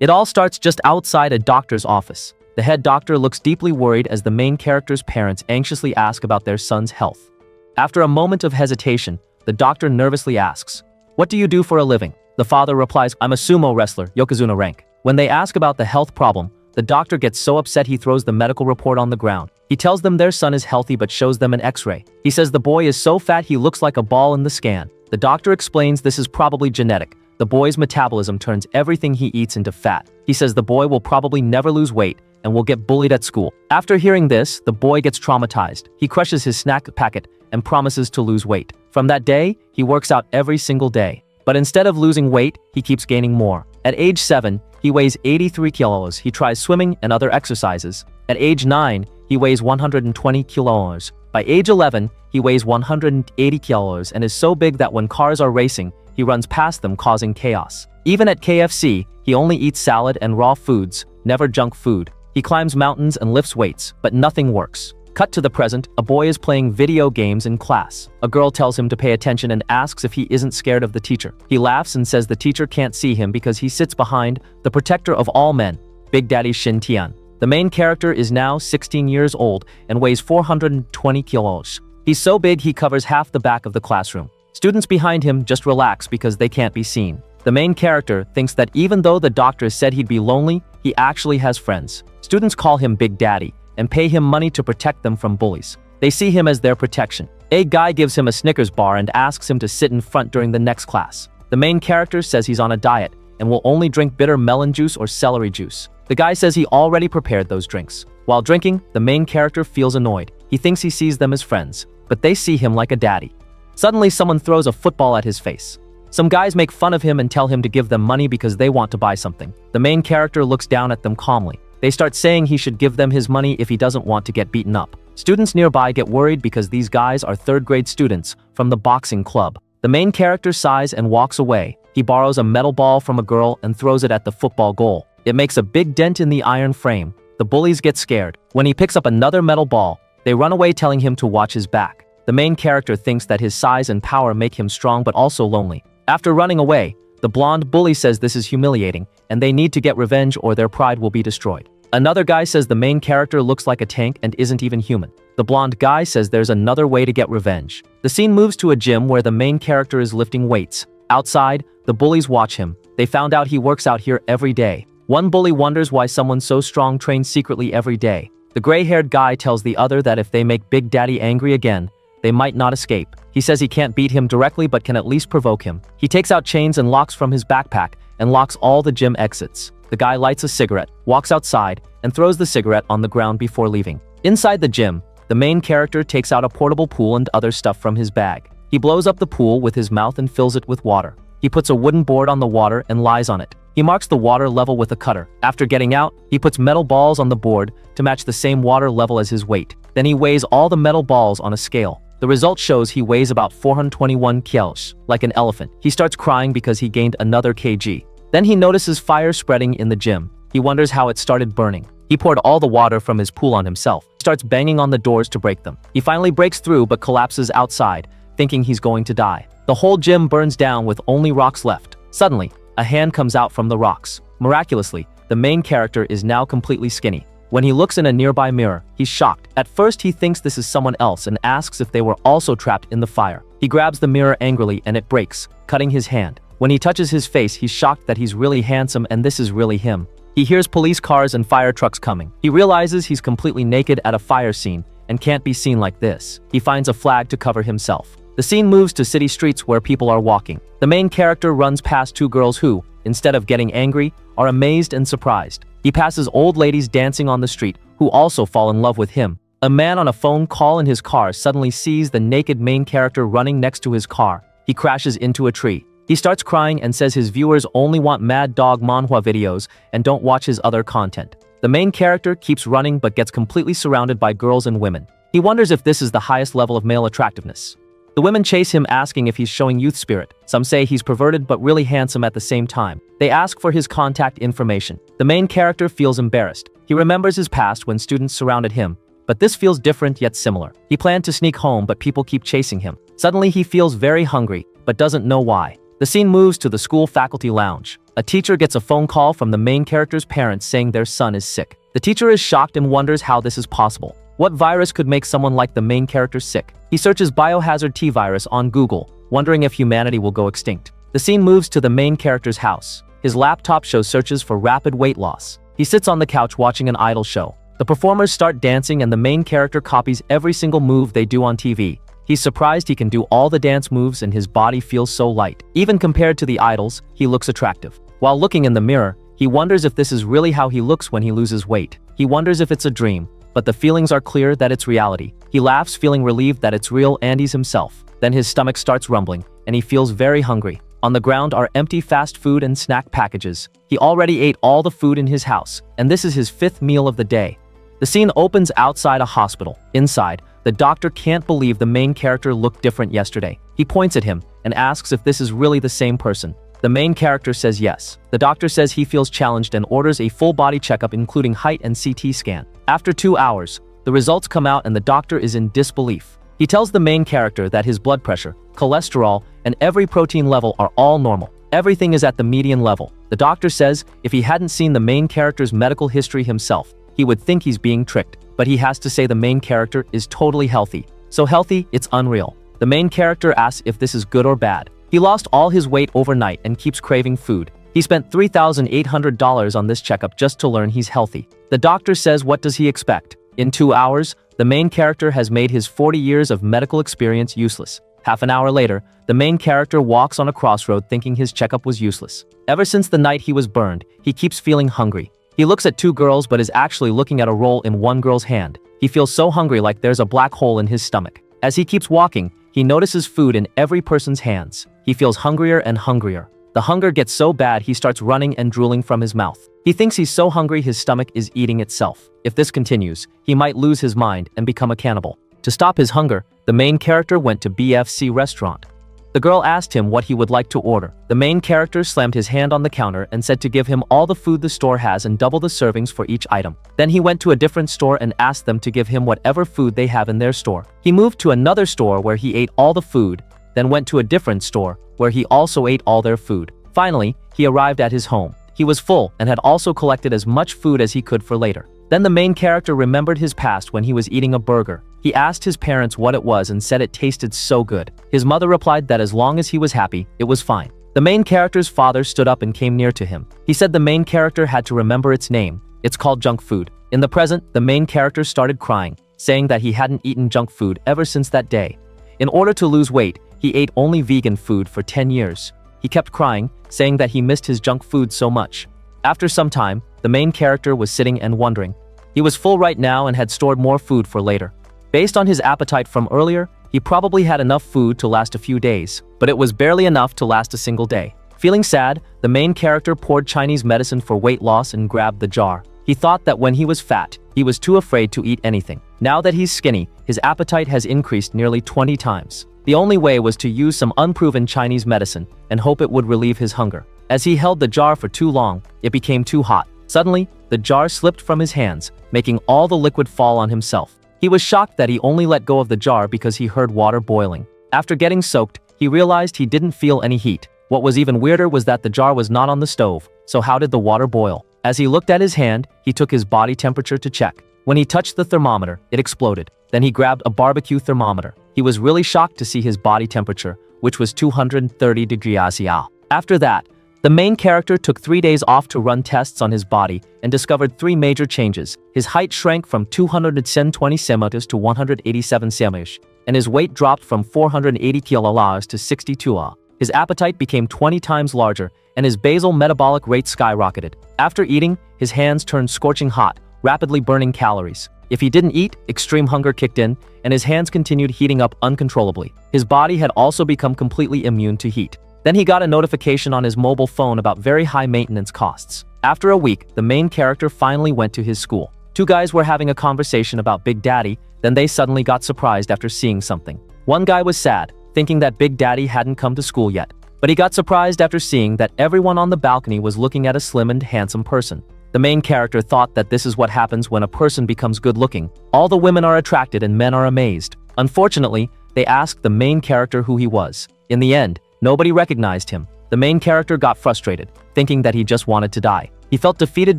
It all starts just outside a doctor's office. The head doctor looks deeply worried as the main character's parents anxiously ask about their son's health. After a moment of hesitation, the doctor nervously asks, "What do you do for a living?" The father replies, "I'm a sumo wrestler, Yokozuna rank." When they ask about the health problem, the doctor gets so upset he throws the medical report on the ground. He tells them their son is healthy but shows them an x-ray. He says the boy is so fat he looks like a ball in the scan. The doctor explains this is probably genetic. The boy's metabolism turns everything he eats into fat. He says the boy will probably never lose weight and will get bullied at school. After hearing this, the boy gets traumatized. He crushes his snack packet and promises to lose weight. From that day, he works out every single day. But instead of losing weight, he keeps gaining more. At age 7, he weighs 83 kilos. He tries swimming and other exercises. At age 9, he weighs 120 kilos. By age 11, he weighs 180 kilos and is so big that when cars are racing, he runs past them causing chaos. Even at KFC, he only eats salad and raw foods, never junk food. He climbs mountains and lifts weights, but nothing works. Cut to the present, a boy is playing video games in class. A girl tells him to pay attention and asks if he isn't scared of the teacher. He laughs and says the teacher can't see him because he sits behind the protector of all men, Big Daddy Shin Tian. The main character is now 16 years old and weighs 420 kilos. He's so big he covers half the back of the classroom. Students behind him just relax because they can't be seen. The main character thinks that even though the doctor said he'd be lonely, he actually has friends. Students call him Big Daddy and pay him money to protect them from bullies. They see him as their protection. A guy gives him a Snickers bar and asks him to sit in front during the next class. The main character says he's on a diet and will only drink bitter melon juice or celery juice. The guy says he already prepared those drinks. While drinking, the main character feels annoyed. He thinks he sees them as friends, but they see him like a daddy. Suddenly, someone throws a football at his face. Some guys make fun of him and tell him to give them money because they want to buy something. The main character looks down at them calmly. They start saying he should give them his money if he doesn't want to get beaten up. Students nearby get worried because these guys are third-grade students from the boxing club. The main character sighs and walks away. He borrows a metal ball from a girl and throws it at the football goal. It makes a big dent in the iron frame. The bullies get scared. When he picks up another metal ball, they run away telling him to watch his back. The main character thinks that his size and power make him strong but also lonely. After running away, the blonde bully says this is humiliating and they need to get revenge or their pride will be destroyed. Another guy says the main character looks like a tank and isn't even human. The blonde guy says there's another way to get revenge. The scene moves to a gym where the main character is lifting weights. Outside, the bullies watch him. They found out he works out here every day. One bully wonders why someone so strong trains secretly every day. The gray-haired guy tells the other that if they make Big Daddy angry again, they might not escape. He says he can't beat him directly but can at least provoke him. He takes out chains and locks from his backpack and locks all the gym exits. The guy lights a cigarette, walks outside, and throws the cigarette on the ground before leaving. Inside the gym, the main character takes out a portable pool and other stuff from his bag. He blows up the pool with his mouth and fills it with water. He puts a wooden board on the water and lies on it. He marks the water level with a cutter. After getting out, he puts metal balls on the board to match the same water level as his weight. Then he weighs all the metal balls on a scale. The result shows he weighs about 421 kilos, like an elephant. He starts crying because he gained another kg. Then he notices fire spreading in the gym. He wonders how it started burning. He poured all the water from his pool on himself. He starts banging on the doors to break them. He finally breaks through but collapses outside, thinking he's going to die. The whole gym burns down with only rocks left. Suddenly, a hand comes out from the rocks. Miraculously, the main character is now completely skinny. When he looks in a nearby mirror, he's shocked. At first, he thinks this is someone else and asks if they were also trapped in the fire. He grabs the mirror angrily and it breaks, cutting his hand. When he touches his face, he's shocked that he's really handsome and this is really him. He hears police cars and fire trucks coming. He realizes he's completely naked at a fire scene and can't be seen like this. He finds a flag to cover himself. The scene moves to city streets where people are walking. The main character runs past two girls who, instead of getting angry, are amazed and surprised. He passes old ladies dancing on the street who also fall in love with him. A man on a phone call in his car suddenly sees the naked main character running next to his car. He crashes into a tree. He starts crying and says his viewers only want Mad Dog Manhwa videos and don't watch his other content. The main character keeps running but gets completely surrounded by girls and women. He wonders if this is the highest level of male attractiveness. The women chase him asking if he's showing youth spirit. Some say he's perverted but really handsome at the same time. They ask for his contact information. The main character feels embarrassed. He remembers his past when students surrounded him, but this feels different yet similar. He planned to sneak home but people keep chasing him. Suddenly he feels very hungry, but doesn't know why. The scene moves to the school faculty lounge. a teacher gets a phone call from the main character's parents saying their son is sick. The teacher is shocked and wonders how this is possible. What virus could make someone like the main character sick? He searches biohazard T virus on Google, wondering if humanity will go extinct. The scene moves to the main character's house. His laptop shows searches for rapid weight loss. He sits on the couch watching an idol show. The performers start dancing and the main character copies every single move they do on TV. He's surprised he can do all the dance moves and his body feels so light. Even compared to the idols, he looks attractive. While looking in the mirror, he wonders if this is really how he looks when he loses weight. He wonders if it's a dream, but the feelings are clear that it's reality. He laughs, feeling relieved that it's real and he's himself. Then his stomach starts rumbling, and he feels very hungry. On the ground are empty fast food and snack packages. He already ate all the food in his house, and this is his 5th meal of the day. The scene opens outside a hospital. Inside, the doctor can't believe the main character looked different yesterday. He points at him and asks if this is really the same person. The main character says yes. The doctor says he feels challenged and orders a full body checkup including height and CT scan. After 2 hours, the results come out and the doctor is in disbelief. He tells the main character that his blood pressure, cholesterol, and every protein level are all normal. Everything is at the median level. The doctor says if he hadn't seen the main character's medical history himself, he would think he's being tricked. But he has to say the main character is totally healthy. So healthy, it's unreal. The main character asks if this is good or bad. He lost all his weight overnight and keeps craving food. He spent $3,800 on this checkup just to learn he's healthy. The doctor says what does he expect? In 2 hours, the main character has made his 40 years of medical experience useless. Half an hour later, the main character walks on a crossroad thinking his checkup was useless. Ever since the night he was burned, he keeps feeling hungry. He looks at 2 girls but is actually looking at a roll in one girl's hand. He feels so hungry like there's a black hole in his stomach. As he keeps walking, he notices food in every person's hands. He feels hungrier and hungrier. The hunger gets so bad he starts running and drooling from his mouth. He thinks he's so hungry his stomach is eating itself. If this continues, he might lose his mind and become a cannibal. To stop his hunger, the main character went to BFC restaurant. The girl asked him what he would like to order. The main character slammed his hand on the counter and said to give him all the food the store has and double the servings for each item. Then he went to a different store and asked them to give him whatever food they have in their store. He moved to another store where he ate all the food, then went to a different store where he also ate all their food. Finally, he arrived at his home. He was full and had also collected as much food as he could for later. Then the main character remembered his past when he was eating a burger. He asked his parents what it was and said it tasted so good. His mother replied that as long as he was happy, it was fine. The main character's father stood up and came near to him. He said the main character had to remember its name. It's called junk food. In the present, the main character started crying, saying that he hadn't eaten junk food ever since that day. In order to lose weight, he ate only vegan food for 10 years. He kept crying, saying that he missed his junk food so much. After some time, the main character was sitting and wondering. He was full right now and had stored more food for later. Based on his appetite from earlier, he probably had enough food to last a few days, but it was barely enough to last a single day. Feeling sad, the main character poured Chinese medicine for weight loss and grabbed the jar. He thought that when he was fat, he was too afraid to eat anything. Now that he's skinny, his appetite has increased nearly 20 times. The only way was to use some unproven Chinese medicine and hope it would relieve his hunger. As he held the jar for too long, it became too hot. Suddenly, the jar slipped from his hands, making all the liquid fall on himself. He was shocked that he only let go of the jar because he heard water boiling. After getting soaked, he realized he didn't feel any heat. What was even weirder was that the jar was not on the stove, so how did the water boil? As he looked at his hand, he took his body temperature to check. When he touched the thermometer, it exploded. Then he grabbed a barbecue thermometer. He was really shocked to see his body temperature, which was 230 degrees Celsius. After that, the main character took 3 days off to run tests on his body and discovered 3 major changes. His height shrank from 220 cm to 187 cm, and his weight dropped from 480 kg to 62 kg. His appetite became 20 times larger, and his basal metabolic rate skyrocketed. After eating, his hands turned scorching hot, rapidly burning calories. If he didn't eat, extreme hunger kicked in, and his hands continued heating up uncontrollably. His body had also become completely immune to heat. Then he got a notification on his mobile phone about very high maintenance costs. After a week, the main character finally went to his school. 2 guys were having a conversation about Big Daddy, then they suddenly got surprised after seeing something. One guy was sad, thinking that Big Daddy hadn't come to school yet. But he got surprised after seeing that everyone on the balcony was looking at a slim and handsome person. The main character thought that this is what happens when a person becomes good-looking. All the women are attracted and men are amazed. Unfortunately, they asked the main character who he was. In the end, nobody recognized him. The main character got frustrated, thinking that he just wanted to die. He felt defeated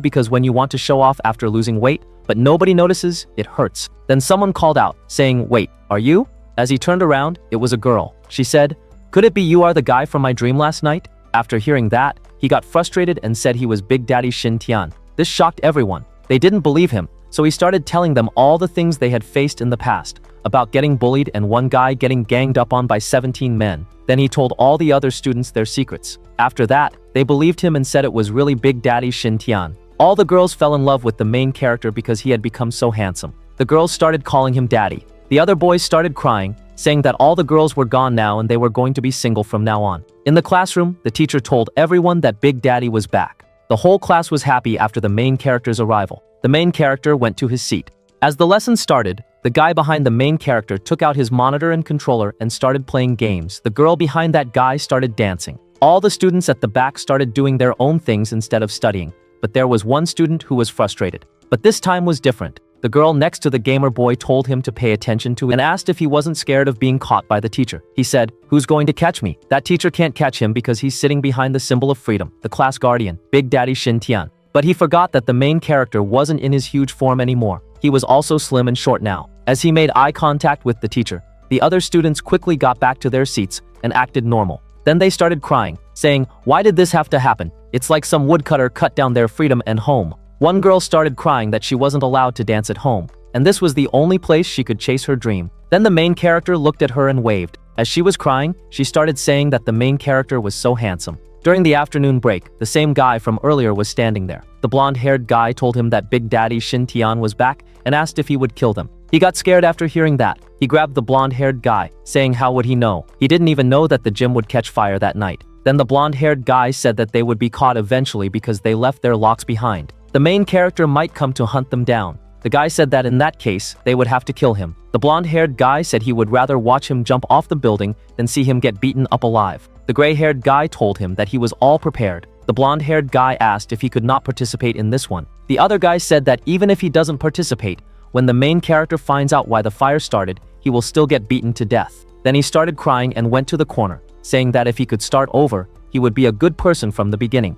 because when you want to show off after losing weight, but nobody notices, it hurts. Then someone called out, saying, "Wait, are you?" As he turned around, it was a girl. She said, "Could it be you are the guy from my dream last night?" After hearing that, he got frustrated and said he was Big Daddy Shin Tian. This shocked everyone. They didn't believe him, so he started telling them all the things they had faced in the past, about getting bullied and one guy getting ganged up on by 17 men. Then he told all the other students their secrets. After that, they believed him and said it was really Big Daddy Shin Tian. All the girls fell in love with the main character because he had become so handsome. The girls started calling him daddy. The other boys started crying, saying that all the girls were gone now and they were going to be single from now on. In the classroom, the teacher told everyone that Big Daddy was back. The whole class was happy after the main character's arrival. The main character went to his seat. As the lesson started, the guy behind the main character took out his monitor and controller and started playing games. The girl behind that guy started dancing. All the students at the back started doing their own things instead of studying. But there was one student who was frustrated. But this time was different. The girl next to the gamer boy told him to pay attention to and asked if he wasn't scared of being caught by the teacher. He said, "Who's going to catch me?" That teacher can't catch him because he's sitting behind the symbol of freedom, the class guardian, Big Daddy Shin Tian. But he forgot that the main character wasn't in his huge form anymore. He was also slim and short now. As he made eye contact with the teacher, the other students quickly got back to their seats and acted normal. Then they started crying, saying, "Why did this have to happen? It's like some woodcutter cut down their freedom and home." One girl started crying that she wasn't allowed to dance at home, and this was the only place she could chase her dream. Then the main character looked at her and waved. As she was crying, she started saying that the main character was so handsome. During the afternoon break, the same guy from earlier was standing there. The blonde-haired guy told him that Big Daddy Shin Tian was back and asked if he would kill them. He got scared after hearing that. He grabbed the blonde-haired guy, saying how would he know? He didn't even know that the gym would catch fire that night. Then the blonde-haired guy said that they would be caught eventually because they left their locks behind. The main character might come to hunt them down. The guy said that in that case, they would have to kill him. The blonde-haired guy said he would rather watch him jump off the building than see him get beaten up alive. The gray-haired guy told him that he was all prepared. The blonde-haired guy asked if he could not participate in this one. The other guy said that even if he doesn't participate, when the main character finds out why the fire started, he will still get beaten to death. Then he started crying and went to the corner, saying that if he could start over, he would be a good person from the beginning.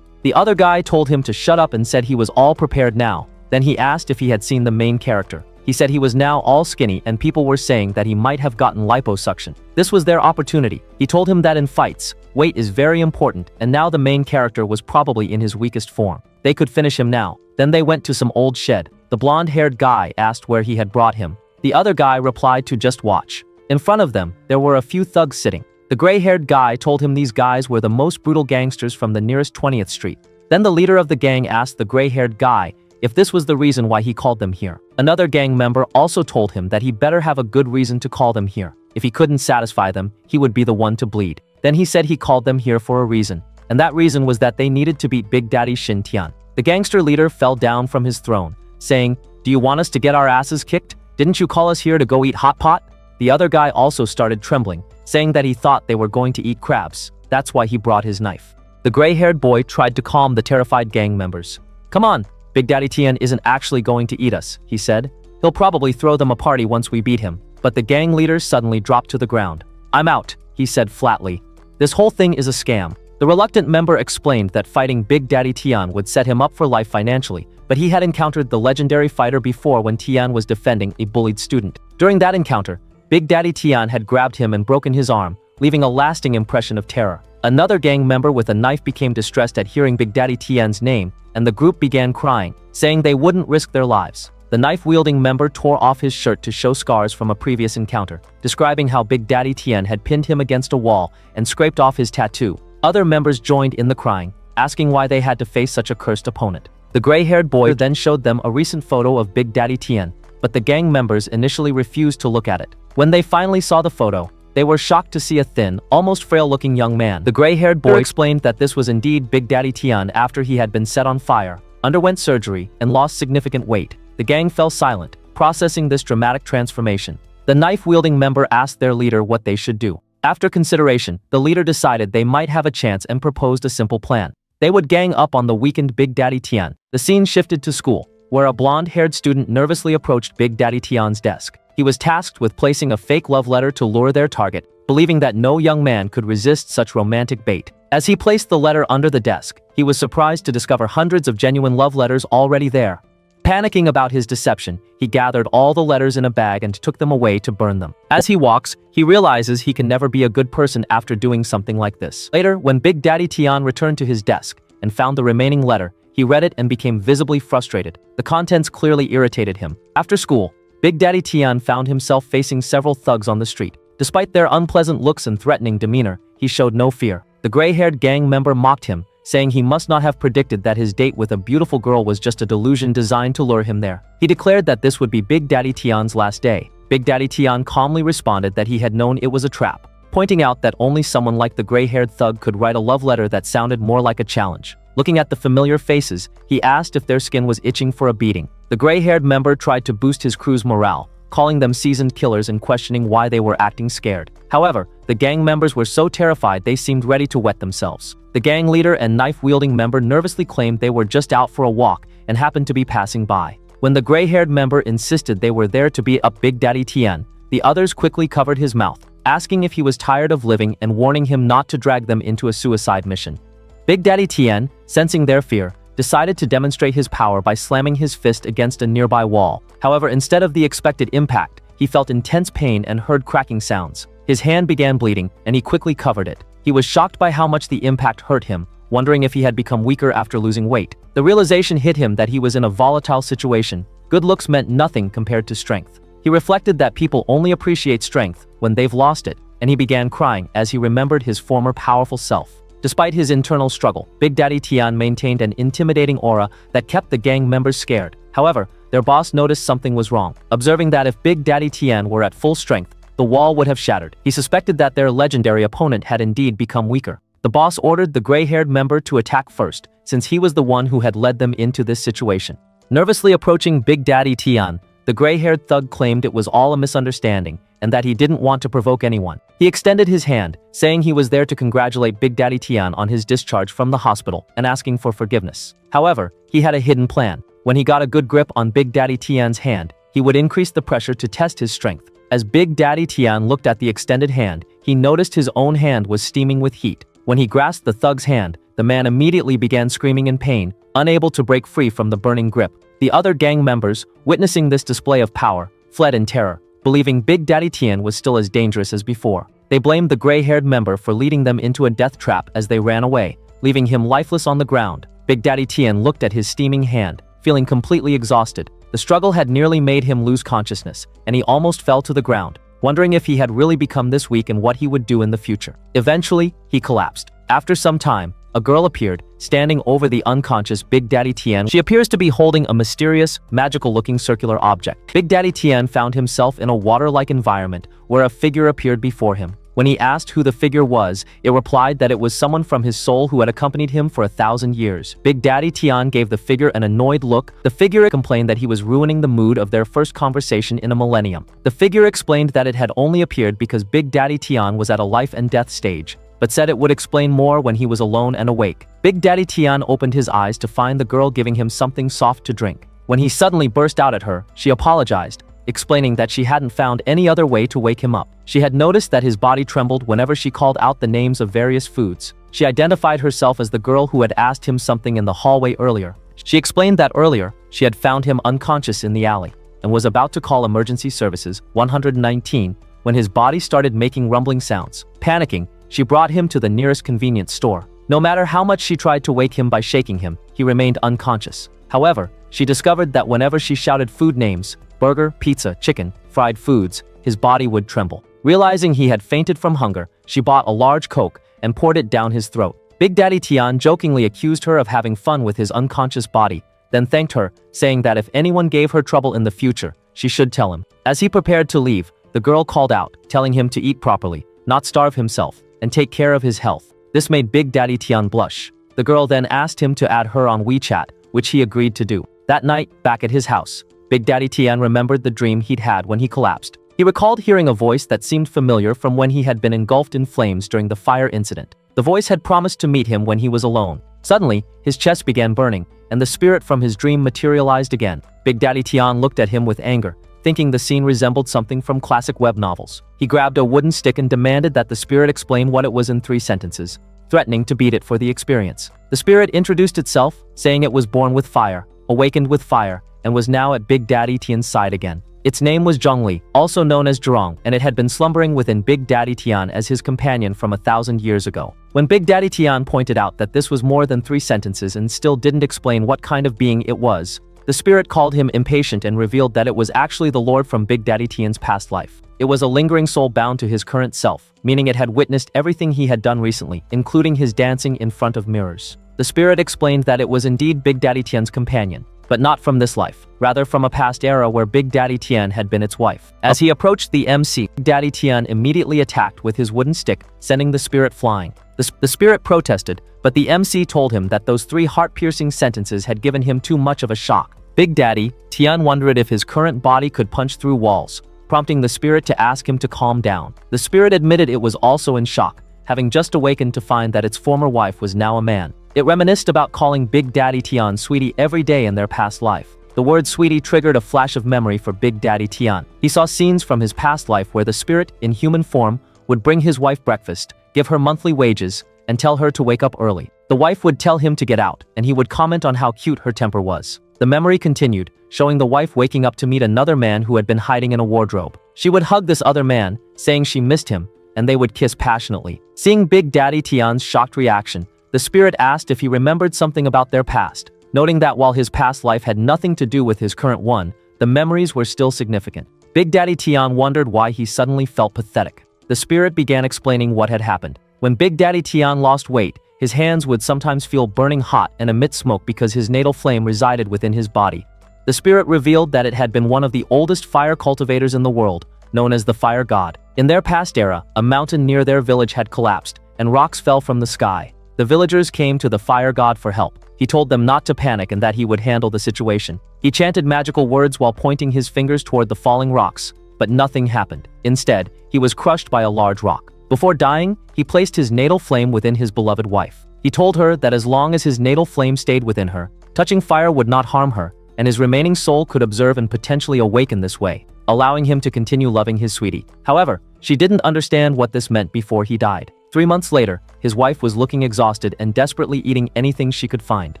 The other guy told him to shut up and said he was all prepared now. Then he asked if he had seen the main character. He said he was now all skinny and people were saying that he might have gotten liposuction. This was their opportunity. He told him that in fights, weight is very important and now the main character was probably in his weakest form. They could finish him now. Then they went to some old shed. The blonde-haired guy asked where he had brought him. The other guy replied to just watch. In front of them, there were a few thugs sitting. The gray-haired guy told him these guys were the most brutal gangsters from the nearest 20th Street. Then the leader of the gang asked the gray-haired guy if this was the reason why he called them here. Another gang member also told him that he better have a good reason to call them here. If he couldn't satisfy them, he would be the one to bleed. Then he said he called them here for a reason, and that reason was that they needed to beat Big Daddy Shin Tian. The gangster leader fell down from his throne, saying, "Do you want us to get our asses kicked? Didn't you call us here to go eat hot pot?" The other guy also started trembling, saying that he thought they were going to eat crabs. That's why he brought his knife. The gray-haired boy tried to calm the terrified gang members. "Come on, Big Daddy Tian isn't actually going to eat us," he said. "He'll probably throw them a party once we beat him." But the gang leader suddenly dropped to the ground. "I'm out," he said flatly. "This whole thing is a scam." The reluctant member explained that fighting Big Daddy Tian would set him up for life financially, but he had encountered the legendary fighter before when Tian was defending a bullied student. During that encounter, Big Daddy Tian had grabbed him and broken his arm, leaving a lasting impression of terror. Another gang member with a knife became distressed at hearing Big Daddy Tian's name, and the group began crying, saying they wouldn't risk their lives. The knife-wielding member tore off his shirt to show scars from a previous encounter, describing how Big Daddy Tian had pinned him against a wall and scraped off his tattoo. Other members joined in the crying, asking why they had to face such a cursed opponent. The gray-haired boy then showed them a recent photo of Big Daddy Tian, but the gang members initially refused to look at it. When they finally saw the photo, they were shocked to see a thin, almost frail-looking young man. The gray-haired boy explained that this was indeed Big Daddy Tian after he had been set on fire, underwent surgery, and lost significant weight. The gang fell silent, processing this dramatic transformation. The knife-wielding member asked their leader what they should do. After consideration, the leader decided they might have a chance and proposed a simple plan. They would gang up on the weakened Big Daddy Tian. The scene shifted to school, where a blonde-haired student nervously approached Big Daddy Tian's desk. He was tasked with placing a fake love letter to lure their target, believing that no young man could resist such romantic bait. As he placed the letter under the desk, he was surprised to discover hundreds of genuine love letters already there. Panicking about his deception, he gathered all the letters in a bag and took them away to burn them. As he walks, he realizes he can never be a good person after doing something like this. Later, when Big Daddy Tian returned to his desk and found the remaining letter, he read it and became visibly frustrated. The contents clearly irritated him. After school, Big Daddy Tian found himself facing several thugs on the street. Despite their unpleasant looks and threatening demeanor, he showed no fear. The gray-haired gang member mocked him, saying he must not have predicted that his date with a beautiful girl was just a delusion designed to lure him there. He declared that this would be Big Daddy Tian's last day. Big Daddy Tian calmly responded that he had known it was a trap, pointing out that only someone like the gray-haired thug could write a love letter that sounded more like a challenge. Looking at the familiar faces, he asked if their skin was itching for a beating. The gray-haired member tried to boost his crew's morale, calling them seasoned killers and questioning why they were acting scared. However, the gang members were so terrified they seemed ready to wet themselves. The gang leader and knife-wielding member nervously claimed they were just out for a walk and happened to be passing by. When the gray-haired member insisted they were there to beat up Big Daddy Tian, the others quickly covered his mouth, asking if he was tired of living and warning him not to drag them into a suicide mission. Big Daddy Tian, sensing their fear, decided to demonstrate his power by slamming his fist against a nearby wall. However, instead of the expected impact, he felt intense pain and heard cracking sounds. His hand began bleeding, and he quickly covered it. He was shocked by how much the impact hurt him, wondering if he had become weaker after losing weight. The realization hit him that he was in a volatile situation. Good looks meant nothing compared to strength. He reflected that people only appreciate strength when they've lost it, and he began crying as he remembered his former powerful self. Despite his internal struggle, Big Daddy Tian maintained an intimidating aura that kept the gang members scared. However, their boss noticed something was wrong, observing that if Big Daddy Tian were at full strength, the wall would have shattered. He suspected that their legendary opponent had indeed become weaker. The boss ordered the gray-haired member to attack first, since he was the one who had led them into this situation. Nervously approaching Big Daddy Tian, the gray-haired thug claimed it was all a misunderstanding and that he didn't want to provoke anyone. He extended his hand, saying he was there to congratulate Big Daddy Tian on his discharge from the hospital and asking for forgiveness. However, he had a hidden plan. When he got a good grip on Big Daddy Tian's hand, he would increase the pressure to test his strength. As Big Daddy Tian looked at the extended hand, he noticed his own hand was steaming with heat. When he grasped the thug's hand, the man immediately began screaming in pain, unable to break free from the burning grip. The other gang members, witnessing this display of power, fled in terror, believing Big Daddy Tian was still as dangerous as before. They blamed the gray-haired member for leading them into a death trap as they ran away, leaving him lifeless on the ground. Big Daddy Tian looked at his steaming hand, feeling completely exhausted. The struggle had nearly made him lose consciousness, and he almost fell to the ground, wondering if he had really become this weak and what he would do in the future. Eventually, he collapsed. After some time, a girl appeared, standing over the unconscious Big Daddy Tian. She appears to be holding a mysterious, magical-looking circular object. Big Daddy Tian found himself in a water-like environment where a figure appeared before him. When he asked who the figure was, it replied that it was someone from his soul who had accompanied him for 1,000 years. Big Daddy Tian gave the figure an annoyed look. The figure complained that he was ruining the mood of their first conversation in a millennium. The figure explained that it had only appeared because Big Daddy Tian was at a life and death stage, but said it would explain more when he was alone and awake. Big Daddy Tian opened his eyes to find the girl giving him something soft to drink. When he suddenly burst out at her, she apologized, explaining that she hadn't found any other way to wake him up. She had noticed that his body trembled whenever she called out the names of various foods. She identified herself as the girl who had asked him something in the hallway earlier. She explained that earlier, she had found him unconscious in the alley and was about to call emergency services 119 when his body started making rumbling sounds. Panicking, she brought him to the nearest convenience store. No matter how much she tried to wake him by shaking him, he remained unconscious. However, she discovered that whenever she shouted food names, burger, pizza, chicken, fried foods, his body would tremble. Realizing he had fainted from hunger, she bought a large Coke and poured it down his throat. Big Daddy Tian jokingly accused her of having fun with his unconscious body, then thanked her, saying that if anyone gave her trouble in the future, she should tell him. As he prepared to leave, the girl called out, telling him to eat properly, not starve himself, and take care of his health. This made Big Daddy Tian blush. The girl then asked him to add her on WeChat, which he agreed to do. That night, back at his house, Big Daddy Tian remembered the dream he'd had when he collapsed. He recalled hearing a voice that seemed familiar from when he had been engulfed in flames during the fire incident. The voice had promised to meet him when he was alone. Suddenly, his chest began burning, and the spirit from his dream materialized again. Big Daddy Tian looked at him with anger, thinking the scene resembled something from classic web novels. He grabbed a wooden stick and demanded that the spirit explain what it was in 3 sentences. threatening to beat it for the experience. The spirit introduced itself, saying it was born with fire, awakened with fire, and was now at Big Daddy Tian's side again. Its name was Zhongli, also known as Zhurong, and it had been slumbering within Big Daddy Tian as his companion from 1,000 years ago. When Big Daddy Tian pointed out that this was more than 3 sentences and still didn't explain what kind of being it was, the spirit called him impatient and revealed that it was actually the Lord from Big Daddy Tian's past life. It was a lingering soul bound to his current self, meaning it had witnessed everything he had done recently, including his dancing in front of mirrors. The spirit explained that it was indeed Big Daddy Tian's companion, but not from this life, rather from a past era where Big Daddy Tian had been its wife. As he approached the MC, Big Daddy Tian immediately attacked with his wooden stick, sending the spirit flying. The spirit protested, but the MC told him that those 3 heart-piercing sentences had given him too much of a shock. Big Daddy Tian wondered if his current body could punch through walls, prompting the spirit to ask him to calm down. The spirit admitted it was also in shock, having just awakened to find that its former wife was now a man. It reminisced about calling Big Daddy Tian sweetie every day in their past life. The word sweetie triggered a flash of memory for Big Daddy Tian. He saw scenes from his past life where the spirit, in human form, would bring his wife breakfast, give her monthly wages, and tell her to wake up early. The wife would tell him to get out, and he would comment on how cute her temper was. The memory continued, showing the wife waking up to meet another man who had been hiding in a wardrobe. She would hug this other man, saying she missed him, and they would kiss passionately. Seeing Big Daddy Tian's shocked reaction, the spirit asked if he remembered something about their past, noting that while his past life had nothing to do with his current one, the memories were still significant. Big Daddy Tian wondered why he suddenly felt pathetic. The spirit began explaining what had happened. When Big Daddy Tian lost weight, his hands would sometimes feel burning hot and emit smoke because his natal flame resided within his body. The spirit revealed that it had been one of the oldest fire cultivators in the world, known as the Fire God. In their past era, a mountain near their village had collapsed, and rocks fell from the sky. The villagers came to the Fire God for help. He told them not to panic and that he would handle the situation. He chanted magical words while pointing his fingers toward the falling rocks, but nothing happened. Instead, he was crushed by a large rock. Before dying, he placed his natal flame within his beloved wife. He told her that as long as his natal flame stayed within her, touching fire would not harm her, and his remaining soul could observe and potentially awaken this way, allowing him to continue loving his sweetie. However, she didn't understand what this meant before he died. 3 months later, his wife was looking exhausted and desperately eating anything she could find.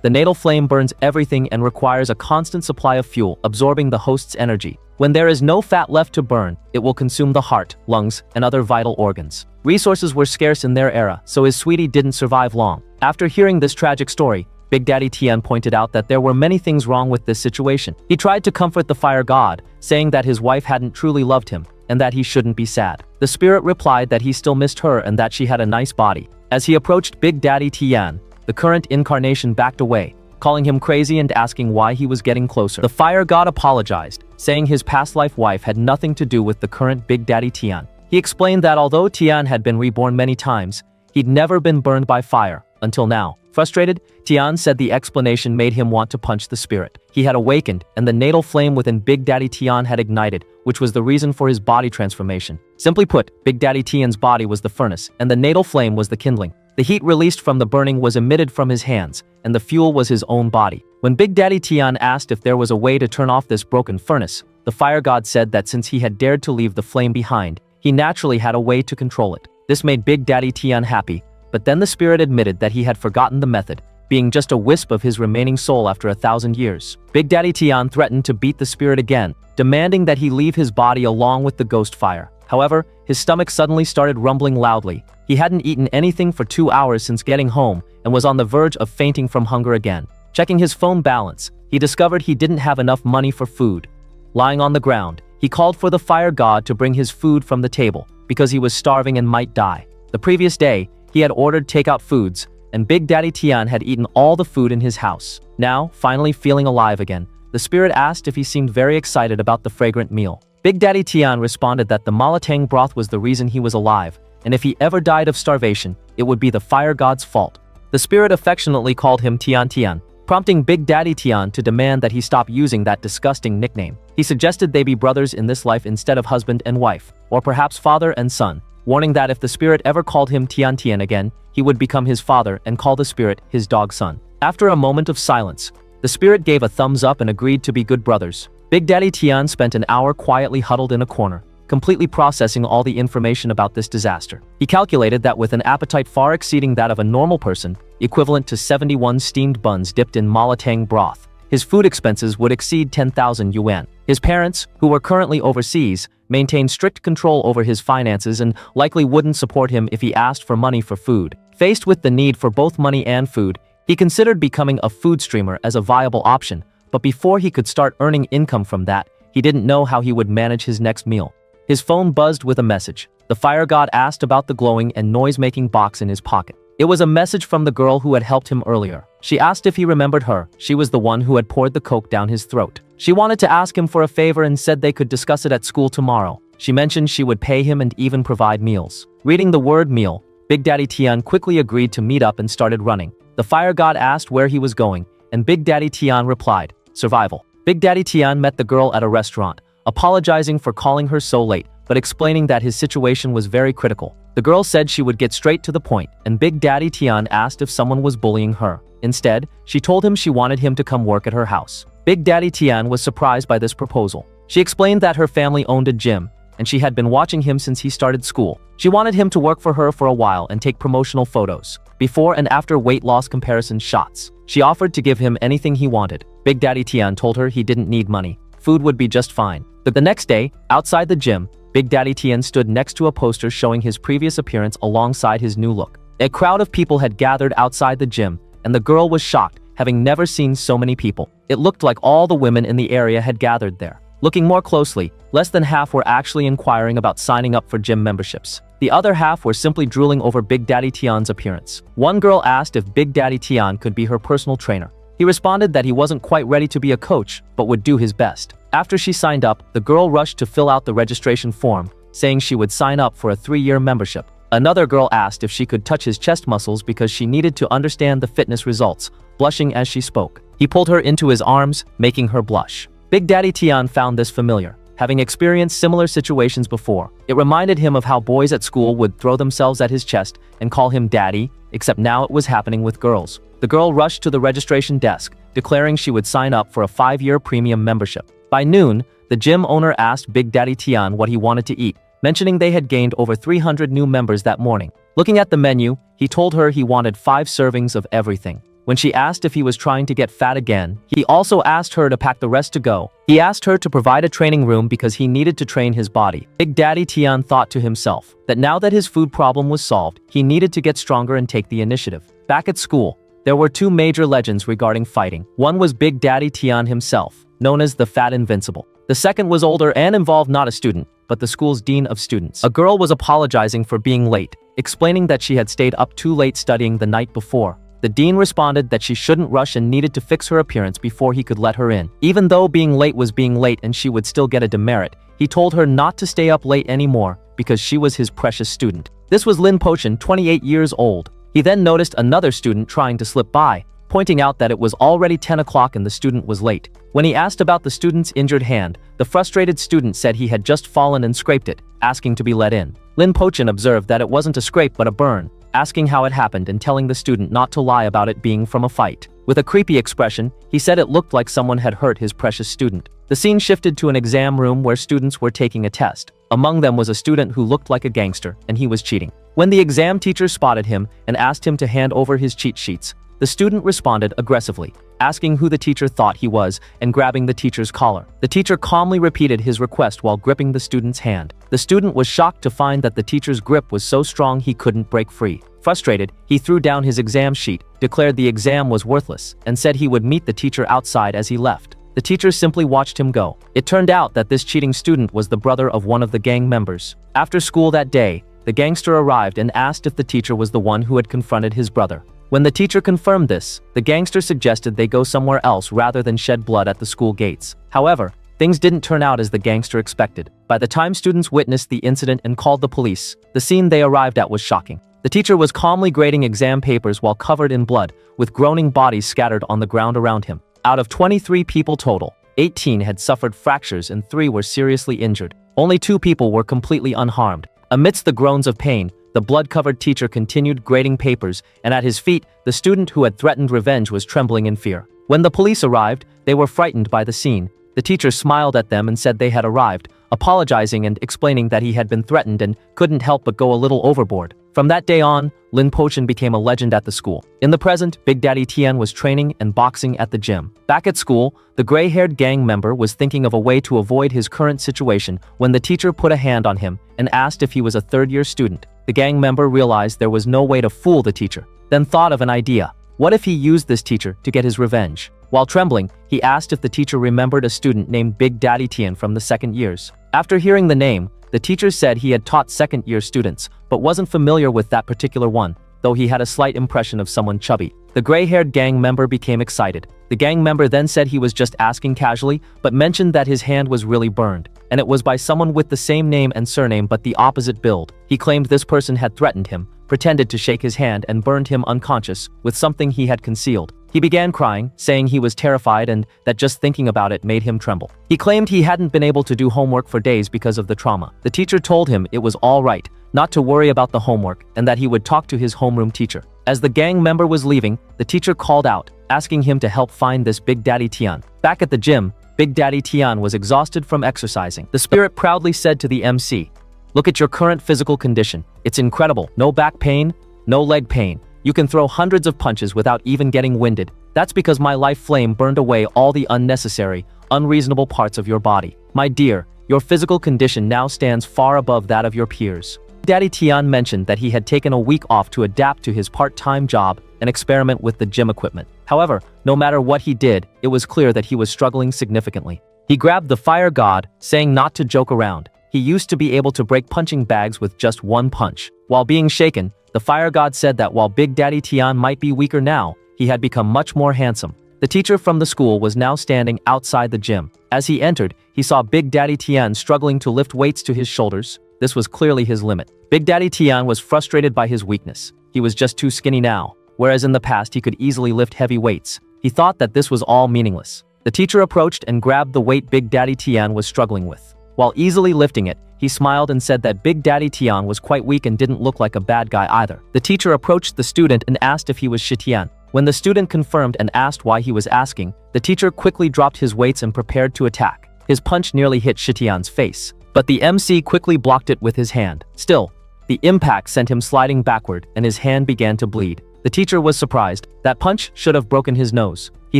The natal flame burns everything and requires a constant supply of fuel, absorbing the host's energy. When there is no fat left to burn, it will consume the heart, lungs, and other vital organs. Resources were scarce in their era, so his sweetie didn't survive long. After hearing this tragic story, Big Daddy Tian pointed out that there were many things wrong with this situation. He tried to comfort the Fire God, saying that his wife hadn't truly loved him, and that he shouldn't be sad. The spirit replied that he still missed her and that she had a nice body. As he approached Big Daddy Tian, the current incarnation backed away, calling him crazy and asking why he was getting closer. The Fire God apologized, saying his past life wife had nothing to do with the current Big Daddy Tian. He explained that although Tian had been reborn many times, he'd never been burned by fire, until now. Frustrated, Tian said the explanation made him want to punch the spirit. He had awakened, and the natal flame within Big Daddy Tian had ignited, which was the reason for his body transformation. Simply put, Big Daddy Tian's body was the furnace, and the natal flame was the kindling. The heat released from the burning was emitted from his hands, and the fuel was his own body. When Big Daddy Tian asked if there was a way to turn off this broken furnace, the Fire God said that since he had dared to leave the flame behind, he naturally had a way to control it. This made Big Daddy Tian happy, but then the spirit admitted that he had forgotten the method, being just a wisp of his remaining soul after 1,000 years. Big Daddy Tian threatened to beat the spirit again, demanding that he leave his body along with the ghost fire. However, his stomach suddenly started rumbling loudly. He hadn't eaten anything for 2 hours since getting home and was on the verge of fainting from hunger again. Checking his phone balance, he discovered he didn't have enough money for food. Lying on the ground, he called for the Fire God to bring his food from the table, because he was starving and might die. The previous day, he had ordered takeout foods, and Big Daddy Tian had eaten all the food in his house. Now, finally feeling alive again, the spirit asked if he seemed very excited about the fragrant meal. Big Daddy Tian responded that the malatang broth was the reason he was alive, and if he ever died of starvation, it would be the Fire God's fault. The spirit affectionately called him Tian Tian, prompting Big Daddy Tian to demand that he stop using that disgusting nickname. He suggested they be brothers in this life instead of husband and wife, or perhaps father and son, warning that if the spirit ever called him Tian Tian again, he would become his father and call the spirit his dog son. After a moment of silence, the spirit gave a thumbs up and agreed to be good brothers. Big Daddy Tian spent an hour quietly huddled in a corner, completely processing all the information about this disaster. He calculated that with an appetite far exceeding that of a normal person, equivalent to 71 steamed buns dipped in malatang broth, his food expenses would exceed 10,000 yuan. His parents, who were currently overseas, maintained strict control over his finances and likely wouldn't support him if he asked for money for food. Faced with the need for both money and food, he considered becoming a food streamer as a viable option, but before he could start earning income from that, he didn't know how he would manage his next meal. His phone buzzed with a message. The fire god asked about the glowing and noise-making box in his pocket. It was a message from the girl who had helped him earlier. She asked if he remembered her. She was the one who had poured the coke down his throat. She wanted to ask him for a favor and said they could discuss it at school tomorrow. She mentioned she would pay him and even provide meals. Reading the word meal, Big Daddy Tian quickly agreed to meet up and started running. The fire god asked where he was going, and Big Daddy Tian replied, survival. Big Daddy Tian met the girl at a restaurant, apologizing for calling her so late, but explaining that his situation was very critical. The girl said she would get straight to the point, and Big Daddy Tian asked if someone was bullying her. Instead, she told him she wanted him to come work at her house. Big Daddy Tian was surprised by this proposal. She explained that her family owned a gym, and she had been watching him since he started school. She wanted him to work for her for a while and take promotional photos, before and after weight loss comparison shots. She offered to give him anything he wanted. Big Daddy Tian told her he didn't need money. Food would be just fine. The next day, outside the gym, Big Daddy Tian stood next to a poster showing his previous appearance alongside his new look. A crowd of people had gathered outside the gym, and the girl was shocked, having never seen so many people. It looked like all the women in the area had gathered there. Looking more closely, less than half were actually inquiring about signing up for gym memberships. The other half were simply drooling over Big Daddy Tian's appearance. One girl asked if Big Daddy Tian could be her personal trainer. He responded that he wasn't quite ready to be a coach, but would do his best. After she signed up, the girl rushed to fill out the registration form, saying she would sign up for a 3-year membership. Another girl asked if she could touch his chest muscles because she needed to understand the fitness results, blushing as she spoke. He pulled her into his arms, making her blush. Big Daddy Tian found this familiar. Having experienced similar situations before, it reminded him of how boys at school would throw themselves at his chest and call him daddy, except now it was happening with girls. The girl rushed to the registration desk, declaring she would sign up for a 5-year premium membership. By noon, the gym owner asked Big Daddy Tian what he wanted to eat, mentioning they had gained over 300 new members that morning. Looking at the menu, he told her he wanted 5 servings of everything. When she asked if he was trying to get fat again, he also asked her to pack the rest to go. He asked her to provide a training room because he needed to train his body. Big Daddy Tian thought to himself that now that his food problem was solved, he needed to get stronger and take the initiative. Back at school, there were 2 major legends regarding fighting. One was Big Daddy Tian himself, known as the Fat Invincible. The second was older and involved not a student, but the school's dean of students. A girl was apologizing for being late, explaining that she had stayed up too late studying the night before. The dean responded that she shouldn't rush and needed to fix her appearance before he could let her in. Even though being late was being late and she would still get a demerit, he told her not to stay up late anymore because she was his precious student. This was Lin Pochen, 28 years old. He then noticed another student trying to slip by, pointing out that it was already 10 o'clock and the student was late. When he asked about the student's injured hand, the frustrated student said he had just fallen and scraped it, asking to be let in. Lin Pochen observed that it wasn't a scrape but a burn, asking how it happened and telling the student not to lie about it being from a fight. With a creepy expression, he said it looked like someone had hurt his precious student. The scene shifted to an exam room where students were taking a test. Among them was a student who looked like a gangster, and he was cheating. When the exam teacher spotted him and asked him to hand over his cheat sheets, the student responded aggressively, asking who the teacher thought he was and grabbing the teacher's collar. The teacher calmly repeated his request while gripping the student's hand. The student was shocked to find that the teacher's grip was so strong he couldn't break free. Frustrated, he threw down his exam sheet, declared the exam was worthless, and said he would meet the teacher outside as he left. The teacher simply watched him go. It turned out that this cheating student was the brother of one of the gang members. After school that day, the gangster arrived and asked if the teacher was the one who had confronted his brother. When the teacher confirmed this, the gangster suggested they go somewhere else rather than shed blood at the school gates. However, things didn't turn out as the gangster expected. By the time students witnessed the incident and called the police, the scene they arrived at was shocking. The teacher was calmly grading exam papers while covered in blood, with groaning bodies scattered on the ground around him. Out of 23 people total, 18 had suffered fractures and 3 were seriously injured. Only 2 people were completely unharmed. Amidst the groans of pain, the blood-covered teacher continued grading papers, and at his feet, the student who had threatened revenge was trembling in fear. When the police arrived, they were frightened by the scene. The teacher smiled at them and said they had arrived, apologizing and explaining that he had been threatened and couldn't help but go a little overboard. From that day on, Lin Pochen became a legend at the school. In the present, Big Daddy Tian was training and boxing at the gym. Back at school, the gray-haired gang member was thinking of a way to avoid his current situation when the teacher put a hand on him and asked if he was a third-year student. The gang member realized there was no way to fool the teacher, then thought of an idea. What if he used this teacher to get his revenge? While trembling, he asked if the teacher remembered a student named Big Daddy Tian from the second years. After hearing the name, the teacher said he had taught second-year students, but wasn't familiar with that particular one, though he had a slight impression of someone chubby. The gray-haired gang member became excited. The gang member then said he was just asking casually, but mentioned that his hand was really burned, and it was by someone with the same name and surname but the opposite build. He claimed this person had threatened him, pretended to shake his hand and burned him unconscious with something he had concealed. He began crying, saying he was terrified and that just thinking about it made him tremble. He claimed he hadn't been able to do homework for days because of the trauma. The teacher told him it was all right, not to worry about the homework, and that he would talk to his homeroom teacher. As the gang member was leaving, the teacher called out, asking him to help find this Big Daddy Tian. Back at the gym, Big Daddy Tian was exhausted from exercising. The spirit proudly said to the MC, "Look at your current physical condition. It's incredible. No back pain, no leg pain. You can throw hundreds of punches without even getting winded. That's because my life flame burned away all the unnecessary, unreasonable parts of your body. My dear, your physical condition now stands far above that of your peers." Daddy Tian mentioned that he had taken a week off to adapt to his part-time job and experiment with the gym equipment. However, no matter what he did, it was clear that he was struggling significantly. He grabbed the fire god, saying not to joke around. He used to be able to break punching bags with just one punch. While being shaken, the fire god said that while Big Daddy Tian might be weaker now, he had become much more handsome. The teacher from the school was now standing outside the gym. As he entered, he saw Big Daddy Tian struggling to lift weights to his shoulders. This was clearly his limit. Big Daddy Tian was frustrated by his weakness. He was just too skinny now, whereas in the past he could easily lift heavy weights. He thought that this was all meaningless. The teacher approached and grabbed the weight Big Daddy Tian was struggling with. While easily lifting it, he smiled and said that Big Daddy Tian was quite weak and didn't look like a bad guy either. The teacher approached the student and asked if he was Shitian. When the student confirmed and asked why he was asking, the teacher quickly dropped his weights and prepared to attack. His punch nearly hit Shitian's face, but the MC quickly blocked it with his hand. Still, the impact sent him sliding backward and his hand began to bleed. The teacher was surprised. That punch should have broken his nose. He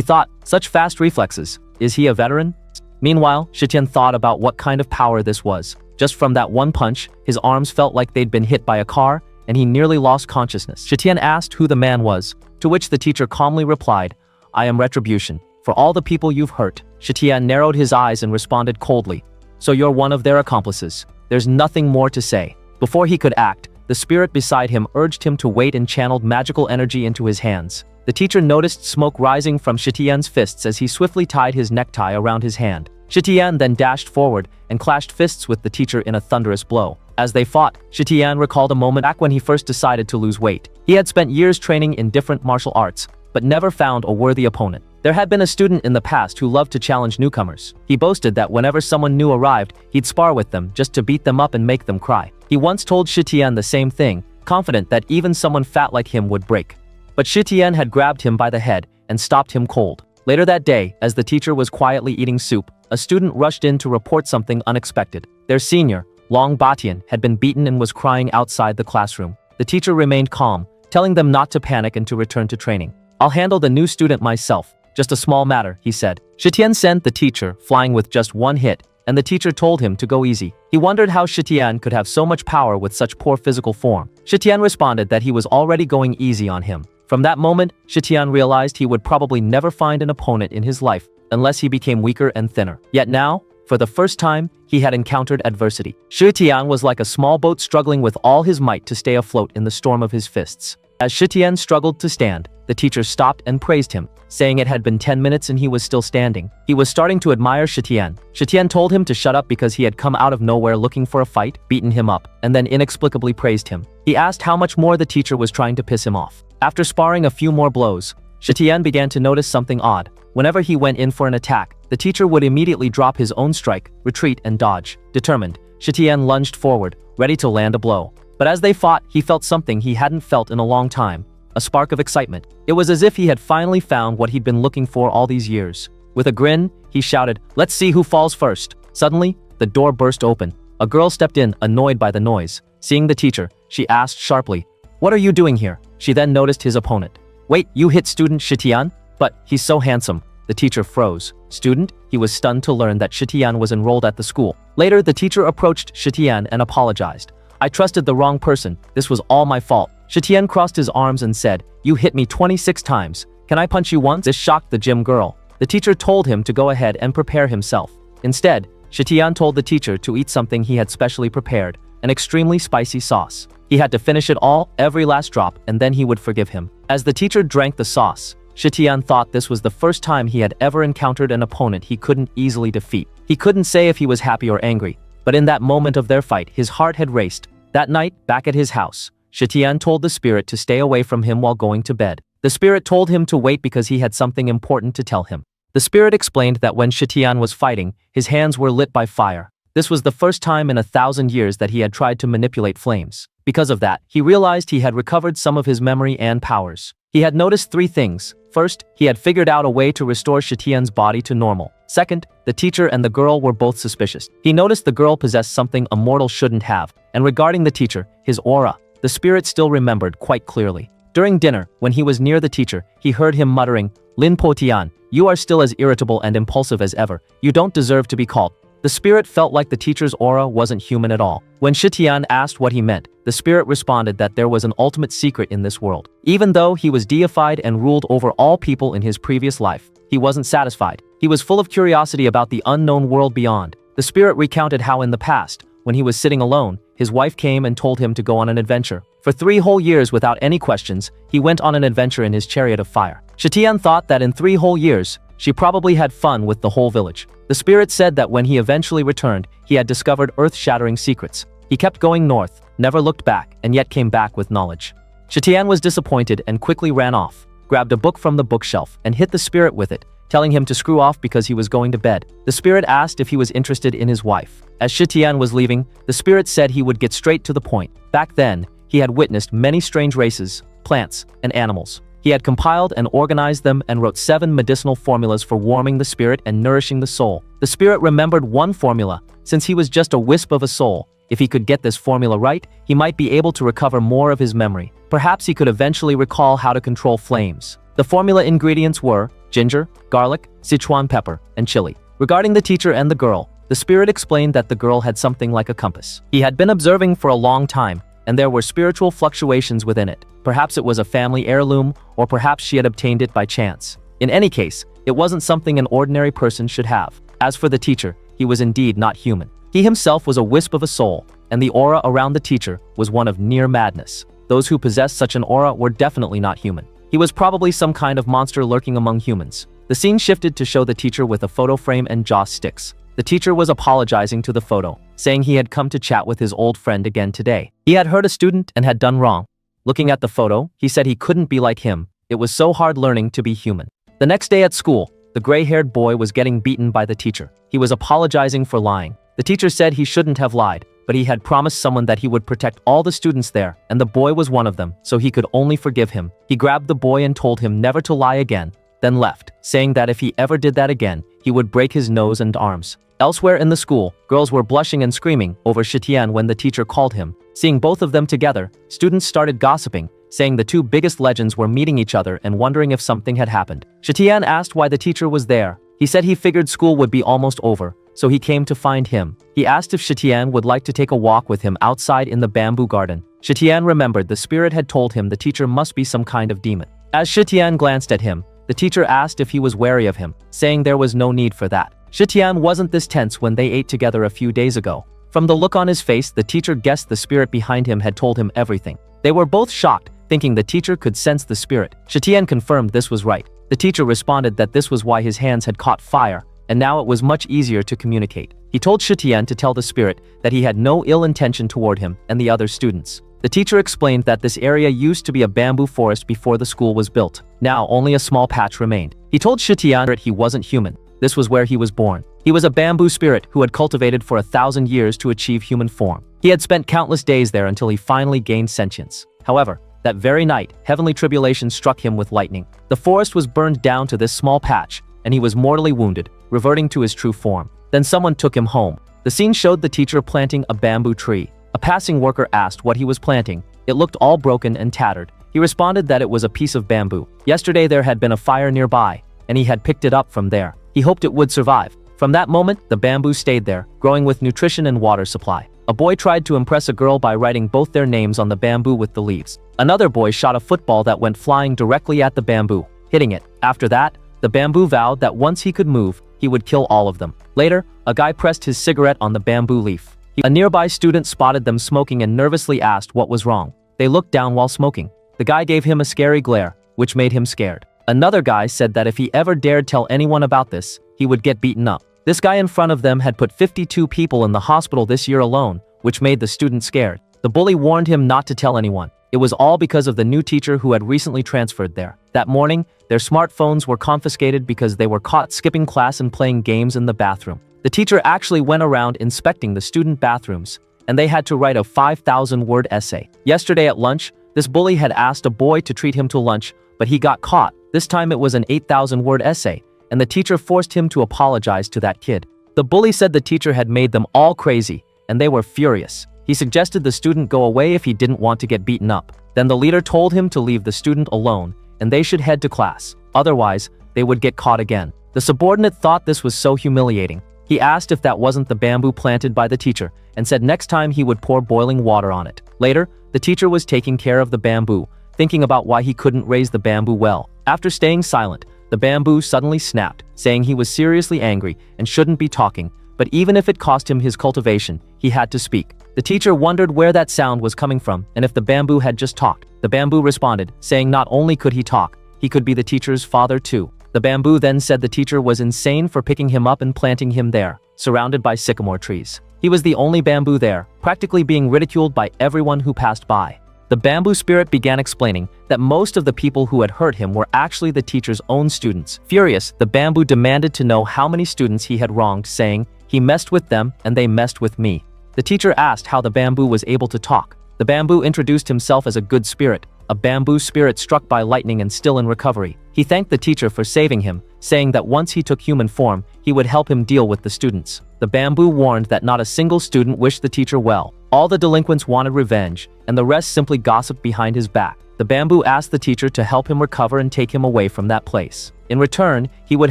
thought, such fast reflexes. Is he a veteran? Meanwhile, Shitian thought about what kind of power this was. Just from that one punch, his arms felt like they'd been hit by a car, and he nearly lost consciousness. Shitian asked who the man was, to which the teacher calmly replied, "I am retribution. For all the people you've hurt." Shitian narrowed his eyes and responded coldly, "So you're one of their accomplices. There's nothing more to say." Before he could act, the spirit beside him urged him to wait and channeled magical energy into his hands. The teacher noticed smoke rising from Shitian's fists as he swiftly tied his necktie around his hand. Shitian then dashed forward and clashed fists with the teacher in a thunderous blow. As they fought, Shitian recalled a moment back when he first decided to lose weight. He had spent years training in different martial arts, but never found a worthy opponent. There had been a student in the past who loved to challenge newcomers. He boasted that whenever someone new arrived, he'd spar with them just to beat them up and make them cry. He once told Shitian the same thing, confident that even someone fat like him would break. But Shitian had grabbed him by the head and stopped him cold. Later that day, as the teacher was quietly eating soup, a student rushed in to report something unexpected. Their senior, Long Batian, had been beaten and was crying outside the classroom. The teacher remained calm, telling them not to panic and to return to training. "I'll handle the new student myself. Just a small matter," he said. Shitian sent the teacher flying with just one hit, and the teacher told him to go easy. He wondered how Shitian could have so much power with such poor physical form. Shitian responded that he was already going easy on him. From that moment, Shitian realized he would probably never find an opponent in his life unless he became weaker and thinner. Yet now, for the first time, he had encountered adversity. Shitian was like a small boat struggling with all his might to stay afloat in the storm of his fists. As Shitian struggled to stand, the teacher stopped and praised him, saying it had been 10 minutes and he was still standing. He was starting to admire Shitian. Shitian told him to shut up because he had come out of nowhere looking for a fight, beaten him up, and then inexplicably praised him. He asked how much more the teacher was trying to piss him off. After sparring a few more blows, Shitian began to notice something odd. Whenever he went in for an attack, the teacher would immediately drop his own strike, retreat, and dodge. Determined, Shitian lunged forward, ready to land a blow. But as they fought, he felt something he hadn't felt in a long time. A spark of excitement. It was as if he had finally found what he'd been looking for all these years. With a grin, he shouted, "Let's see who falls first." Suddenly, the door burst open. A girl stepped in, annoyed by the noise. Seeing the teacher, she asked sharply, "What are you doing here?" She then noticed his opponent. "Wait, you hit student Shitian? But he's so handsome." The teacher froze. Student? He was stunned to learn that Shitian was enrolled at the school. Later, the teacher approached Shitian and apologized. "I trusted the wrong person. This was all my fault." Shitian crossed his arms and said, "You hit me 26 times. Can I punch you once?" This shocked the gym girl. The teacher told him to go ahead and prepare himself. Instead, Shitian told the teacher to eat something he had specially prepared, an extremely spicy sauce. He had to finish it all, every last drop, and then he would forgive him. As the teacher drank the sauce, Shitian thought this was the first time he had ever encountered an opponent he couldn't easily defeat. He couldn't say if he was happy or angry, but in that moment of their fight, his heart had raced. That night, back at his house, Shitian told the spirit to stay away from him while going to bed. The spirit told him to wait because he had something important to tell him. The spirit explained that when Shitian was fighting, his hands were lit by fire. This was the first time in 1,000 years that he had tried to manipulate flames. Because of that, he realized he had recovered some of his memory and powers. He had noticed 3 things. First, he had figured out a way to restore Shitian's body to normal. Second, the teacher and the girl were both suspicious. He noticed the girl possessed something a mortal shouldn't have, and regarding the teacher, his aura, the spirit still remembered quite clearly. During dinner, when he was near the teacher, he heard him muttering, "Lin Po Tian, you are still as irritable and impulsive as ever. You don't deserve to be called." The spirit felt like the teacher's aura wasn't human at all. When Shitian asked what he meant, the spirit responded that there was an ultimate secret in this world. Even though he was deified and ruled over all people in his previous life, he wasn't satisfied. He was full of curiosity about the unknown world beyond. The spirit recounted how in the past, when he was sitting alone, his wife came and told him to go on an adventure. For 3 whole years without any questions, he went on an adventure in his chariot of fire. Shitian thought that in 3 whole years, she probably had fun with the whole village. The spirit said that when he eventually returned, he had discovered earth-shattering secrets. He kept going north, never looked back, and yet came back with knowledge. Shitian was disappointed and quickly ran off, grabbed a book from the bookshelf, and hit the spirit with it, telling him to screw off because he was going to bed. The spirit asked if he was interested in his wife. As Shitian was leaving, the spirit said he would get straight to the point. Back then, he had witnessed many strange races, plants, and animals. He had compiled and organized them and wrote 7 medicinal formulas for warming the spirit and nourishing the soul. The spirit remembered one formula. Since he was just a wisp of a soul, if he could get this formula right, he might be able to recover more of his memory. Perhaps he could eventually recall how to control flames. The formula ingredients were ginger, garlic, Sichuan pepper, and chili. Regarding the teacher and the girl, the spirit explained that the girl had something like a compass. He had been observing for a long time, and there were spiritual fluctuations within it. Perhaps it was a family heirloom, or perhaps she had obtained it by chance. In any case, it wasn't something an ordinary person should have. As for the teacher, he was indeed not human. He himself was a wisp of a soul, and the aura around the teacher was one of near madness. Those who possessed such an aura were definitely not human. He was probably some kind of monster lurking among humans. The scene shifted to show the teacher with a photo frame and joss sticks. The teacher was apologizing to the photo, saying he had come to chat with his old friend again today. He had hurt a student and had done wrong. Looking at the photo, he said he couldn't be like him. It was so hard learning to be human. The next day at school, the gray-haired boy was getting beaten by the teacher. He was apologizing for lying. The teacher said he shouldn't have lied, but he had promised someone that he would protect all the students there, and the boy was one of them, so he could only forgive him. He grabbed the boy and told him never to lie again, then left, saying that if he ever did that again, he would break his nose and arms. Elsewhere in the school, girls were blushing and screaming over Shitian when the teacher called him. Seeing both of them together, students started gossiping, saying the 2 biggest legends were meeting each other and wondering if something had happened. Shitian asked why the teacher was there. He said he figured school would be almost over, so he came to find him. He asked if Shitian would like to take a walk with him outside in the bamboo garden. Shitian remembered the spirit had told him the teacher must be some kind of demon. As Shitian glanced at him, the teacher asked if he was wary of him, saying there was no need for that. Shitian wasn't this tense when they ate together a few days ago. From the look on his face, the teacher guessed the spirit behind him had told him everything. They were both shocked, thinking the teacher could sense the spirit. Shitian confirmed this was right. The teacher responded that this was why his hands had caught fire, and now it was much easier to communicate. He told Shitian to tell the spirit that he had no ill intention toward him and the other students. The teacher explained that this area used to be a bamboo forest before the school was built. Now only a small patch remained. He told Shitian that he wasn't human. This was where he was born. He was a bamboo spirit who had cultivated for 1,000 years to achieve human form. He had spent countless days there until he finally gained sentience. However, that very night, heavenly tribulation struck him with lightning. The forest was burned down to this small patch, and he was mortally wounded, reverting to his true form. Then someone took him home. The scene showed the teacher planting a bamboo tree. A passing worker asked what he was planting. It looked all broken and tattered. He responded that it was a piece of bamboo. Yesterday there had been a fire nearby, and he had picked it up from there. He hoped it would survive. From that moment, the bamboo stayed there, growing with nutrition and water supply. A boy tried to impress a girl by writing both their names on the bamboo with the leaves. Another boy shot a football that went flying directly at the bamboo, hitting it. After that, the bamboo vowed that once he could move, he would kill all of them. Later, a guy pressed his cigarette on the bamboo leaf. A nearby student spotted them smoking and nervously asked what was wrong. They looked down while smoking. The guy gave him a scary glare, which made him scared. Another guy said that if he ever dared tell anyone about this, he would get beaten up. This guy in front of them had put 52 people in the hospital this year alone, which made the student scared. The bully warned him not to tell anyone. It was all because of the new teacher who had recently transferred there. That morning, their smartphones were confiscated because they were caught skipping class and playing games in the bathroom. The teacher actually went around inspecting the student bathrooms, and they had to write a 5,000-word essay. Yesterday at lunch, this bully had asked a boy to treat him to lunch, but he got caught. This time it was an 8,000-word essay, and the teacher forced him to apologize to that kid. The bully said the teacher had made them all crazy, and they were furious. He suggested the student go away if he didn't want to get beaten up. Then the leader told him to leave the student alone, and they should head to class. Otherwise, they would get caught again. The subordinate thought this was so humiliating. He asked if that wasn't the bamboo planted by the teacher, and said next time he would pour boiling water on it. Later, the teacher was taking care of the bamboo, thinking about why he couldn't raise the bamboo well. After staying silent, the bamboo suddenly snapped, saying he was seriously angry and shouldn't be talking, but even if it cost him his cultivation, he had to speak. The teacher wondered where that sound was coming from and if the bamboo had just talked. The bamboo responded, saying not only could he talk, he could be the teacher's father too. The bamboo then said the teacher was insane for picking him up and planting him there, surrounded by sycamore trees. He was the only bamboo there, practically being ridiculed by everyone who passed by. The bamboo spirit began explaining that most of the people who had hurt him were actually the teacher's own students. Furious, the bamboo demanded to know how many students he had wronged, saying, "He messed with them and they messed with me." The teacher asked how the bamboo was able to talk. The bamboo introduced himself as a good spirit, a bamboo spirit struck by lightning and still in recovery. He thanked the teacher for saving him, saying that once he took human form, he would help him deal with the students. The bamboo warned that not a single student wished the teacher well. All the delinquents wanted revenge, and the rest simply gossiped behind his back. The bamboo asked the teacher to help him recover and take him away from that place. In return, he would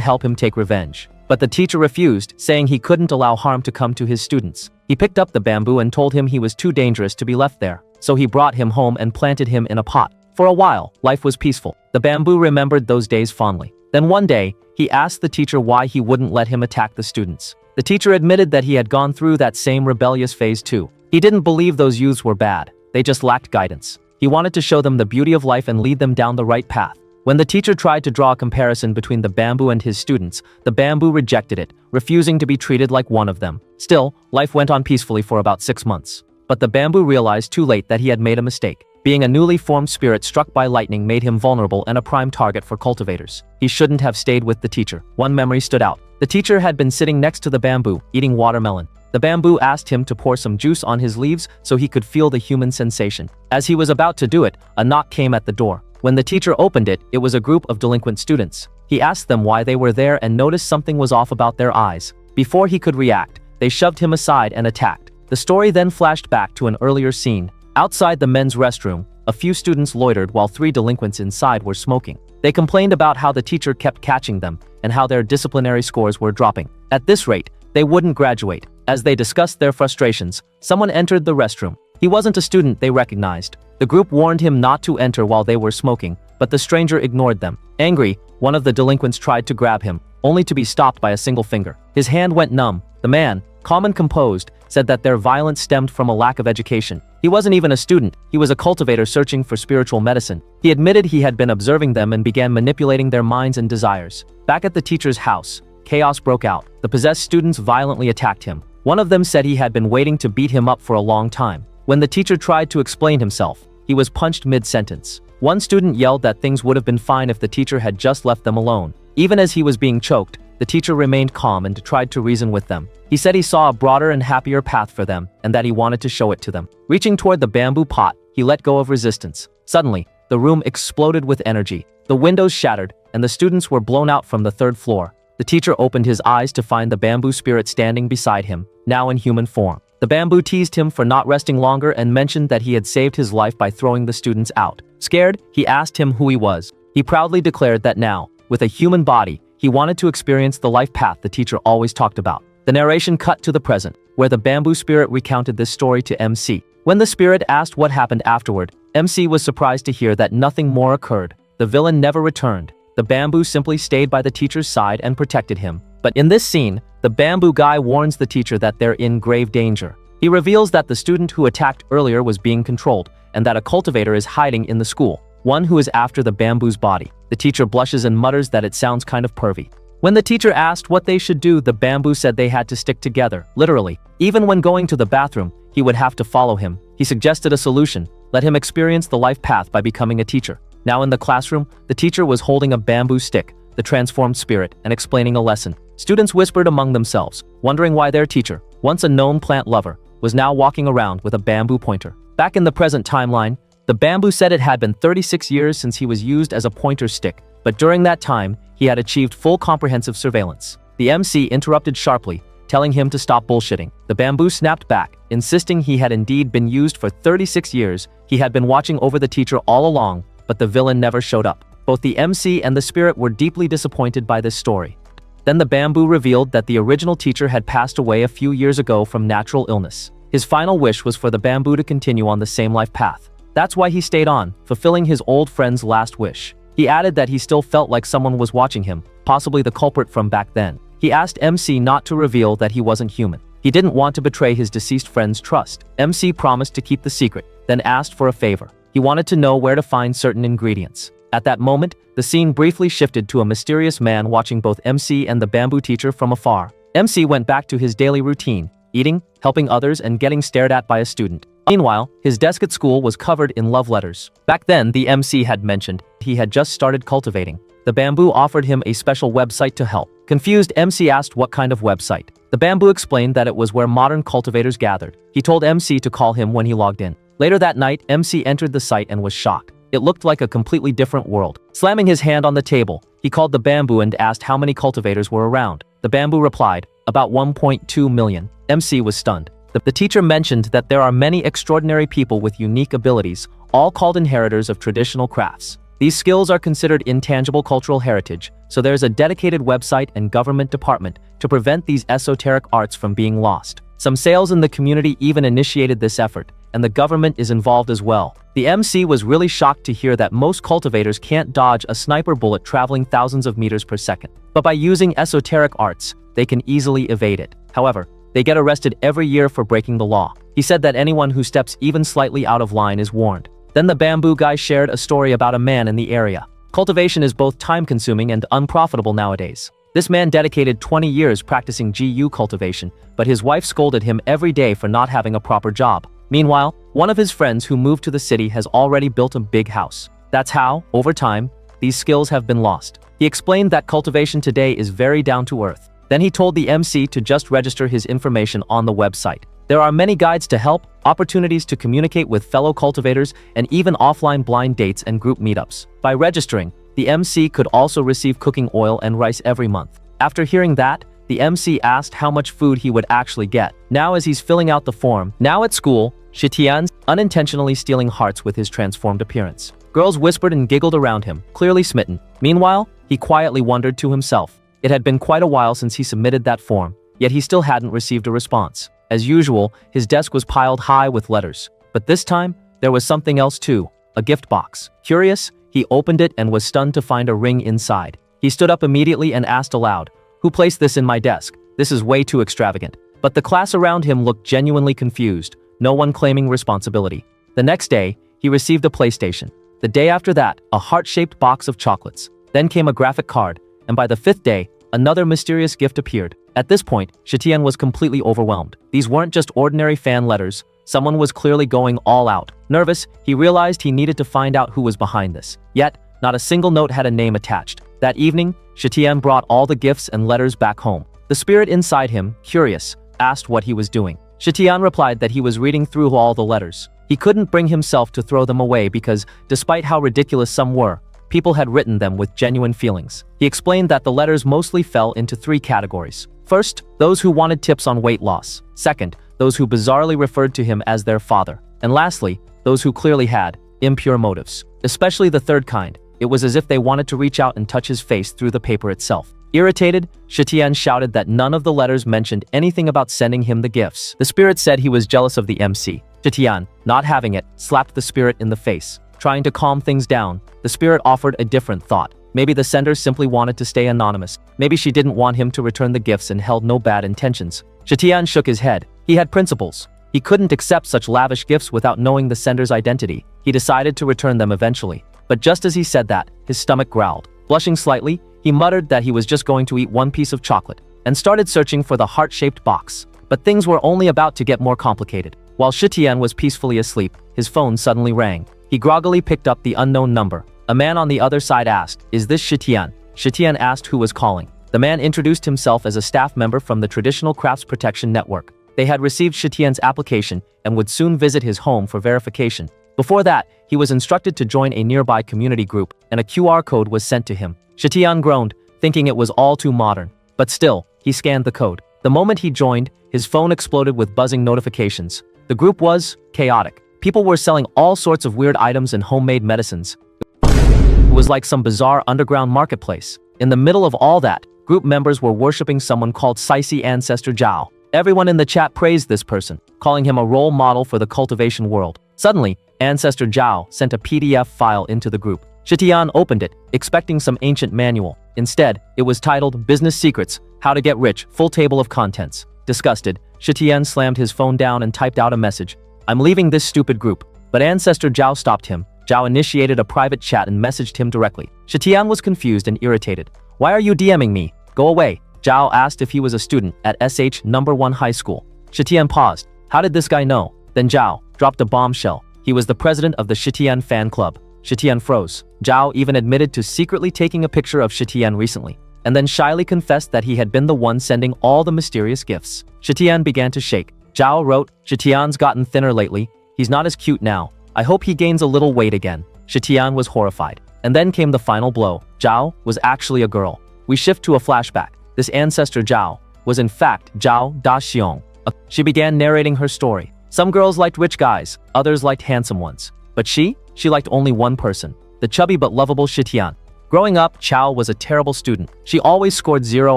help him take revenge. But the teacher refused, saying he couldn't allow harm to come to his students. He picked up the bamboo and told him he was too dangerous to be left there. So he brought him home and planted him in a pot. For a while, life was peaceful. The bamboo remembered those days fondly. Then one day, he asked the teacher why he wouldn't let him attack the students. The teacher admitted that he had gone through that same rebellious phase too. He didn't believe those youths were bad. They just lacked guidance. He wanted to show them the beauty of life and lead them down the right path. When the teacher tried to draw a comparison between the bamboo and his students, the bamboo rejected it, refusing to be treated like one of them. Still, life went on peacefully for about 6 months. But the bamboo realized too late that he had made a mistake. Being a newly formed spirit struck by lightning made him vulnerable and a prime target for cultivators. He shouldn't have stayed with the teacher. One memory stood out. The teacher had been sitting next to the bamboo, eating watermelon. The bamboo asked him to pour some juice on his leaves so he could feel the human sensation. As he was about to do it, a knock came at the door. When the teacher opened it, it was a group of delinquent students. He asked them why they were there and noticed something was off about their eyes. Before he could react, they shoved him aside and attacked. The story then flashed back to an earlier scene. Outside the men's restroom, a few students loitered while 3 delinquents inside were smoking. They complained about how the teacher kept catching them and how their disciplinary scores were dropping. At this rate, they wouldn't graduate. As they discussed their frustrations, someone entered the restroom. He wasn't a student they recognized. The group warned him not to enter while they were smoking, but the stranger ignored them. Angry, one of the delinquents tried to grab him, only to be stopped by a single finger. His hand went numb. The man, calm and composed, said that their violence stemmed from a lack of education. He wasn't even a student, he was a cultivator searching for spiritual medicine. He admitted he had been observing them and began manipulating their minds and desires. Back at the teacher's house, chaos broke out. The possessed students violently attacked him. One of them said he had been waiting to beat him up for a long time. When the teacher tried to explain himself, he was punched mid-sentence. One student yelled that things would have been fine if the teacher had just left them alone. Even as he was being choked, the teacher remained calm and tried to reason with them. He said he saw a broader and happier path for them and that he wanted to show it to them. Reaching toward the bamboo pot, he let go of resistance. Suddenly, the room exploded with energy. The windows shattered, and the students were blown out from the 3rd floor. The teacher opened his eyes to find the bamboo spirit standing beside him, now in human form. The bamboo teased him for not resting longer and mentioned that he had saved his life by throwing the students out. Scared, he asked him who he was. He proudly declared that now, with a human body, he wanted to experience the life path the teacher always talked about. The narration cut to the present, where the bamboo spirit recounted this story to MC. When the spirit asked what happened afterward, MC was surprised to hear that nothing more occurred. The villain never returned. The bamboo simply stayed by the teacher's side and protected him. But in this scene, the bamboo guy warns the teacher that they're in grave danger. He reveals that the student who attacked earlier was being controlled, and that a cultivator is hiding in the school, one who is after the bamboo's body. The teacher blushes and mutters that it sounds kind of pervy. When the teacher asked what they should do, the bamboo said they had to stick together, literally. Even when going to the bathroom, he would have to follow him. He suggested a solution: let him experience the life path by becoming a teacher. Now in the classroom, the teacher was holding a bamboo stick, the transformed spirit, and explaining a lesson. Students whispered among themselves, wondering why their teacher, once a known plant lover, was now walking around with a bamboo pointer. Back in the present timeline, the bamboo said it had been 36 years since he was used as a pointer stick, but during that time, he had achieved full comprehensive surveillance. The MC interrupted sharply, telling him to stop bullshitting. The bamboo snapped back, insisting he had indeed been used for 36 years. He had been watching over the teacher all along, but the villain never showed up. Both the MC and the spirit were deeply disappointed by this story. Then the bamboo revealed that the original teacher had passed away a few years ago from natural illness. His final wish was for the bamboo to continue on the same life path. That's why he stayed on, fulfilling his old friend's last wish. He added that he still felt like someone was watching him, possibly the culprit from back then. He asked MC not to reveal that he wasn't human. He didn't want to betray his deceased friend's trust. MC promised to keep the secret, then asked for a favor. He wanted to know where to find certain ingredients. At that moment, the scene briefly shifted to a mysterious man watching both MC and the bamboo teacher from afar. MC went back to his daily routine, eating, helping others, and getting stared at by a student. Meanwhile, his desk at school was covered in love letters. Back then, the MC had mentioned he had just started cultivating. The bamboo offered him a special website to help. Confused, MC asked what kind of website. The bamboo explained that it was where modern cultivators gathered. He told MC to call him when he logged in. Later that night, MC entered the site and was shocked. It looked like a completely different world. Slamming his hand on the table, he called the bamboo and asked how many cultivators were around. The bamboo replied, about 1.2 million. MC was stunned. The teacher mentioned that there are many extraordinary people with unique abilities, all called inheritors of traditional crafts. These skills are considered intangible cultural heritage, so there's a dedicated website and government department to prevent these esoteric arts from being lost. Some sales in the community even initiated this effort, and the government is involved as well. The MC was really shocked to hear that most cultivators can't dodge a sniper bullet traveling thousands of meters per second. But by using esoteric arts, they can easily evade it. However, they get arrested every year for breaking the law. He said that anyone who steps even slightly out of line is warned. Then the bamboo guy shared a story about a man in the area. Cultivation is both time-consuming and unprofitable nowadays. This man dedicated 20 years practicing GU cultivation, but his wife scolded him every day for not having a proper job. Meanwhile, one of his friends who moved to the city has already built a big house. That's how, over time, these skills have been lost. He explained that cultivation today is very down to earth. Then he told the MC to just register his information on the website. There are many guides to help, opportunities to communicate with fellow cultivators, and even offline blind dates and group meetups. By registering, the MC could also receive cooking oil and rice every month. After hearing that, the MC asked how much food he would actually get. Now as he's filling out the form, now at school, Shitian's unintentionally stealing hearts with his transformed appearance. Girls whispered and giggled around him, clearly smitten. Meanwhile, he quietly wondered to himself. It had been quite a while since he submitted that form, yet he still hadn't received a response. As usual, his desk was piled high with letters. But this time, there was something else too, a gift box. Curious, he opened it and was stunned to find a ring inside. He stood up immediately and asked aloud, "Who placed this in my desk? This is way too extravagant." But the class around him looked genuinely confused, no one claiming responsibility. The next day, he received a PlayStation. The day after that, a heart-shaped box of chocolates. Then came a graphic card, and by the 5th day, another mysterious gift appeared. At this point, Shitian was completely overwhelmed. These weren't just ordinary fan letters. Someone was clearly going all out. Nervous, he realized he needed to find out who was behind this. Yet, not a single note had a name attached. That evening, Shitian brought all the gifts and letters back home. The spirit inside him, curious, asked what he was doing. Shitian replied that he was reading through all the letters. He couldn't bring himself to throw them away because, despite how ridiculous some were, people had written them with genuine feelings. He explained that the letters mostly fell into 3 categories. First, those who wanted tips on weight loss. Second, those who bizarrely referred to him as their father. And lastly, those who clearly had impure motives. Especially the third kind. It was as if they wanted to reach out and touch his face through the paper itself. Irritated, Shitian shouted that none of the letters mentioned anything about sending him the gifts. The spirit said he was jealous of the MC. Shitian, not having it, slapped the spirit in the face. Trying to calm things down, the spirit offered a different thought. Maybe the sender simply wanted to stay anonymous. Maybe she didn't want him to return the gifts and held no bad intentions. Shitian shook his head. He had principles. He couldn't accept such lavish gifts without knowing the sender's identity. He decided to return them eventually. But just as he said that, his stomach growled. Blushing slightly, he muttered that he was just going to eat one piece of chocolate, and started searching for the heart-shaped box. But things were only about to get more complicated. While Shitian was peacefully asleep, his phone suddenly rang. He groggily picked up the unknown number. A man on the other side asked, "Is this Shitian?" Shitian asked who was calling. The man introduced himself as a staff member from the Traditional Crafts Protection Network. They had received Shitian's application and would soon visit his home for verification. Before that, he was instructed to join a nearby community group, and a QR code was sent to him. Shitian groaned, thinking it was all too modern. But still, he scanned the code. The moment he joined, his phone exploded with buzzing notifications. The group was chaotic. People were selling all sorts of weird items and homemade medicines. It was like some bizarre underground marketplace. In the middle of all that, group members were worshipping someone called Sicey Ancestor Zhao. Everyone in the chat praised this person, calling him a role model for the cultivation world. Suddenly, Ancestor Zhao sent a PDF file into the group. Shitian opened it, expecting some ancient manual. Instead, it was titled Business Secrets, How to Get Rich, Full Table of Contents. Disgusted, Shitian slammed his phone down and typed out a message. "I'm leaving this stupid group." But Ancestor Zhao stopped him. Zhao initiated a private chat and messaged him directly. Shitian was confused and irritated. "Why are you DMing me? Go away." Zhao asked if he was a student at SH1 High School. Shitian paused. How did this guy know? Then Zhao dropped a bombshell. He was the president of the Shitian fan club. Shitian froze. Zhao even admitted to secretly taking a picture of Shitian recently, and then shyly confessed that he had been the one sending all the mysterious gifts. Shitian began to shake. Zhao wrote, "Shitian's gotten thinner lately. He's not as cute now. I hope he gains a little weight again." Shitian was horrified. And then came the final blow. Zhao was actually a girl. We shift to a flashback. This ancestor Zhao was in fact Zhao Daxiong. She began narrating her story. Some girls liked rich guys, others liked handsome ones. But she liked only one person, the chubby but lovable Shitian. Growing up, Chao was a terrible student. She always scored 0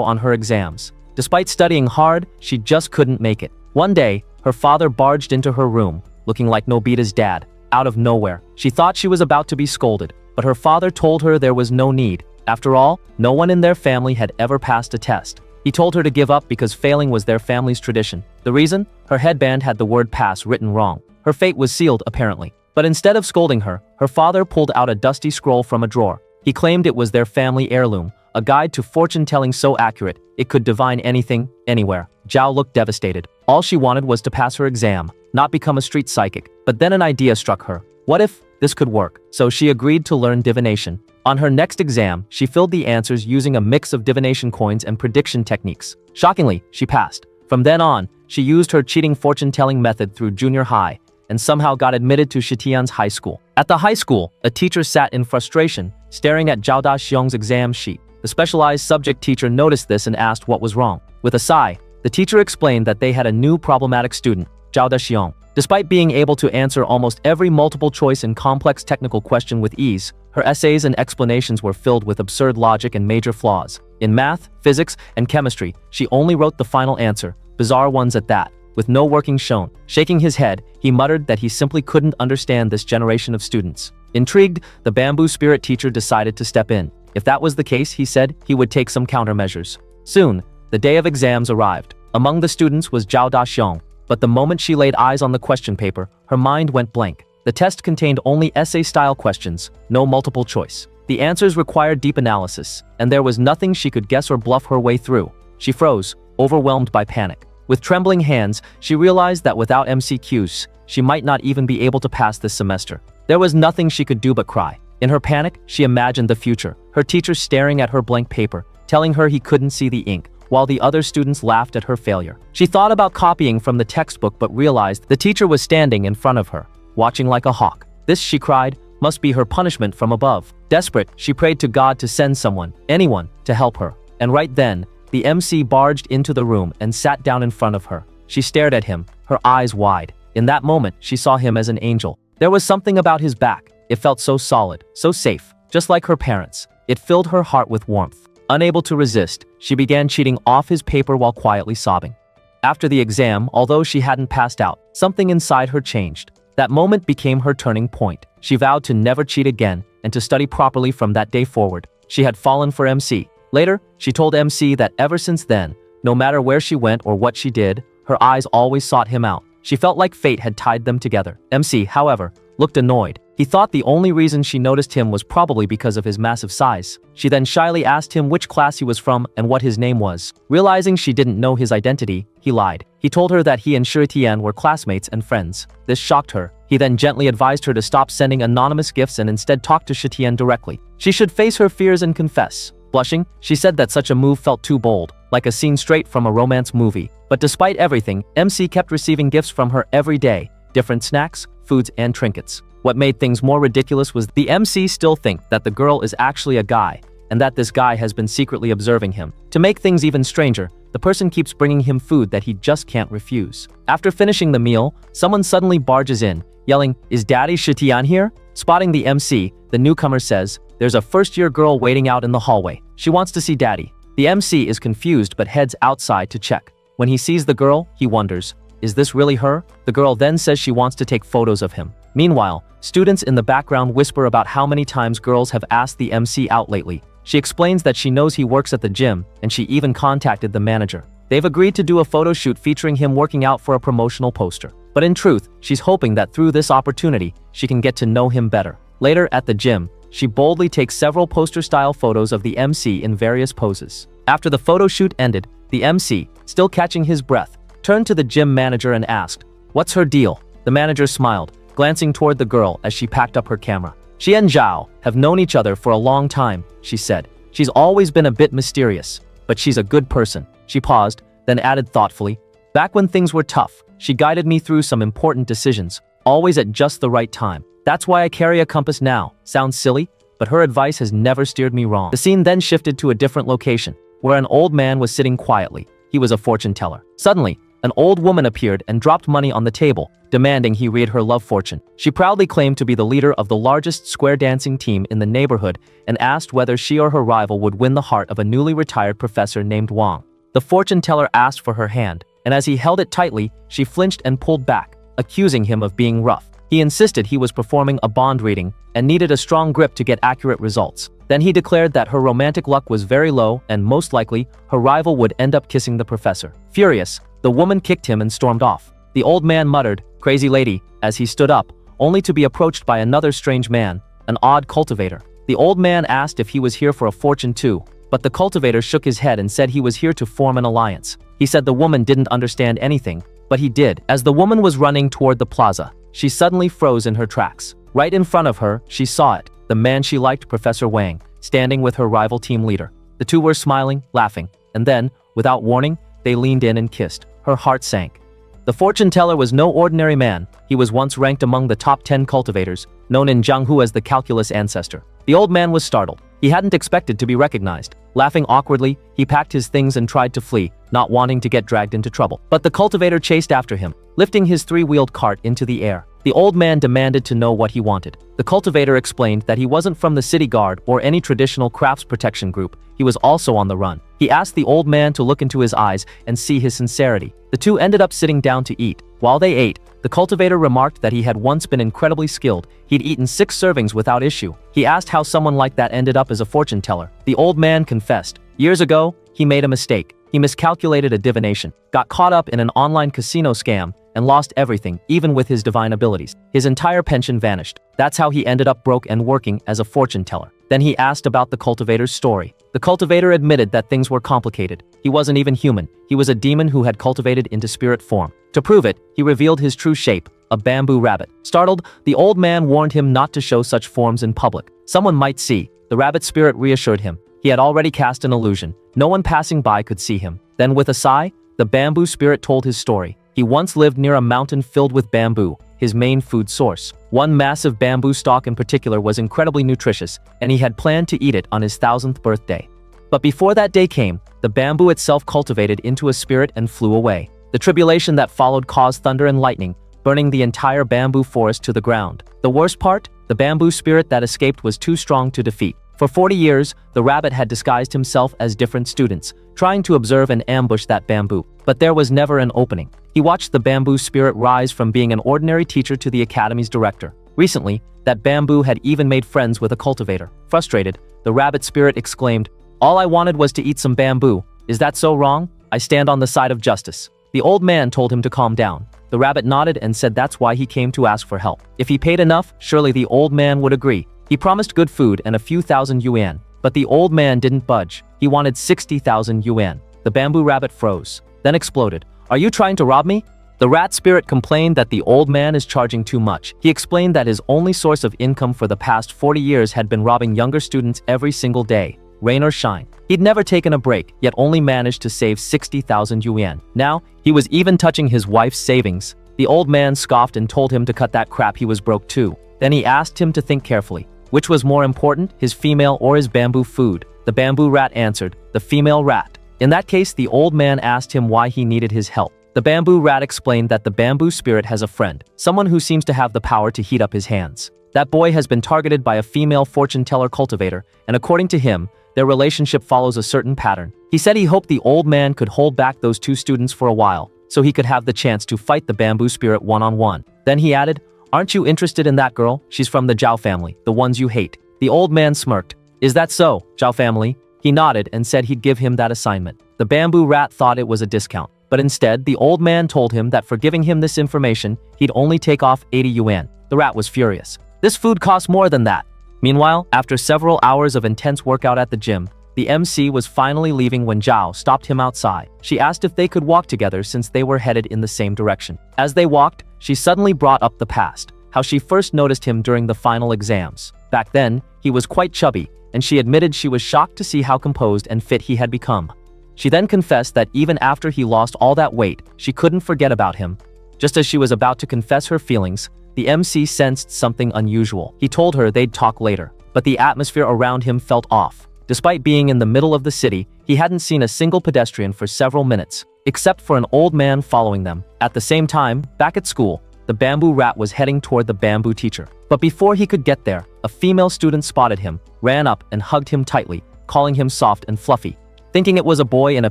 on her exams. Despite studying hard, she just couldn't make it. One day, her father barged into her room, looking like Nobita's dad, out of nowhere. She thought she was about to be scolded, but her father told her there was no need. After all, no one in their family had ever passed a test. He told her to give up because failing was their family's tradition. The reason? Her headband had the word pass written wrong. Her fate was sealed, apparently. But instead of scolding her, her father pulled out a dusty scroll from a drawer. He claimed it was their family heirloom, a guide to fortune-telling so accurate, it could divine anything, anywhere. Zhao looked devastated. All she wanted was to pass her exam, not become a street psychic. But then an idea struck her. What if this could work? So she agreed to learn divination. On her next exam, she filled the answers using a mix of divination coins and prediction techniques. Shockingly, she passed. From then on, she used her cheating fortune-telling method through junior high, and somehow got admitted to Shitian's high school. At the high school, a teacher sat in frustration, staring at Zhao Daxiong's exam sheet. The specialized subject teacher noticed this and asked what was wrong. With a sigh, the teacher explained that they had a new problematic student, Zhao Daxiong. Despite being able to answer almost every multiple-choice and complex technical question with ease, her essays and explanations were filled with absurd logic and major flaws. In math, physics, and chemistry, she only wrote the final answer, bizarre ones at that, with no workings shown. Shaking his head, he muttered that he simply couldn't understand this generation of students. Intrigued, the bamboo spirit teacher decided to step in. If that was the case, he said, he would take some countermeasures. Soon, the day of exams arrived. Among the students was Zhao Daxiong, but the moment she laid eyes on the question paper, her mind went blank. The test contained only essay-style questions, no multiple choice. The answers required deep analysis, and there was nothing she could guess or bluff her way through. She froze, overwhelmed by panic. With trembling hands, she realized that without MCQs, she might not even be able to pass this semester. There was nothing she could do but cry. In her panic, she imagined the future, her teacher staring at her blank paper, telling her he couldn't see the ink, while the other students laughed at her failure. She thought about copying from the textbook but realized the teacher was standing in front of her, watching like a hawk. This, she cried, Must be her punishment from above. Desperate, she prayed to God to send someone, anyone, to help her. And right then, the MC barged into the room and sat down in front of her. She stared at him, her eyes wide. In that moment, she saw him as an angel. There was something about his back. It felt so solid, so safe, just like her parents. It filled her heart with warmth. Unable to resist, she began cheating off his paper while quietly sobbing. After the exam, although she hadn't passed out, something inside her changed. That moment became her turning point. She vowed to never cheat again and to study properly from that day forward. She had fallen for MC. Later, she told MC that ever since then, no matter where she went or what she did, her eyes always sought him out. She felt like fate had tied them together. MC, however, looked annoyed. He thought the only reason she noticed him was probably because of his massive size. She then shyly asked him which class he was from and what his name was. Realizing she didn't know his identity, he lied. He told her that he and Shiritian were classmates and friends. This shocked her. He then gently advised her to stop sending anonymous gifts and instead talk to Shiritian directly. She should face her fears and confess. Blushing, she said that such a move felt too bold, like a scene straight from a romance movie. But despite everything, MC kept receiving gifts from her every day, different snacks, foods, and trinkets. What made things more ridiculous was the MC still think that the girl is actually a guy, and that this guy has been secretly observing him. To make things even stranger, the person keeps bringing him food that he just can't refuse. After finishing the meal, someone suddenly barges in, yelling, "Is Daddy Shitian here?" Spotting the MC, the newcomer says, "There's a first-year girl waiting out in the hallway. She wants to see Daddy." The MC is confused but heads outside to check. When he sees the girl, he wonders, is this really her? The girl then says she wants to take photos of him. Meanwhile, students in the background whisper about how many times girls have asked the MC out lately. She explains that she knows he works at the gym, and she even contacted the manager. They've agreed to do a photo shoot featuring him working out for a promotional poster. But in truth, she's hoping that through this opportunity, she can get to know him better. Later at the gym, she boldly takes several poster-style photos of the MC in various poses. After the photo shoot ended, the MC, still catching his breath, turned to the gym manager and asked, "What's her deal?" The manager smiled, glancing toward the girl as she packed up her camera. "She and Zhao have known each other for a long time," she said. "She's always been a bit mysterious, but she's a good person." She paused, then added thoughtfully, "Back when things were tough, she guided me through some important decisions, always at just the right time. That's why I carry a compass now." Sounds silly, but her advice has never steered me wrong. The scene then shifted to a different location, where an old man was sitting quietly. He was a fortune teller. Suddenly, an old woman appeared and dropped money on the table, demanding he read her love fortune. She proudly claimed to be the leader of the largest square dancing team in the neighborhood and asked whether she or her rival would win the heart of a newly retired professor named Wang. The fortune teller asked for her hand, and as he held it tightly, she flinched and pulled back, accusing him of being rough. He insisted he was performing a bond reading and needed a strong grip to get accurate results. Then he declared that her romantic luck was very low and most likely, her rival would end up kissing the professor. Furious, the woman kicked him and stormed off. The old man muttered, "Crazy lady," as he stood up, only to be approached by another strange man, an odd cultivator. The old man asked if he was here for a fortune too, but the cultivator shook his head and said he was here to form an alliance. He said the woman didn't understand anything, but he did. As the woman was running toward the plaza, she suddenly froze in her tracks. Right in front of her, she saw it, the man she liked, Professor Wang, standing with her rival team leader. The two were smiling, laughing, and then, without warning, they leaned in and kissed. Her heart sank. The fortune teller was no ordinary man. He was once ranked among the top 10 cultivators, known in Jianghu as the calculus ancestor. The old man was startled. He hadn't expected to be recognized. Laughing awkwardly, he packed his things and tried to flee, not wanting to get dragged into trouble. But the cultivator chased after him, lifting his three-wheeled cart into the air. The old man demanded to know what he wanted. The cultivator explained that he wasn't from the city guard or any traditional crafts protection group. He was also on the run. He asked the old man to look into his eyes and see his sincerity. The two ended up sitting down to eat. While they ate, the cultivator remarked that he had once been incredibly skilled. He'd eaten 6 servings without issue. He asked how someone like that ended up as a fortune teller. The old man confessed. Years ago, he made a mistake. He miscalculated a divination, got caught up in an online casino scam, and lost everything, even with his divine abilities. His entire pension vanished. That's how he ended up broke and working as a fortune teller. Then he asked about the cultivator's story. The cultivator admitted that things were complicated. He wasn't even human. He was a demon who had cultivated into spirit form. To prove it, he revealed his true shape, a bamboo rabbit. Startled, the old man warned him not to show such forms in public. Someone might see. The rabbit spirit reassured him. He had already cast an illusion. No one passing by could see him. Then with a sigh, the bamboo spirit told his story. He once lived near a mountain filled with bamboo. his main food source. One massive bamboo stalk in particular was incredibly nutritious, and he had planned to eat it on his 1000th birthday. But before that day came, the bamboo itself cultivated into a spirit and flew away. The tribulation that followed caused thunder and lightning, burning the entire bamboo forest to the ground. The worst part? The bamboo spirit that escaped was too strong to defeat. For 40 years, the rabbit had disguised himself as different students, trying to observe and ambush that bamboo. But there was never an opening. He watched the bamboo spirit rise from being an ordinary teacher to the academy's director. Recently, that bamboo had even made friends with a cultivator. Frustrated, the rabbit spirit exclaimed, "All I wanted was to eat some bamboo. Is that so wrong? I stand on the side of justice." The old man told him to calm down. The rabbit nodded and said that's why he came to ask for help. If he paid enough, surely the old man would agree. He promised good food and a few thousand yuan. But the old man didn't budge. He wanted 60,000 yuan. The bamboo rabbit froze, then exploded. "Are you trying to rob me?" The rat spirit complained that the old man is charging too much. He explained that his only source of income for the past 40 years had been robbing younger students every single day, rain or shine. He'd never taken a break, yet only managed to save 60,000 yuan. Now, he was even touching his wife's savings. The old man scoffed and told him to cut that crap, he was broke too. Then he asked him to think carefully. Which was more important, his female or his bamboo food? The bamboo rat answered, the female rat. In that case, the old man asked him why he needed his help. The bamboo rat explained that the bamboo spirit has a friend, someone who seems to have the power to heat up his hands. That boy has been targeted by a female fortune teller cultivator, and according to him, their relationship follows a certain pattern. He said he hoped the old man could hold back those two students for a while, so he could have the chance to fight the bamboo spirit one-on-one. Then he added, "Aren't you interested in that girl? She's from the Zhao family, the ones you hate." The old man smirked. "Is that so, Zhao family?" He nodded and said he'd give him that assignment. The bamboo rat thought it was a discount, but instead the old man told him that for giving him this information, he'd only take off 80 yuan. The rat was furious. This food costs more than that. Meanwhile, after several hours of intense workout at the gym, the MC was finally leaving when Zhao stopped him outside. She asked if they could walk together since they were headed in the same direction. As they walked, she suddenly brought up the past, how she first noticed him during the final exams. Back then, he was quite chubby, and she admitted she was shocked to see how composed and fit he had become. She then confessed that even after he lost all that weight, she couldn't forget about him. Just as she was about to confess her feelings, the MC sensed something unusual. He told her they'd talk later, but the atmosphere around him felt off. Despite being in the middle of the city, he hadn't seen a single pedestrian for several minutes, except for an old man following them. At the same time, back at school, the bamboo rat was heading toward the bamboo teacher. But before he could get there, a female student spotted him, ran up and hugged him tightly, calling him soft and fluffy. Thinking it was a boy in a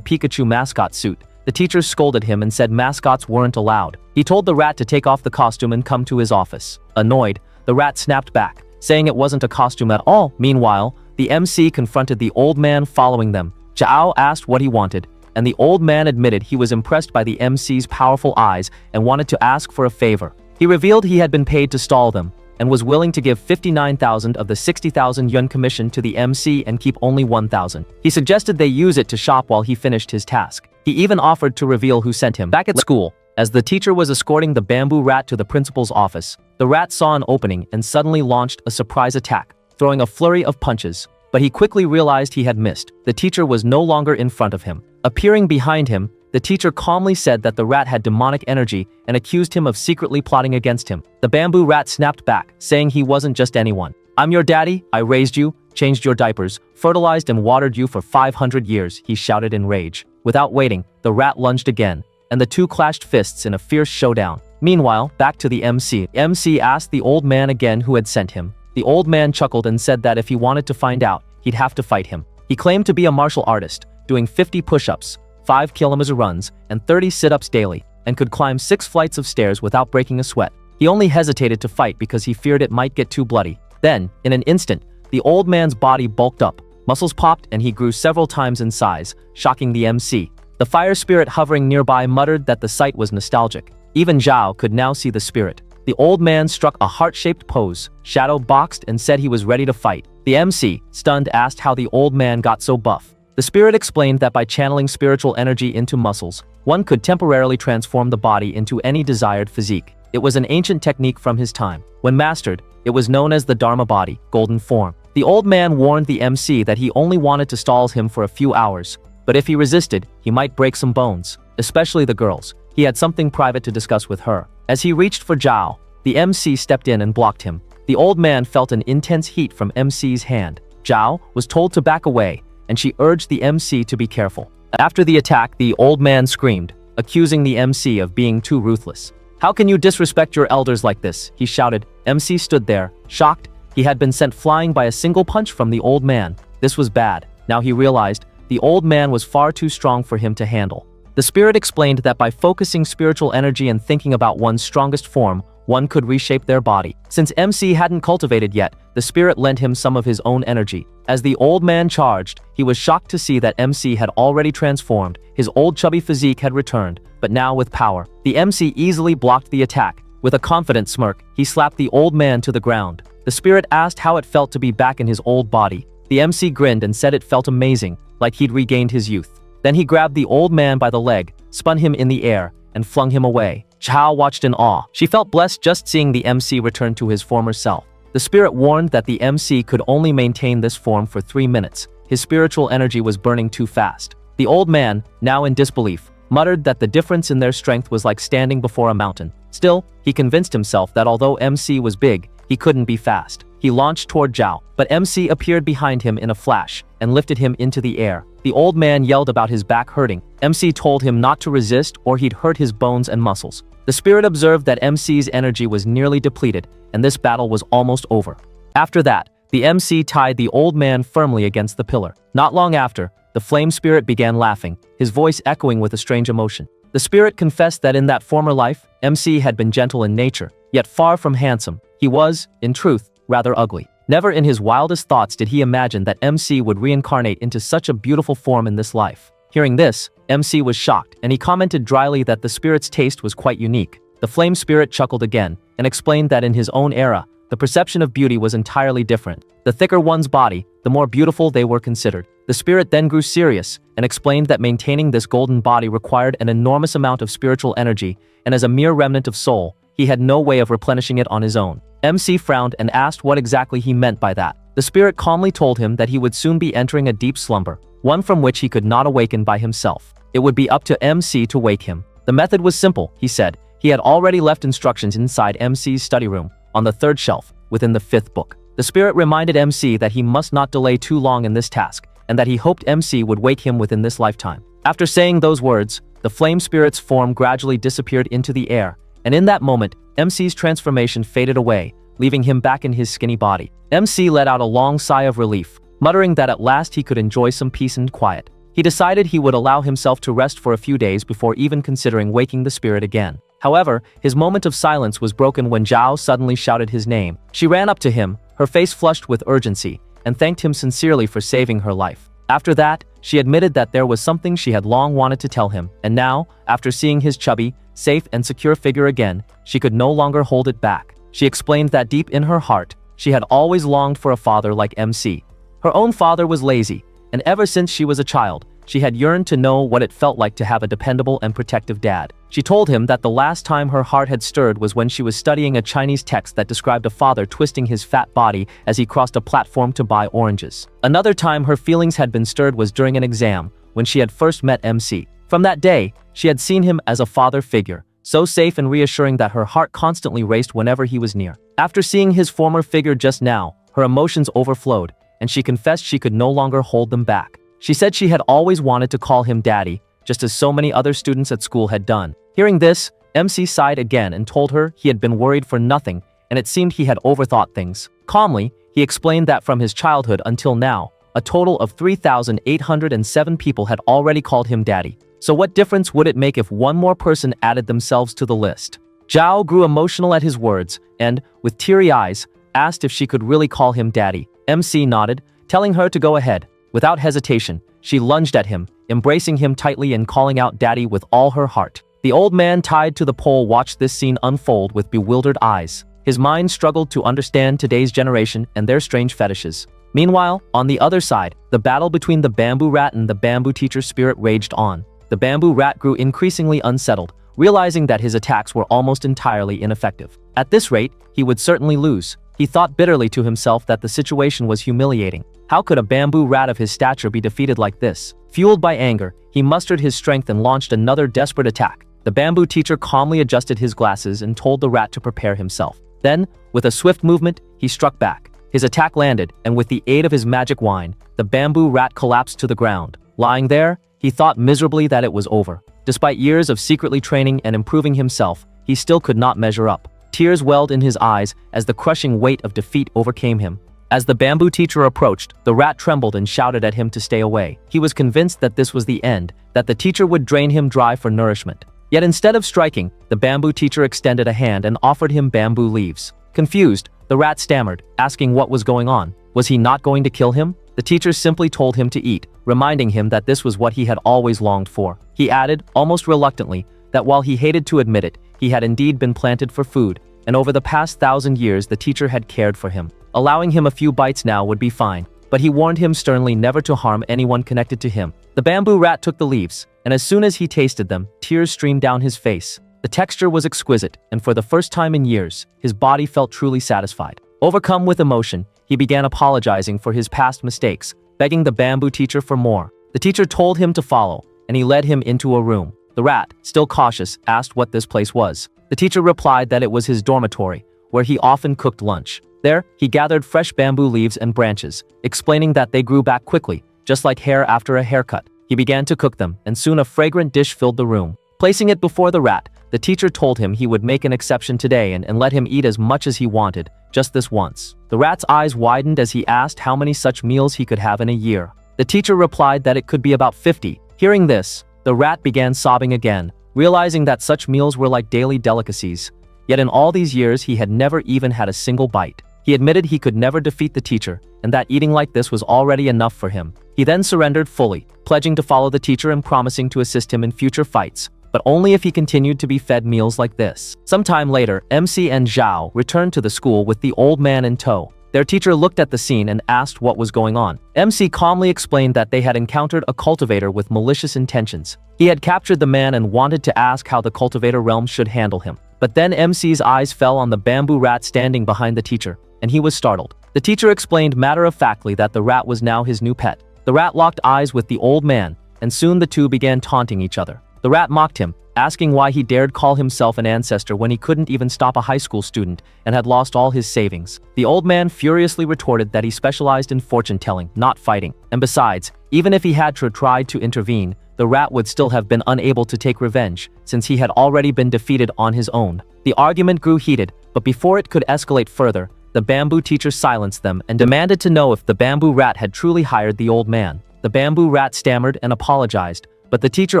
Pikachu mascot suit, the teacher scolded him and said mascots weren't allowed. He told the rat to take off the costume and come to his office. Annoyed, the rat snapped back, saying it wasn't a costume at all. Meanwhile, the MC confronted the old man following them. Zhao asked what he wanted, and the old man admitted he was impressed by the MC's powerful eyes and wanted to ask for a favor. He revealed he had been paid to stall them, and was willing to give 59,000 of the 60,000 yuan commission to the MC and keep only 1,000. He suggested they use it to shop while he finished his task. He even offered to reveal who sent him. Back at school, as the teacher was escorting the bamboo rat to the principal's office, the rat saw an opening and suddenly launched a surprise attack, throwing a flurry of punches. But he quickly realized he had missed. The teacher was no longer in front of him. Appearing behind him, the teacher calmly said that the rat had demonic energy and accused him of secretly plotting against him. The bamboo rat snapped back, saying he wasn't just anyone. "I'm your daddy, I raised you, changed your diapers, fertilized and watered you for 500 years, he shouted in rage. Without waiting, the rat lunged again, and the two clashed fists in a fierce showdown. Meanwhile, back to the MC. MC asked the old man again who had sent him. The old man chuckled and said that if he wanted to find out, he'd have to fight him. He claimed to be a martial artist, doing 50 push-ups, 5 kilometer runs, and 30 sit-ups daily, and could climb 6 flights of stairs without breaking a sweat. He only hesitated to fight because he feared it might get too bloody. Then, in an instant, the old man's body bulked up, muscles popped, and he grew several times in size, shocking the MC. The fire spirit hovering nearby muttered that the sight was nostalgic. Even Zhao could now see the spirit. The old man struck a heart-shaped pose, shadow boxed, and said he was ready to fight. The MC, stunned, asked how the old man got so buff. The spirit explained that by channeling spiritual energy into muscles, one could temporarily transform the body into any desired physique. It was an ancient technique from his time. When mastered, it was known as the Dharma body, golden form. The old man warned the MC that he only wanted to stall him for a few hours, but if he resisted, he might break some bones, especially the girls. He had something private to discuss with her. As he reached for Zhao, The MC stepped in and blocked him. The old man felt an intense heat from MC's hand. Zhao was told to back away, and she urged the MC to be careful. After the attack, the old man screamed, accusing the MC of being too ruthless. "How can you disrespect your elders like this?" he shouted. MC stood there, shocked. He had been sent flying by a single punch from the old man. This was bad. Now he realized the old man was far too strong for him to handle. The spirit explained that by focusing spiritual energy and thinking about one's strongest form, one could reshape their body. Since MC hadn't cultivated yet, the spirit lent him some of his own energy. As the old man charged, he was shocked to see that MC had already transformed. His old chubby physique had returned, but now with power. The MC easily blocked the attack. With a confident smirk, he slapped the old man to the ground. The spirit asked how it felt to be back in his old body. The MC grinned and said it felt amazing, like he'd regained his youth. Then he grabbed the old man by the leg, spun him in the air, and flung him away. Zhao watched in awe. She felt blessed just seeing the MC return to his former self. The spirit warned that the MC could only maintain this form for 3 minutes. His spiritual energy was burning too fast. The old man, now in disbelief, muttered that the difference in their strength was like standing before a mountain. Still, he convinced himself that although MC was big, he couldn't be fast. He launched toward Zhao, but MC appeared behind him in a flash and lifted him into the air. The old man yelled about his back hurting. MC told him not to resist or he'd hurt his bones and muscles. The spirit observed that MC's energy was nearly depleted, and this battle was almost over. After that, the MC tied the old man firmly against the pillar. Not long after, the flame spirit began laughing, his voice echoing with a strange emotion. The spirit confessed that in that former life, MC had been gentle in nature, yet far from handsome. He was, in truth, rather ugly. Never in his wildest thoughts did he imagine that MC would reincarnate into such a beautiful form in this life. Hearing this, MC was shocked, and he commented dryly that the spirit's taste was quite unique. The flame spirit chuckled again, and explained that in his own era, the perception of beauty was entirely different. The thicker one's body, the more beautiful they were considered. The spirit then grew serious, and explained that maintaining this golden body required an enormous amount of spiritual energy, and as a mere remnant of soul, he had no way of replenishing it on his own. MC frowned and asked what exactly he meant by that. The spirit calmly told him that he would soon be entering a deep slumber, one from which he could not awaken by himself. It would be up to MC to wake him. The method was simple, he said. He had already left instructions inside MC's study room, on the 3rd shelf, within the 5th book. The spirit reminded MC that he must not delay too long in this task, and that he hoped MC would wake him within this lifetime. After saying those words, the flame spirit's form gradually disappeared into the air, and in that moment, MC's transformation faded away, leaving him back in his skinny body. MC let out a long sigh of relief, muttering that at last he could enjoy some peace and quiet. He decided he would allow himself to rest for a few days before even considering waking the spirit again. However, his moment of silence was broken when Zhao suddenly shouted his name. She ran up to him, her face flushed with urgency, and thanked him sincerely for saving her life. After that, she admitted that there was something she had long wanted to tell him, and now, after seeing his chubby, safe and secure figure again, she could no longer hold it back. She explained that deep in her heart, she had always longed for a father like MC. Her own father was lazy, and ever since she was a child, she had yearned to know what it felt like to have a dependable and protective dad. She told him that the last time her heart had stirred was when she was studying a Chinese text that described a father twisting his fat body as he crossed a platform to buy oranges. Another time her feelings had been stirred was during an exam, when she had first met MC. From that day, she had seen him as a father figure, so safe and reassuring that her heart constantly raced whenever he was near. After seeing his former figure just now, her emotions overflowed, and she confessed she could no longer hold them back. She said she had always wanted to call him daddy, just as so many other students at school had done. Hearing this, MC sighed again and told her he had been worried for nothing, and it seemed he had overthought things. Calmly, he explained that from his childhood until now, a total of 3,807 people had already called him daddy. So what difference would it make if one more person added themselves to the list? Zhao grew emotional at his words, and, with teary eyes, asked if she could really call him daddy. MC nodded, telling her to go ahead. Without hesitation, she lunged at him, embracing him tightly and calling out daddy with all her heart. The old man tied to the pole watched this scene unfold with bewildered eyes. His mind struggled to understand today's generation and their strange fetishes. Meanwhile, on the other side, the battle between the bamboo rat and the bamboo teacher spirit raged on. The bamboo rat grew increasingly unsettled, realizing that his attacks were almost entirely ineffective. At this rate, he would certainly lose. He thought bitterly to himself that the situation was humiliating. How could a bamboo rat of his stature be defeated like this? Fueled by anger, he mustered his strength and launched another desperate attack. The bamboo teacher calmly adjusted his glasses and told the rat to prepare himself. Then, with a swift movement, he struck back. His attack landed, and with the aid of his magic wine, the bamboo rat collapsed to the ground. Lying there, he thought miserably that it was over. Despite years of secretly training and improving himself, he still could not measure up. Tears welled in his eyes as the crushing weight of defeat overcame him. As the bamboo teacher approached, the rat trembled and shouted at him to stay away. He was convinced that this was the end, that the teacher would drain him dry for nourishment. Yet instead of striking, the bamboo teacher extended a hand and offered him bamboo leaves. Confused, the rat stammered, asking what was going on. Was he not going to kill him? The teacher simply told him to eat, reminding him that this was what he had always longed for. He added, almost reluctantly, that while he hated to admit it, he had indeed been planted for food, and over the past 1,000 years the teacher had cared for him. Allowing him a few bites now would be fine, but he warned him sternly never to harm anyone connected to him. The bamboo rat took the leaves, and as soon as he tasted them, tears streamed down his face. The texture was exquisite, and for the first time in years, his body felt truly satisfied. Overcome with emotion, he began apologizing for his past mistakes, begging the bamboo teacher for more. The teacher told him to follow, and he led him into a room. The rat, still cautious, asked what this place was. The teacher replied that it was his dormitory, where he often cooked lunch. There, he gathered fresh bamboo leaves and branches, explaining that they grew back quickly, just like hair after a haircut. He began to cook them, and soon a fragrant dish filled the room. Placing it before the rat, the teacher told him he would make an exception today and let him eat as much as he wanted, just this once. The rat's eyes widened as he asked how many such meals he could have in a year. The teacher replied that it could be about 50. Hearing this, the rat began sobbing again, realizing that such meals were like daily delicacies. Yet in all these years he had never even had a single bite. He admitted he could never defeat the teacher, and that eating like this was already enough for him. He then surrendered fully, pledging to follow the teacher and promising to assist him in future fights, but only if he continued to be fed meals like this. Sometime later, MC and Zhao returned to the school with the old man in tow. Their teacher looked at the scene and asked what was going on. MC calmly explained that they had encountered a cultivator with malicious intentions. He had captured the man and wanted to ask how the cultivator realm should handle him. But then MC's eyes fell on the bamboo rat standing behind the teacher, and he was startled. The teacher explained matter-of-factly that the rat was now his new pet. The rat locked eyes with the old man, and soon the two began taunting each other. The rat mocked him, asking why he dared call himself an ancestor when he couldn't even stop a high school student and had lost all his savings. The old man furiously retorted that he specialized in fortune-telling, not fighting. And besides, even if he had tried to intervene, the rat would still have been unable to take revenge, since he had already been defeated on his own. The argument grew heated, but before it could escalate further, the bamboo teacher silenced them and demanded to know if the bamboo rat had truly hired the old man. The bamboo rat stammered and apologized, but the teacher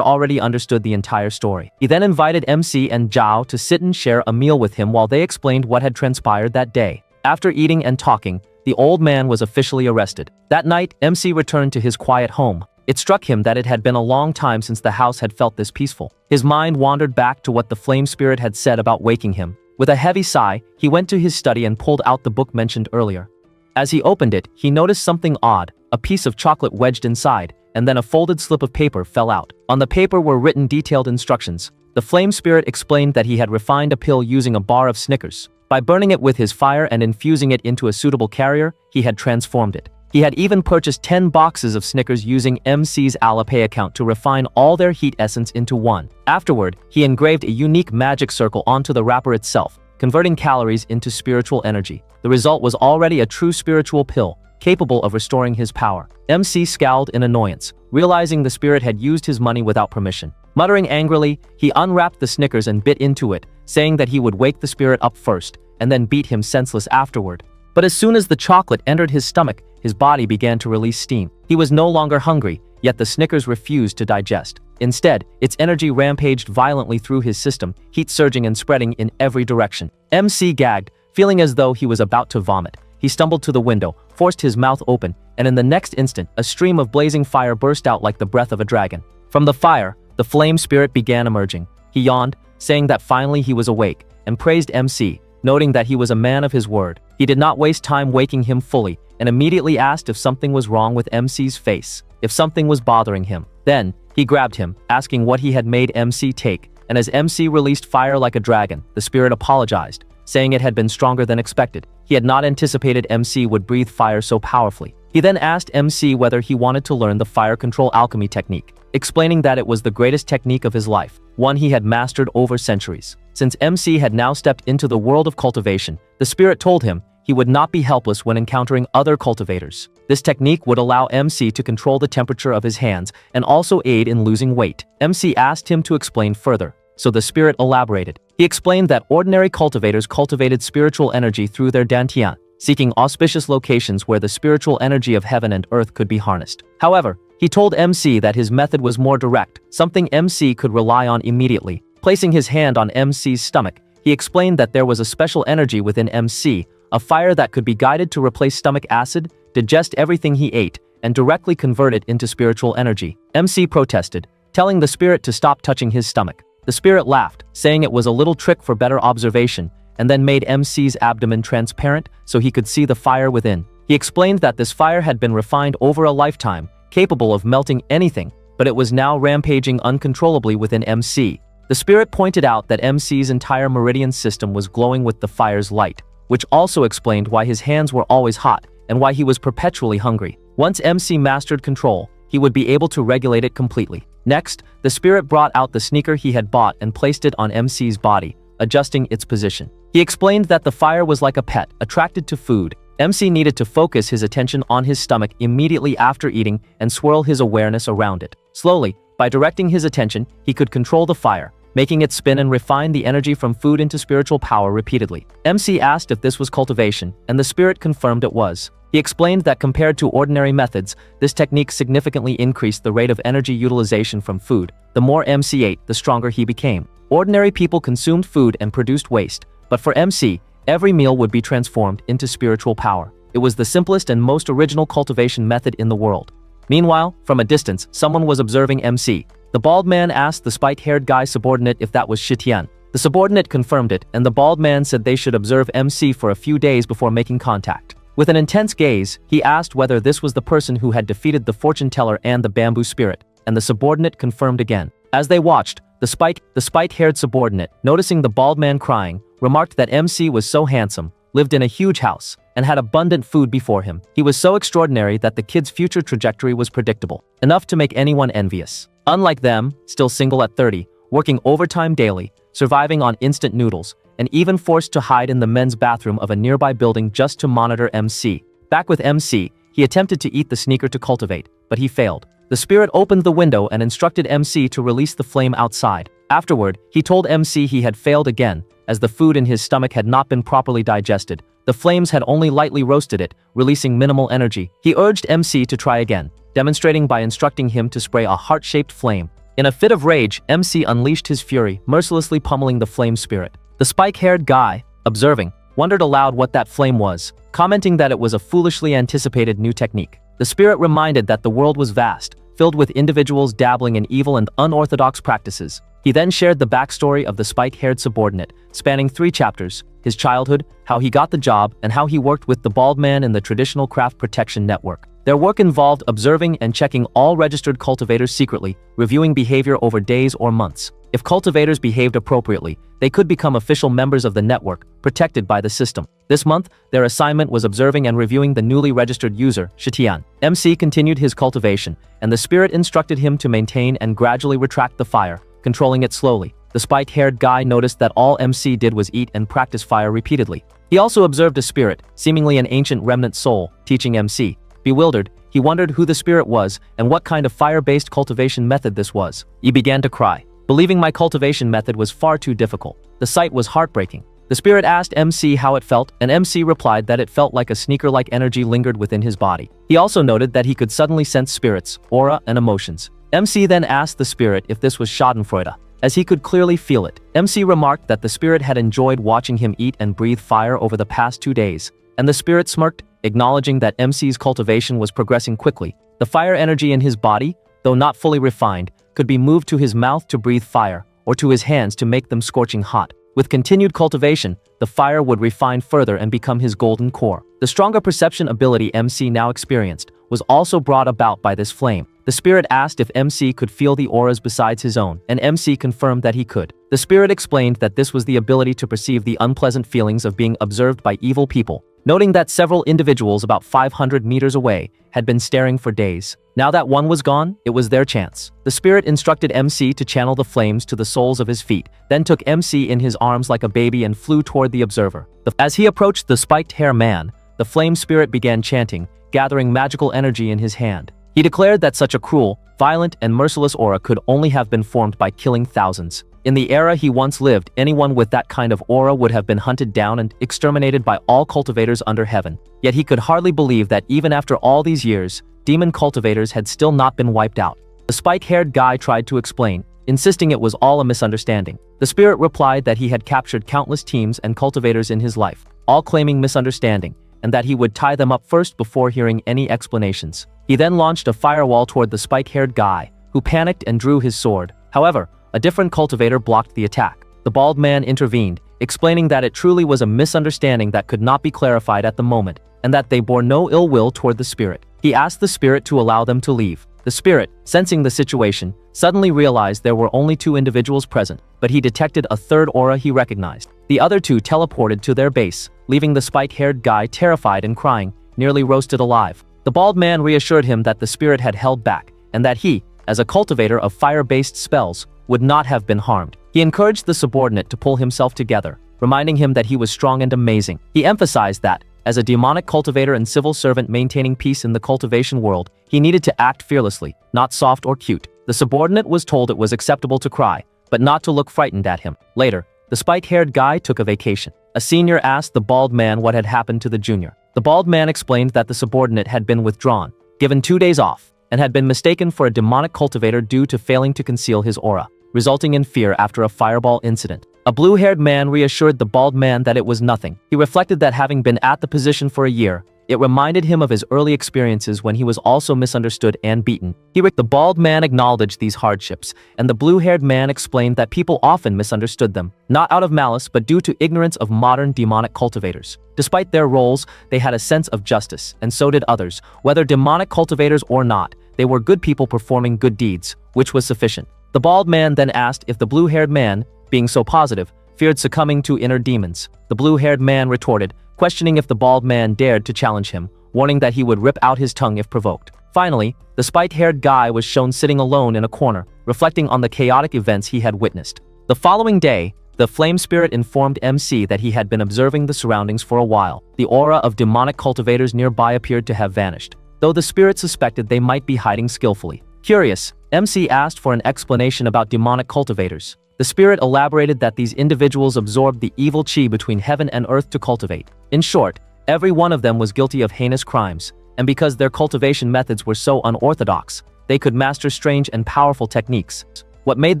already understood the entire story. He then invited MC and Zhao to sit and share a meal with him while they explained what had transpired that day. After eating and talking, the old man was officially arrested. That night, MC returned to his quiet home. It struck him that it had been a long time since the house had felt this peaceful. His mind wandered back to what the flame spirit had said about waking him. With a heavy sigh, he went to his study and pulled out the book mentioned earlier. As he opened it, he noticed something odd, a piece of chocolate wedged inside, and then a folded slip of paper fell out. On the paper were written detailed instructions. The flame spirit explained that he had refined a pill using a bar of Snickers. By burning it with his fire and infusing it into a suitable carrier, he had transformed it. He had even purchased 10 boxes of Snickers using MC's Alipay account to refine all their heat essence into one. Afterward, he engraved a unique magic circle onto the wrapper itself, converting calories into spiritual energy. The result was already a true spiritual pill, capable of restoring his power. MC scowled in annoyance, realizing the spirit had used his money without permission. Muttering angrily, he unwrapped the Snickers and bit into it, saying that he would wake the spirit up first, and then beat him senseless afterward. But as soon as the chocolate entered his stomach, his body began to release steam. He was no longer hungry, yet the Snickers refused to digest. Instead, its energy rampaged violently through his system, heat surging and spreading in every direction. MC gagged, feeling as though he was about to vomit. He stumbled to the window, forced his mouth open, and in the next instant, a stream of blazing fire burst out like the breath of a dragon. From the fire, the flame spirit began emerging. He yawned, saying that finally he was awake, and praised MC, noting that he was a man of his word. He did not waste time waking him fully, and immediately asked if something was wrong with MC's face, if something was bothering him. Then, he grabbed him, asking what he had made MC take, and as MC released fire like a dragon, the spirit apologized, saying it had been stronger than expected. He had not anticipated MC would breathe fire so powerfully. He then asked MC whether he wanted to learn the fire control alchemy technique, explaining that it was the greatest technique of his life, one he had mastered over centuries. Since MC had now stepped into the world of cultivation, the spirit told him he would not be helpless when encountering other cultivators. This technique would allow MC to control the temperature of his hands and also aid in losing weight. MC asked him to explain further, so the spirit elaborated. He explained that ordinary cultivators cultivated spiritual energy through their dantian, seeking auspicious locations where the spiritual energy of heaven and earth could be harnessed. However, he told MC that his method was more direct, something MC could rely on immediately. Placing his hand on MC's stomach, he explained that there was a special energy within MC, a fire that could be guided to replace stomach acid, digest everything he ate, and directly convert it into spiritual energy. MC protested, telling the spirit to stop touching his stomach. The spirit laughed, saying it was a little trick for better observation, and then made MC's abdomen transparent so he could see the fire within. He explained that this fire had been refined over a lifetime, capable of melting anything, but it was now rampaging uncontrollably within MC. The spirit pointed out that MC's entire meridian system was glowing with the fire's light, which also explained why his hands were always hot and why he was perpetually hungry. Once MC mastered control, he would be able to regulate it completely. Next, the spirit brought out the sneaker he had bought and placed it on MC's body, adjusting its position. He explained that the fire was like a pet, attracted to food. MC needed to focus his attention on his stomach immediately after eating and swirl his awareness around it. Slowly, by directing his attention, he could control the fire, making it spin and refine the energy from food into spiritual power repeatedly. MC asked if this was cultivation, and the spirit confirmed it was. He explained that compared to ordinary methods, this technique significantly increased the rate of energy utilization from food. The more MC ate, the stronger he became. Ordinary people consumed food and produced waste, but for MC, every meal would be transformed into spiritual power. It was the simplest and most original cultivation method in the world. Meanwhile, from a distance, someone was observing MC. The bald man asked the spike-haired guy subordinate if that was Shitian. The subordinate confirmed it, and the bald man said they should observe MC for a few days before making contact. With an intense gaze, he asked whether this was the person who had defeated the fortune teller and the bamboo spirit, and the subordinate confirmed again. As they watched, the spike-haired subordinate, noticing the bald man crying, remarked that MC was so handsome, lived in a huge house, and had abundant food before him. He was so extraordinary that the kid's future trajectory was predictable, enough to make anyone envious. Unlike them, still single at 30, working overtime daily, surviving on instant noodles, and even forced to hide in the men's bathroom of a nearby building just to monitor MC. Back with MC, he attempted to eat the sneaker to cultivate, but he failed. The spirit opened the window and instructed MC to release the flame outside. Afterward, he told MC he had failed again, as the food in his stomach had not been properly digested. The flames had only lightly roasted it, releasing minimal energy. He urged MC to try again, demonstrating by instructing him to spray a heart-shaped flame. In a fit of rage, MC unleashed his fury, mercilessly pummeling the flame spirit. The spike-haired guy, observing, wondered aloud what that flame was, commenting that it was a foolishly anticipated new technique. The spirit reminded that the world was vast, filled with individuals dabbling in evil and unorthodox practices. He then shared the backstory of the spike-haired subordinate, spanning 3 chapters: his childhood, how he got the job, and how he worked with the bald man in the traditional craft protection network. Their work involved observing and checking all registered cultivators secretly, reviewing behavior over days or months. If cultivators behaved appropriately, they could become official members of the network, protected by the system. This month, their assignment was observing and reviewing the newly registered user, Shitian. MC continued his cultivation, and the spirit instructed him to maintain and gradually retract the fire, controlling it slowly. The spike-haired guy noticed that all MC did was eat and practice fire repeatedly. He also observed a spirit, seemingly an ancient remnant soul, teaching MC. Bewildered, he wondered who the spirit was and what kind of fire-based cultivation method this was. He began to cry, believing my cultivation method was far too difficult. The sight was heartbreaking. The spirit asked MC how it felt, and MC replied that it felt like a sneaker-like energy lingered within his body. He also noted that he could suddenly sense spirits, aura, and emotions. MC then asked the spirit if this was schadenfreude, as he could clearly feel it. MC remarked that the spirit had enjoyed watching him eat and breathe fire over the past 2 days, and the spirit smirked, acknowledging that MC's cultivation was progressing quickly. The fire energy in his body, though not fully refined, could be moved to his mouth to breathe fire, or to his hands to make them scorching hot. With continued cultivation, the fire would refine further and become his golden core. The stronger perception ability MC now experienced, was also brought about by this flame. The spirit asked if MC could feel the auras besides his own, and MC confirmed that he could. The spirit explained that this was the ability to perceive the unpleasant feelings of being observed by evil people, noting that several individuals about 500 meters away had been staring for days. Now that one was gone, it was their chance. The spirit instructed MC to channel the flames to the soles of his feet, then took MC in his arms like a baby and flew toward the observer. As he approached the spiked hair man, the flame spirit began chanting, gathering magical energy in his hand. He declared that such a cruel, violent, and merciless aura could only have been formed by killing thousands. In the era he once lived, anyone with that kind of aura would have been hunted down and exterminated by all cultivators under heaven. Yet he could hardly believe that even after all these years, demon cultivators had still not been wiped out. The spike-haired guy tried to explain, insisting it was all a misunderstanding. The spirit replied that he had captured countless teams and cultivators in his life, all claiming misunderstanding, and that he would tie them up first before hearing any explanations. He then launched a firewall toward the spike-haired guy, who panicked and drew his sword. However, a different cultivator blocked the attack. The bald man intervened, explaining that it truly was a misunderstanding that could not be clarified at the moment, and that they bore no ill will toward the spirit. He asked the spirit to allow them to leave. The spirit, sensing the situation, suddenly realized there were only two individuals present, but he detected a third aura he recognized. The other two teleported to their base, leaving the spike-haired guy terrified and crying, nearly roasted alive. The bald man reassured him that the spirit had held back, and that he, as a cultivator of fire-based spells, would not have been harmed. He encouraged the subordinate to pull himself together, reminding him that he was strong and amazing. He emphasized that, as a demonic cultivator and civil servant maintaining peace in the cultivation world, he needed to act fearlessly, not soft or cute. The subordinate was told it was acceptable to cry, but not to look frightened at him. Later, the spike-haired guy took a vacation. A senior asked the bald man what had happened to the junior. The bald man explained that the subordinate had been withdrawn, given 2 days off, and had been mistaken for a demonic cultivator due to failing to conceal his aura, resulting in fear after a fireball incident. A blue-haired man reassured the bald man that it was nothing. He reflected that having been at the position for a year, it reminded him of his early experiences when he was also misunderstood and beaten. The bald man acknowledged these hardships, and the blue-haired man explained that people often misunderstood them, not out of malice but due to ignorance of modern demonic cultivators. Despite their roles, they had a sense of justice, and so did others. Whether demonic cultivators or not, they were good people performing good deeds, which was sufficient. The bald man then asked if the blue-haired man, being so positive, feared succumbing to inner demons. The blue-haired man retorted, questioning if the bald man dared to challenge him, warning that he would rip out his tongue if provoked. Finally, the spike-haired guy was shown sitting alone in a corner, reflecting on the chaotic events he had witnessed. The following day, the flame spirit informed MC that he had been observing the surroundings for a while. The aura of demonic cultivators nearby appeared to have vanished, though the spirit suspected they might be hiding skillfully. Curious, MC asked for an explanation about demonic cultivators. The spirit elaborated that these individuals absorbed the evil chi between heaven and earth to cultivate. In short, every one of them was guilty of heinous crimes, and because their cultivation methods were so unorthodox, they could master strange and powerful techniques. What made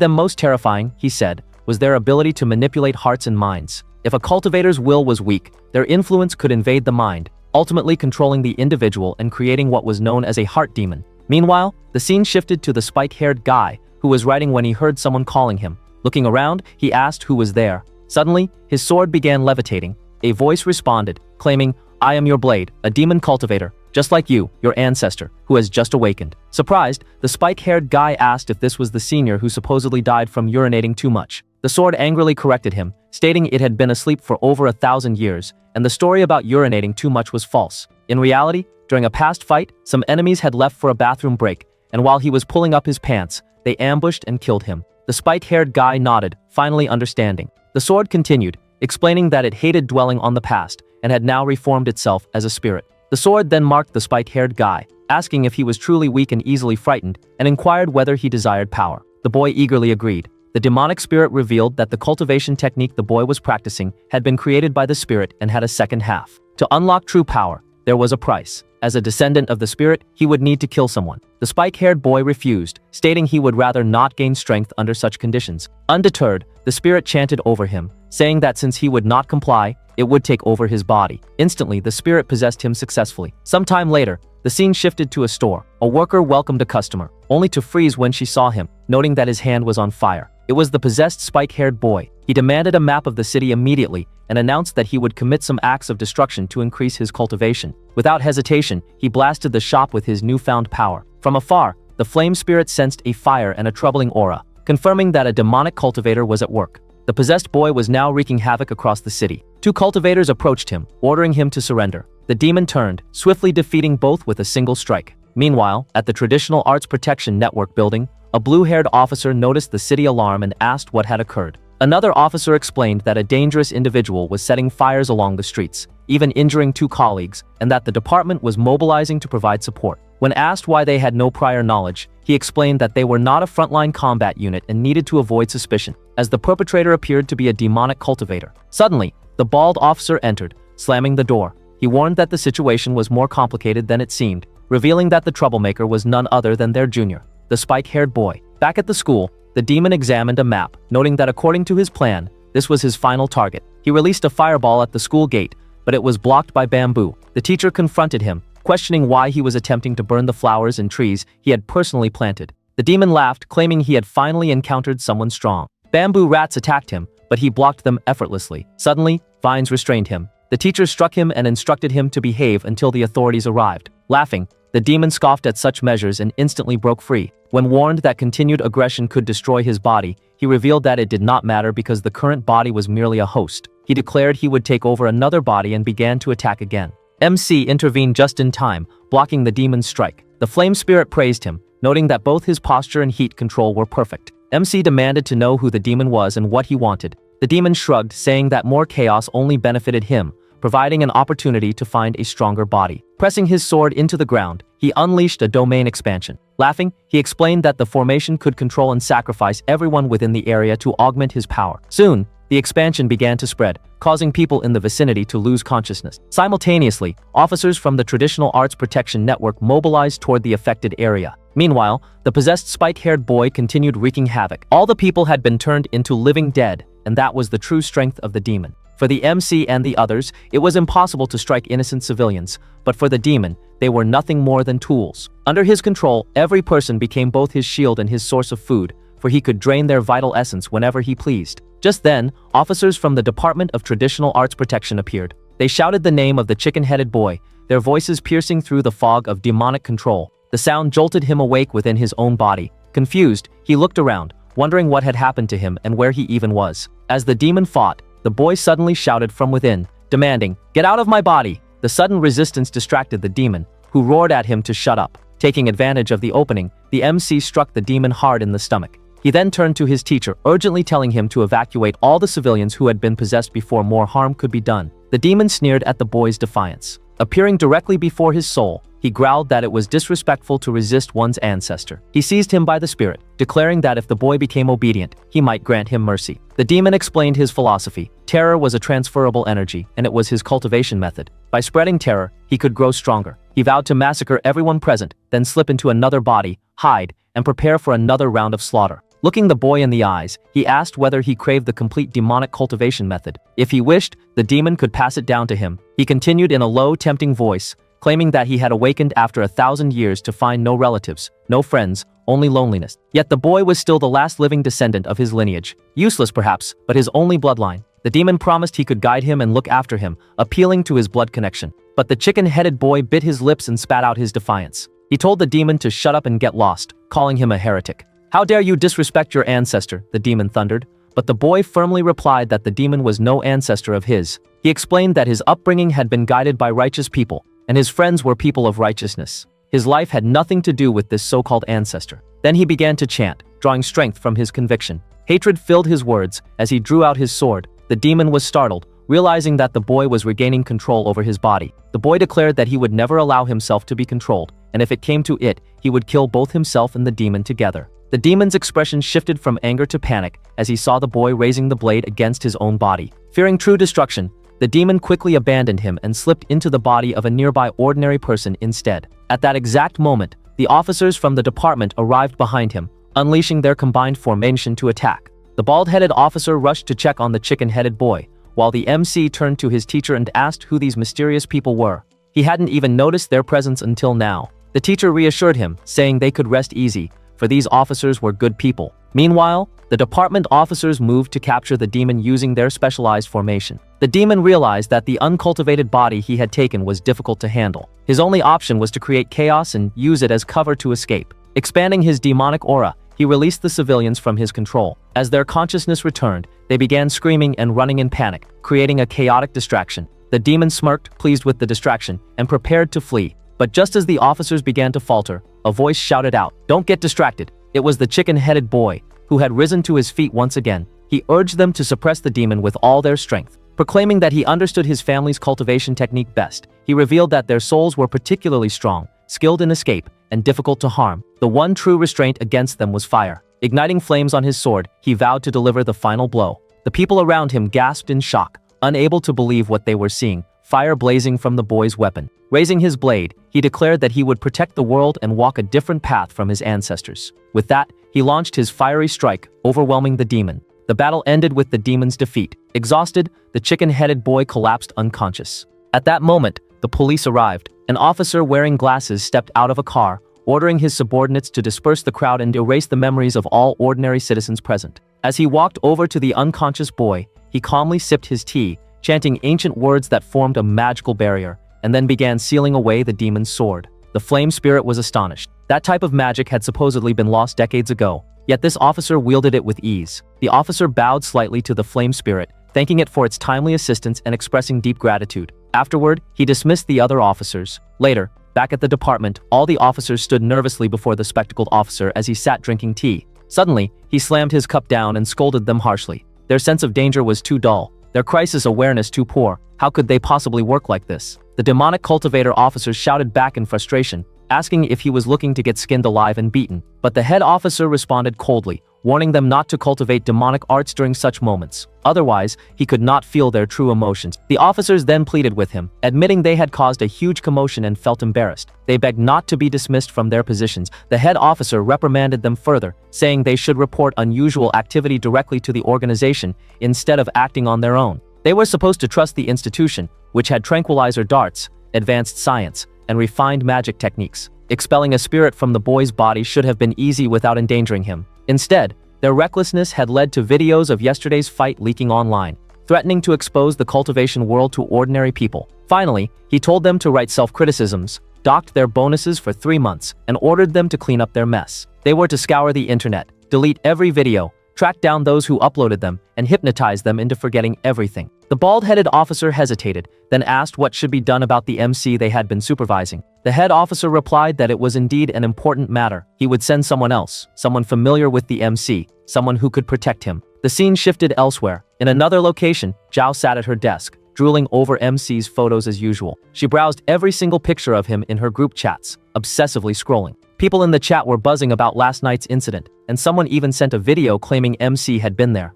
them most terrifying, he said, was their ability to manipulate hearts and minds. If a cultivator's will was weak, their influence could invade the mind, ultimately controlling the individual and creating what was known as a heart demon. Meanwhile, the scene shifted to the spike-haired guy, who was writing when he heard someone calling him. Looking around, he asked who was there. Suddenly, his sword began levitating. A voice responded, claiming, "I am your blade, a demon cultivator, just like you, your ancestor, who has just awakened." Surprised, the spike-haired guy asked if this was the senior who supposedly died from urinating too much. The sword angrily corrected him, stating it had been asleep for over 1,000 years, and the story about urinating too much was false. In reality, during a past fight, some enemies had left for a bathroom break, and while he was pulling up his pants, they ambushed and killed him. The spike-haired guy nodded, finally understanding. The sword continued, explaining that it hated dwelling on the past and had now reformed itself as a spirit. The sword then marked the spike-haired guy, asking if he was truly weak and easily frightened, and inquired whether he desired power. The boy eagerly agreed. The demonic spirit revealed that the cultivation technique the boy was practicing had been created by the spirit and had a second half. To unlock true power, there was a price. As a descendant of the spirit, he would need to kill someone. The spike-haired boy refused, stating he would rather not gain strength under such conditions. Undeterred, the spirit chanted over him, saying that since he would not comply, it would take over his body. Instantly, the spirit possessed him successfully. Sometime later, the scene shifted to a store. A worker welcomed a customer, only to freeze when she saw him, noting that his hand was on fire. It was the possessed spike-haired boy. He demanded a map of the city immediately, and announced that he would commit some acts of destruction to increase his cultivation. Without hesitation, he blasted the shop with his newfound power. From afar, the flame spirit sensed a fire and a troubling aura, confirming that a demonic cultivator was at work. The possessed boy was now wreaking havoc across the city. Two cultivators approached him, ordering him to surrender. The demon turned, swiftly defeating both with a single strike. Meanwhile, at the Traditional Arts Protection Network building, a blue-haired officer noticed the city alarm and asked what had occurred. Another officer explained that a dangerous individual was setting fires along the streets, even injuring two colleagues, and that the department was mobilizing to provide support. When asked why they had no prior knowledge, he explained that they were not a frontline combat unit and needed to avoid suspicion, as the perpetrator appeared to be a demonic cultivator. Suddenly, the bald officer entered, slamming the door. He warned that the situation was more complicated than it seemed, revealing that the troublemaker was none other than their junior, the spike-haired boy. Back at the school, the demon examined a map, noting that according to his plan, this was his final target. He released a fireball at the school gate, but it was blocked by bamboo. The teacher confronted him, questioning why he was attempting to burn the flowers and trees he had personally planted. The demon laughed, claiming he had finally encountered someone strong. Bamboo rats attacked him, but he blocked them effortlessly. Suddenly, vines restrained him. The teacher struck him and instructed him to behave until the authorities arrived. Laughing, the demon scoffed at such measures and instantly broke free. When warned that continued aggression could destroy his body, he revealed that it did not matter because the current body was merely a host. He declared he would take over another body and began to attack again. MC intervened just in time, blocking the demon's strike. The flame spirit praised him, noting that both his posture and heat control were perfect. MC demanded to know who the demon was and what he wanted. The demon shrugged, saying that more chaos only benefited him, providing an opportunity to find a stronger body. Pressing his sword into the ground, he unleashed a domain expansion. Laughing, he explained that the formation could control and sacrifice everyone within the area to augment his power. Soon, the expansion began to spread, causing people in the vicinity to lose consciousness. Simultaneously, officers from the Traditional Arts Protection Network mobilized toward the affected area. Meanwhile, the possessed spike-haired boy continued wreaking havoc. All the people had been turned into living dead, and that was the true strength of the demon. For the MC and the others, it was impossible to strike innocent civilians, but for the demon, they were nothing more than tools. Under his control, every person became both his shield and his source of food, for he could drain their vital essence whenever he pleased. Just then, officers from the Department of Traditional Arts Protection appeared. They shouted the name of the chicken-headed boy, their voices piercing through the fog of demonic control. The sound jolted him awake within his own body. Confused, he looked around, wondering what had happened to him and where he even was. As the demon fought, the boy suddenly shouted from within, demanding, "Get out of my body!" The sudden resistance distracted the demon, who roared at him to shut up. Taking advantage of the opening, the MC struck the demon hard in the stomach. He then turned to his teacher, urgently telling him to evacuate all the civilians who had been possessed before more harm could be done. The demon sneered at the boy's defiance. Appearing directly before his soul, he growled that it was disrespectful to resist one's ancestor. He seized him by the spirit, declaring that if the boy became obedient, he might grant him mercy. The demon explained his philosophy. Terror was a transferable energy, and it was his cultivation method. By spreading terror, he could grow stronger. He vowed to massacre everyone present, then slip into another body, hide, and prepare for another round of slaughter. Looking the boy in the eyes, he asked whether he craved the complete demonic cultivation method. If he wished, the demon could pass it down to him. He continued in a low, tempting voice, claiming that he had awakened after 1,000 years to find no relatives, no friends, only loneliness. Yet the boy was still the last living descendant of his lineage. Useless perhaps, but his only bloodline. The demon promised he could guide him and look after him, appealing to his blood connection. But the chicken-headed boy bit his lips and spat out his defiance. He told the demon to shut up and get lost, calling him a heretic. "How dare you disrespect your ancestor?" the demon thundered. But the boy firmly replied that the demon was no ancestor of his. He explained that his upbringing had been guided by righteous people, and his friends were people of righteousness. His life had nothing to do with this so-called ancestor. Then he began to chant, drawing strength from his conviction. Hatred filled his words. As he drew out his sword, the demon was startled, realizing that the boy was regaining control over his body. The boy declared that he would never allow himself to be controlled, and if it came to it, he would kill both himself and the demon together. The demon's expression shifted from anger to panic as he saw the boy raising the blade against his own body. Fearing true destruction, the demon quickly abandoned him and slipped into the body of a nearby ordinary person instead. At that exact moment, the officers from the department arrived behind him, unleashing their combined formation to attack. The bald-headed officer rushed to check on the chicken-headed boy, while the MC turned to his teacher and asked who these mysterious people were. He hadn't even noticed their presence until now. The teacher reassured him, saying they could rest easy, for these officers were good people. Meanwhile, The department officers moved to capture the demon using their specialized formation. The demon realized that the uncultivated body he had taken was difficult to handle. His only option was to create chaos and use it as cover to escape. Expanding his demonic aura, he released the civilians from his control. As their consciousness returned, they began screaming and running in panic, creating a chaotic distraction. The demon smirked, pleased with the distraction, and prepared to flee. But just as the officers began to falter, a voice shouted out, "Don't get distracted." It was the chicken-headed boy, who had risen to his feet once again. He urged them to suppress the demon with all their strength. Proclaiming that he understood his family's cultivation technique best, he revealed that their souls were particularly strong, skilled in escape, and difficult to harm. The one true restraint against them was fire. Igniting flames on his sword, he vowed to deliver the final blow. The people around him gasped in shock, unable to believe what they were seeing, fire blazing from the boy's weapon. Raising his blade, he declared that he would protect the world and walk a different path from his ancestors. With that, he launched his fiery strike, overwhelming the demon. The battle ended with the demon's defeat. Exhausted, the chicken-headed boy collapsed unconscious. At that moment, the police arrived. An officer wearing glasses stepped out of a car, ordering his subordinates to disperse the crowd and erase the memories of all ordinary citizens present. As he walked over to the unconscious boy, he calmly sipped his tea, chanting ancient words that formed a magical barrier, and then began sealing away the demon's sword. The flame spirit was astonished. That type of magic had supposedly been lost decades ago, yet this officer wielded it with ease. The officer bowed slightly to the flame spirit, thanking it for its timely assistance and expressing deep gratitude. Afterward, he dismissed the other officers. Later, back at the department, all the officers stood nervously before the spectacled officer as he sat drinking tea. Suddenly, he slammed his cup down and scolded them harshly. Their sense of danger was too dull, their crisis awareness too poor. How could they possibly work like this? The demonic cultivator officers shouted back in frustration, asking if he was looking to get skinned alive and beaten. But the head officer responded coldly, warning them not to cultivate demonic arts during such moments. Otherwise, he could not feel their true emotions. The officers then pleaded with him, admitting they had caused a huge commotion and felt embarrassed. They begged not to be dismissed from their positions. The head officer reprimanded them further, saying they should report unusual activity directly to the organization instead of acting on their own. They were supposed to trust the institution, which had tranquilizer darts, advanced science, and refined magic techniques. Expelling a spirit from the boy's body should have been easy without endangering him. Instead, their recklessness had led to videos of yesterday's fight leaking online, threatening to expose the cultivation world to ordinary people. Finally, he told them to write self-criticisms, docked their bonuses for 3 months, and ordered them to clean up their mess. They were to scour the internet, delete every video, track down those who uploaded them, and hypnotize them into forgetting everything. The bald-headed officer hesitated, then asked what should be done about the MC they had been supervising. The head officer replied that it was indeed an important matter. He would send someone else, someone familiar with the MC, someone who could protect him. The scene shifted elsewhere. In another location, Zhao sat at her desk, drooling over MC's photos as usual. She browsed every single picture of him in her group chats, obsessively scrolling. People in the chat were buzzing about last night's incident, and someone even sent a video claiming MC had been there.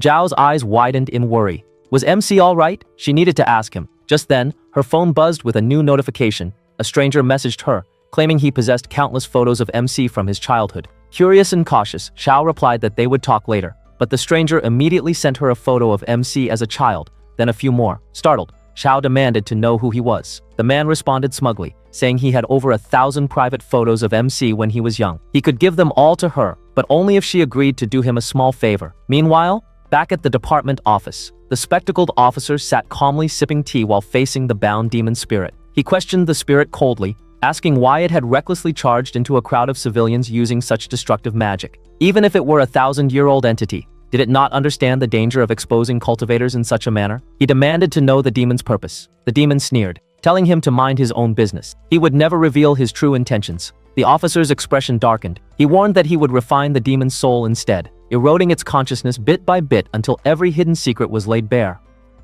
Zhao's eyes widened in worry. Was MC all right? She needed to ask him. Just then, her phone buzzed with a new notification. A stranger messaged her, claiming he possessed countless photos of MC from his childhood. Curious and cautious, Zhao replied that they would talk later. But the stranger immediately sent her a photo of MC as a child, then a few more. Startled, Zhao demanded to know who he was. The man responded smugly, saying he had over 1,000 private photos of MC when he was young. He could give them all to her, but only if she agreed to do him a small favor. Meanwhile, back at the department office, the spectacled officer sat calmly sipping tea while facing the bound demon spirit. He questioned the spirit coldly, asking why it had recklessly charged into a crowd of civilians using such destructive magic. Even if it were a 1,000-year-old entity, did it not understand the danger of exposing cultivators in such a manner? He demanded to know the demon's purpose. The demon sneered, telling him to mind his own business. He would never reveal his true intentions. The officer's expression darkened. He warned that he would refine the demon's soul instead, eroding its consciousness bit by bit until every hidden secret was laid bare.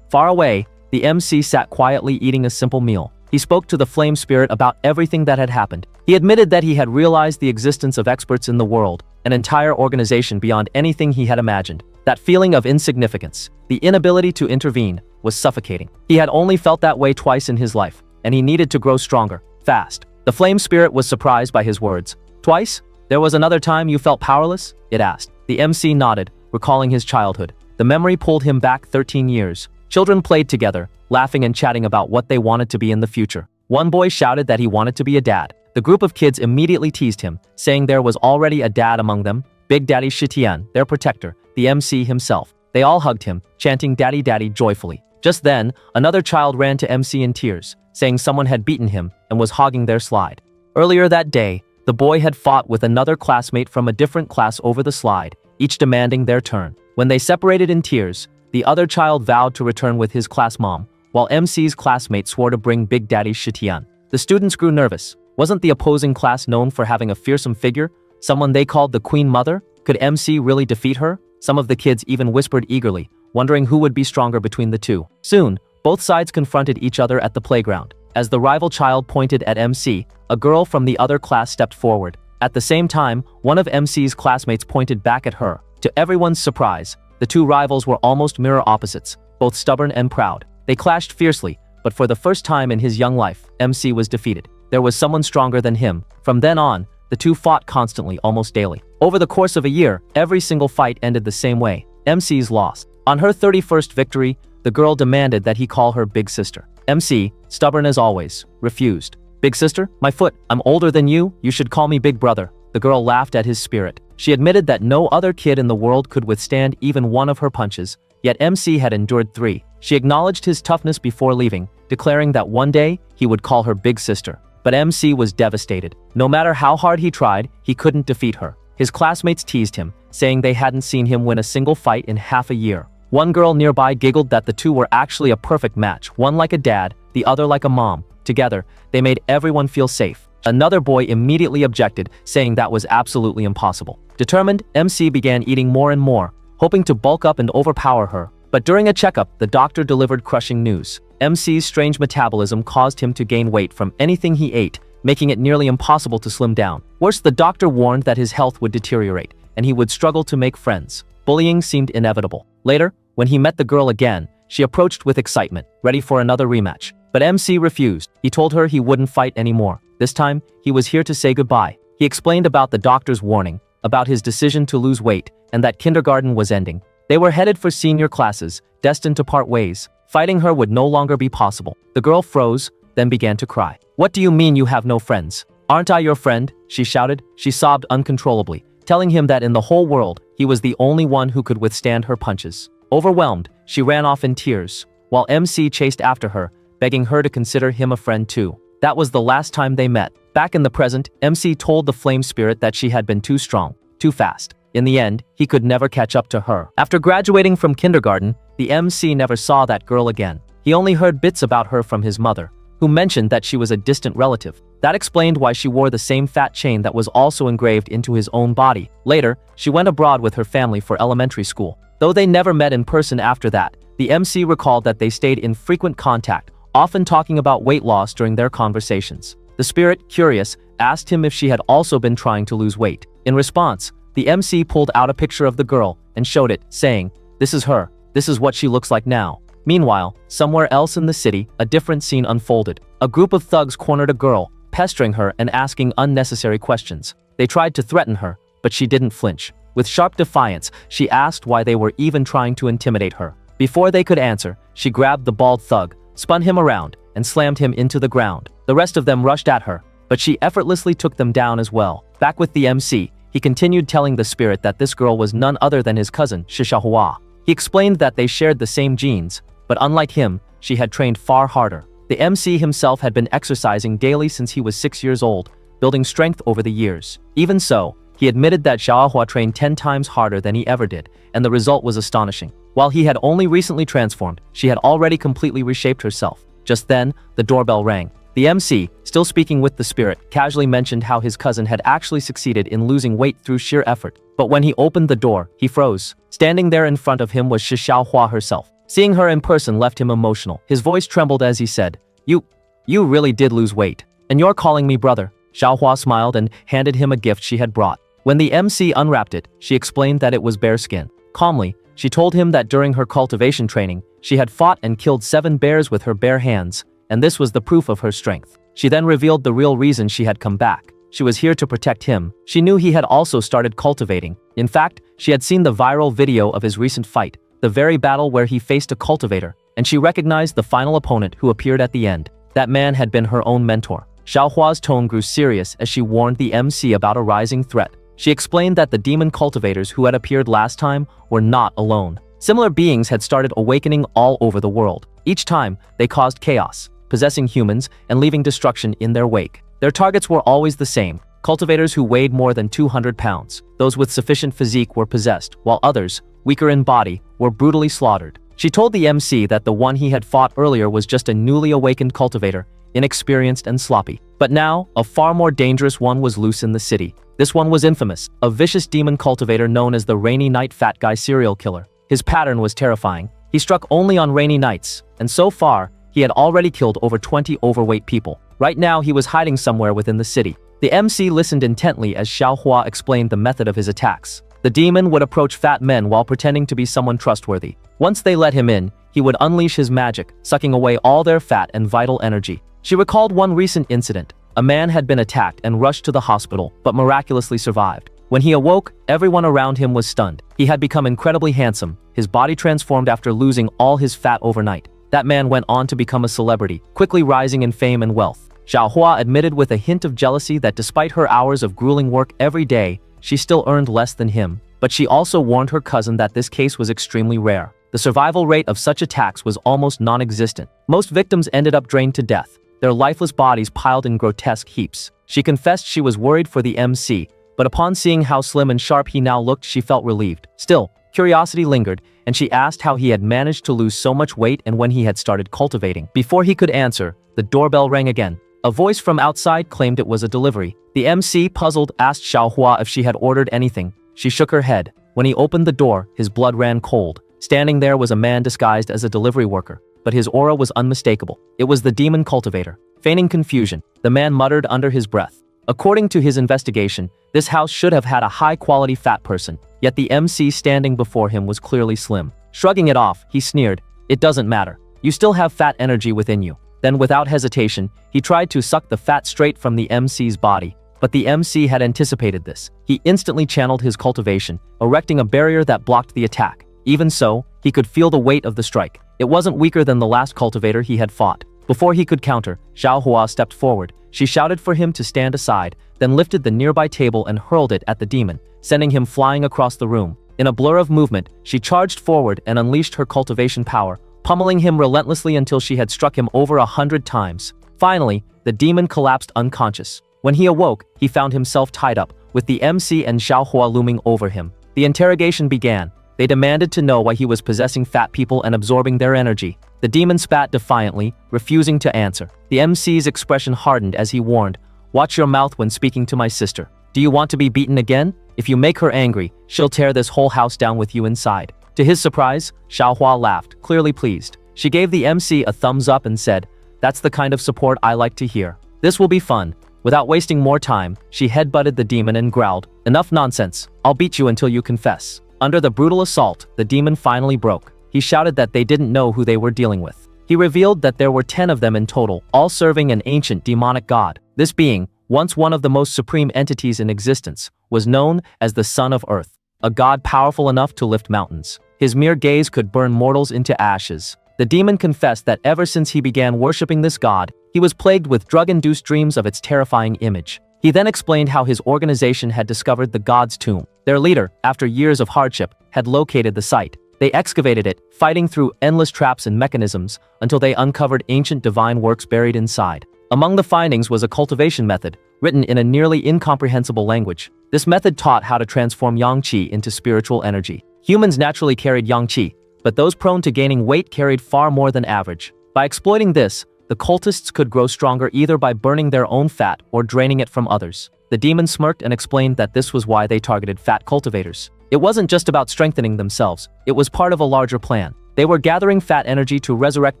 Far away, the MC sat quietly eating a simple meal. He spoke to the flame spirit about everything that had happened. He admitted that he had realized the existence of experts in the world, an entire organization beyond anything he had imagined. That feeling of insignificance, the inability to intervene, was suffocating. He had only felt that way twice in his life, and he needed to grow stronger, fast. The flame spirit was surprised by his words. Twice? There was another time you felt powerless? It asked. The MC nodded, recalling his childhood. The memory pulled him back 13 years. Children played together, laughing and chatting about what they wanted to be in the future. One boy shouted that he wanted to be a dad. The group of kids immediately teased him, saying there was already a dad among them. Big Daddy Shitian, their protector, the MC himself. They all hugged him, chanting Daddy Daddy joyfully. Just then, another child ran to MC in tears, saying someone had beaten him and was hogging their slide. Earlier that day, the boy had fought with another classmate from a different class over the slide, each demanding their turn. When they separated in tears, the other child vowed to return with his class mom, while MC's classmate swore to bring Big Daddy Shitian. The students grew nervous. Wasn't the opposing class known for having a fearsome figure, someone they called the Queen Mother? Could MC really defeat her? Some of the kids even whispered eagerly, wondering who would be stronger between the two. Soon, both sides confronted each other at the playground. As the rival child pointed at MC, a girl from the other class stepped forward. At the same time, one of MC's classmates pointed back at her. To everyone's surprise, the two rivals were almost mirror opposites, both stubborn and proud. They clashed fiercely, but for the first time in his young life, MC was defeated. There was someone stronger than him. From then on, the two fought constantly, almost daily. Over the course of a year, every single fight ended the same way. MC's lost. On her 31st victory, the girl demanded that he call her big sister. MC, stubborn as always, refused. Big sister? My foot. I'm older than you. You should call me big brother. The girl laughed at his spirit. She admitted that no other kid in the world could withstand even one of her punches, yet MC had endured 3. She acknowledged his toughness before leaving, declaring that one day he would call her big sister. But MC was devastated. No matter how hard he tried, he couldn't defeat her. His classmates teased him, saying they hadn't seen him win a single fight in half a year. One girl nearby giggled that the two were actually a perfect match, one like a dad, the other like a mom. Together, they made everyone feel safe. Another boy immediately objected, saying that was absolutely impossible. Determined, MC began eating more and more, hoping to bulk up and overpower her. But during a checkup, the doctor delivered crushing news. MC's strange metabolism caused him to gain weight from anything he ate, making it nearly impossible to slim down. Worse, the doctor warned that his health would deteriorate, and he would struggle to make friends. Bullying seemed inevitable. Later, when he met the girl again, she approached with excitement, ready for another rematch. But MC refused. He told her he wouldn't fight anymore. This time, he was here to say goodbye. He explained about the doctor's warning, about his decision to lose weight, and that kindergarten was ending. They were headed for senior classes, destined to part ways. Fighting her would no longer be possible. The girl froze, then began to cry. What do you mean you have no friends? Aren't I your friend? She shouted. She sobbed uncontrollably, telling him that in the whole world, he was the only one who could withstand her punches. Overwhelmed, she ran off in tears, while MC chased after her, begging her to consider him a friend too. That was the last time they met. Back in the present, MC told the flame spirit that she had been too strong, too fast. In the end, he could never catch up to her. After graduating from kindergarten, the MC never saw that girl again. He only heard bits about her from his mother, who mentioned that she was a distant relative. That explained why she wore the same fat chain that was also engraved into his own body. Later, she went abroad with her family for elementary school. Though they never met in person after that, the MC recalled that they stayed in frequent contact, often talking about weight loss during their conversations. The spirit, curious, asked him if she had also been trying to lose weight. In response, the MC pulled out a picture of the girl and showed it, saying, "This is her. This is what she looks like now." Meanwhile, somewhere else in the city, a different scene unfolded. A group of thugs cornered a girl, pestering her and asking unnecessary questions. They tried to threaten her, but she didn't flinch. With sharp defiance, she asked why they were even trying to intimidate her. Before they could answer, she grabbed the bald thug, spun him around, and slammed him into the ground. The rest of them rushed at her, but she effortlessly took them down as well. Back with the MC, he continued telling the spirit that this girl was none other than his cousin, Shishahua. He explained that they shared the same genes, but unlike him, she had trained far harder. The MC himself had been exercising daily since he was 6 years old, building strength over the years. Even so, he admitted that Xiaohua trained 10 times harder than he ever did, and the result was astonishing. While he had only recently transformed, she had already completely reshaped herself. Just then, the doorbell rang. The MC, still speaking with the spirit, casually mentioned how his cousin had actually succeeded in losing weight through sheer effort. But when he opened the door, he froze. Standing there in front of him was Shishahua herself. Seeing her in person left him emotional. His voice trembled as he said, You really did lose weight. And you're calling me brother." Xiaohua smiled and handed him a gift she had brought. When the MC unwrapped it, she explained that it was bear skin. Calmly, she told him that during her cultivation training, she had fought and killed 7 bears with her bare hands, and this was the proof of her strength. She then revealed the real reason she had come back. She was here to protect him. She knew he had also started cultivating. In fact, she had seen the viral video of his recent fight, the very battle where he faced a cultivator, and she recognized the final opponent who appeared at the end. That man had been her own mentor. Xiaohua's tone grew serious as she warned the MC about a rising threat. She explained that the demon cultivators who had appeared last time were not alone. Similar beings had started awakening all over the world. Each time, they caused chaos, possessing humans and leaving destruction in their wake. Their targets were always the same: cultivators who weighed more than 200 pounds. Those with sufficient physique were possessed, while others, weaker in body, were brutally slaughtered. She told the MC that the one he had fought earlier was just a newly awakened cultivator, inexperienced and sloppy. But now, a far more dangerous one was loose in the city. This one was infamous, a vicious demon cultivator known as the Rainy Night Fat Guy serial killer. His pattern was terrifying. He struck only on rainy nights, and so far, he had already killed over 20 overweight people. Right now, he was hiding somewhere within the city. The MC listened intently as Xiaohua explained the method of his attacks. The demon would approach fat men while pretending to be someone trustworthy. Once they let him in, he would unleash his magic, sucking away all their fat and vital energy. She recalled one recent incident. A man had been attacked and rushed to the hospital, but miraculously survived. When he awoke, everyone around him was stunned. He had become incredibly handsome, his body transformed after losing all his fat overnight. That man went on to become a celebrity, quickly rising in fame and wealth. Xiaohua admitted with a hint of jealousy that despite her hours of grueling work every day, she still earned less than him. But she also warned her cousin that this case was extremely rare. The survival rate of such attacks was almost non-existent. Most victims ended up drained to death, their lifeless bodies piled in grotesque heaps. She confessed she was worried for the MC, but upon seeing how slim and sharp he now looked, she felt relieved. Still, curiosity lingered, and she asked how he had managed to lose so much weight and when he had started cultivating. Before he could answer, the doorbell rang again. A voice from outside claimed it was a delivery. The MC, puzzled, asked Xiaohua if she had ordered anything. She shook her head. When he opened the door, his blood ran cold. Standing there was a man disguised as a delivery worker, but his aura was unmistakable. It was the demon cultivator. Feigning confusion, the man muttered under his breath. According to his investigation, this house should have had a high-quality fat person, yet the MC standing before him was clearly slim. Shrugging it off, he sneered, "It doesn't matter. You still have fat energy within you." Then without hesitation, he tried to suck the fat straight from the MC's body. But the MC had anticipated this. He instantly channeled his cultivation, erecting a barrier that blocked the attack. Even so, he could feel the weight of the strike. It wasn't weaker than the last cultivator he had fought. Before he could counter, Xiaohua stepped forward. She shouted for him to stand aside, then lifted the nearby table and hurled it at the demon, sending him flying across the room. In a blur of movement, she charged forward and unleashed her cultivation power, pummeling him relentlessly until she had struck him over 100 times. Finally, the demon collapsed unconscious. When he awoke, he found himself tied up, with the MC and Xiaohua looming over him. The interrogation began. They demanded to know why he was possessing fat people and absorbing their energy. The demon spat defiantly, refusing to answer. The MC's expression hardened as he warned, "Watch your mouth when speaking to my sister. Do you want to be beaten again? If you make her angry, she'll tear this whole house down with you inside." To his surprise, Xiaohua laughed, clearly pleased. She gave the MC a thumbs up and said, "That's the kind of support I like to hear. This will be fun." Without wasting more time, she headbutted the demon and growled, "Enough nonsense. I'll beat you until you confess." Under the brutal assault, the demon finally broke. He shouted that they didn't know who they were dealing with. He revealed that there were 10 of them in total, all serving an ancient demonic god. This being, once one of the most supreme entities in existence, was known as the Son of Earth, a god powerful enough to lift mountains. His mere gaze could burn mortals into ashes. The demon confessed that ever since he began worshipping this god, he was plagued with drug-induced dreams of its terrifying image. He then explained how his organization had discovered the god's tomb. Their leader, after years of hardship, had located the site. They excavated it, fighting through endless traps and mechanisms, until they uncovered ancient divine works buried inside. Among the findings was a cultivation method, written in a nearly incomprehensible language. This method taught how to transform yang qi into spiritual energy. Humans naturally carried yang qi, but those prone to gaining weight carried far more than average. By exploiting this, the cultists could grow stronger either by burning their own fat or draining it from others. The demon smirked and explained that this was why they targeted fat cultivators. It wasn't just about strengthening themselves, it was part of a larger plan. They were gathering fat energy to resurrect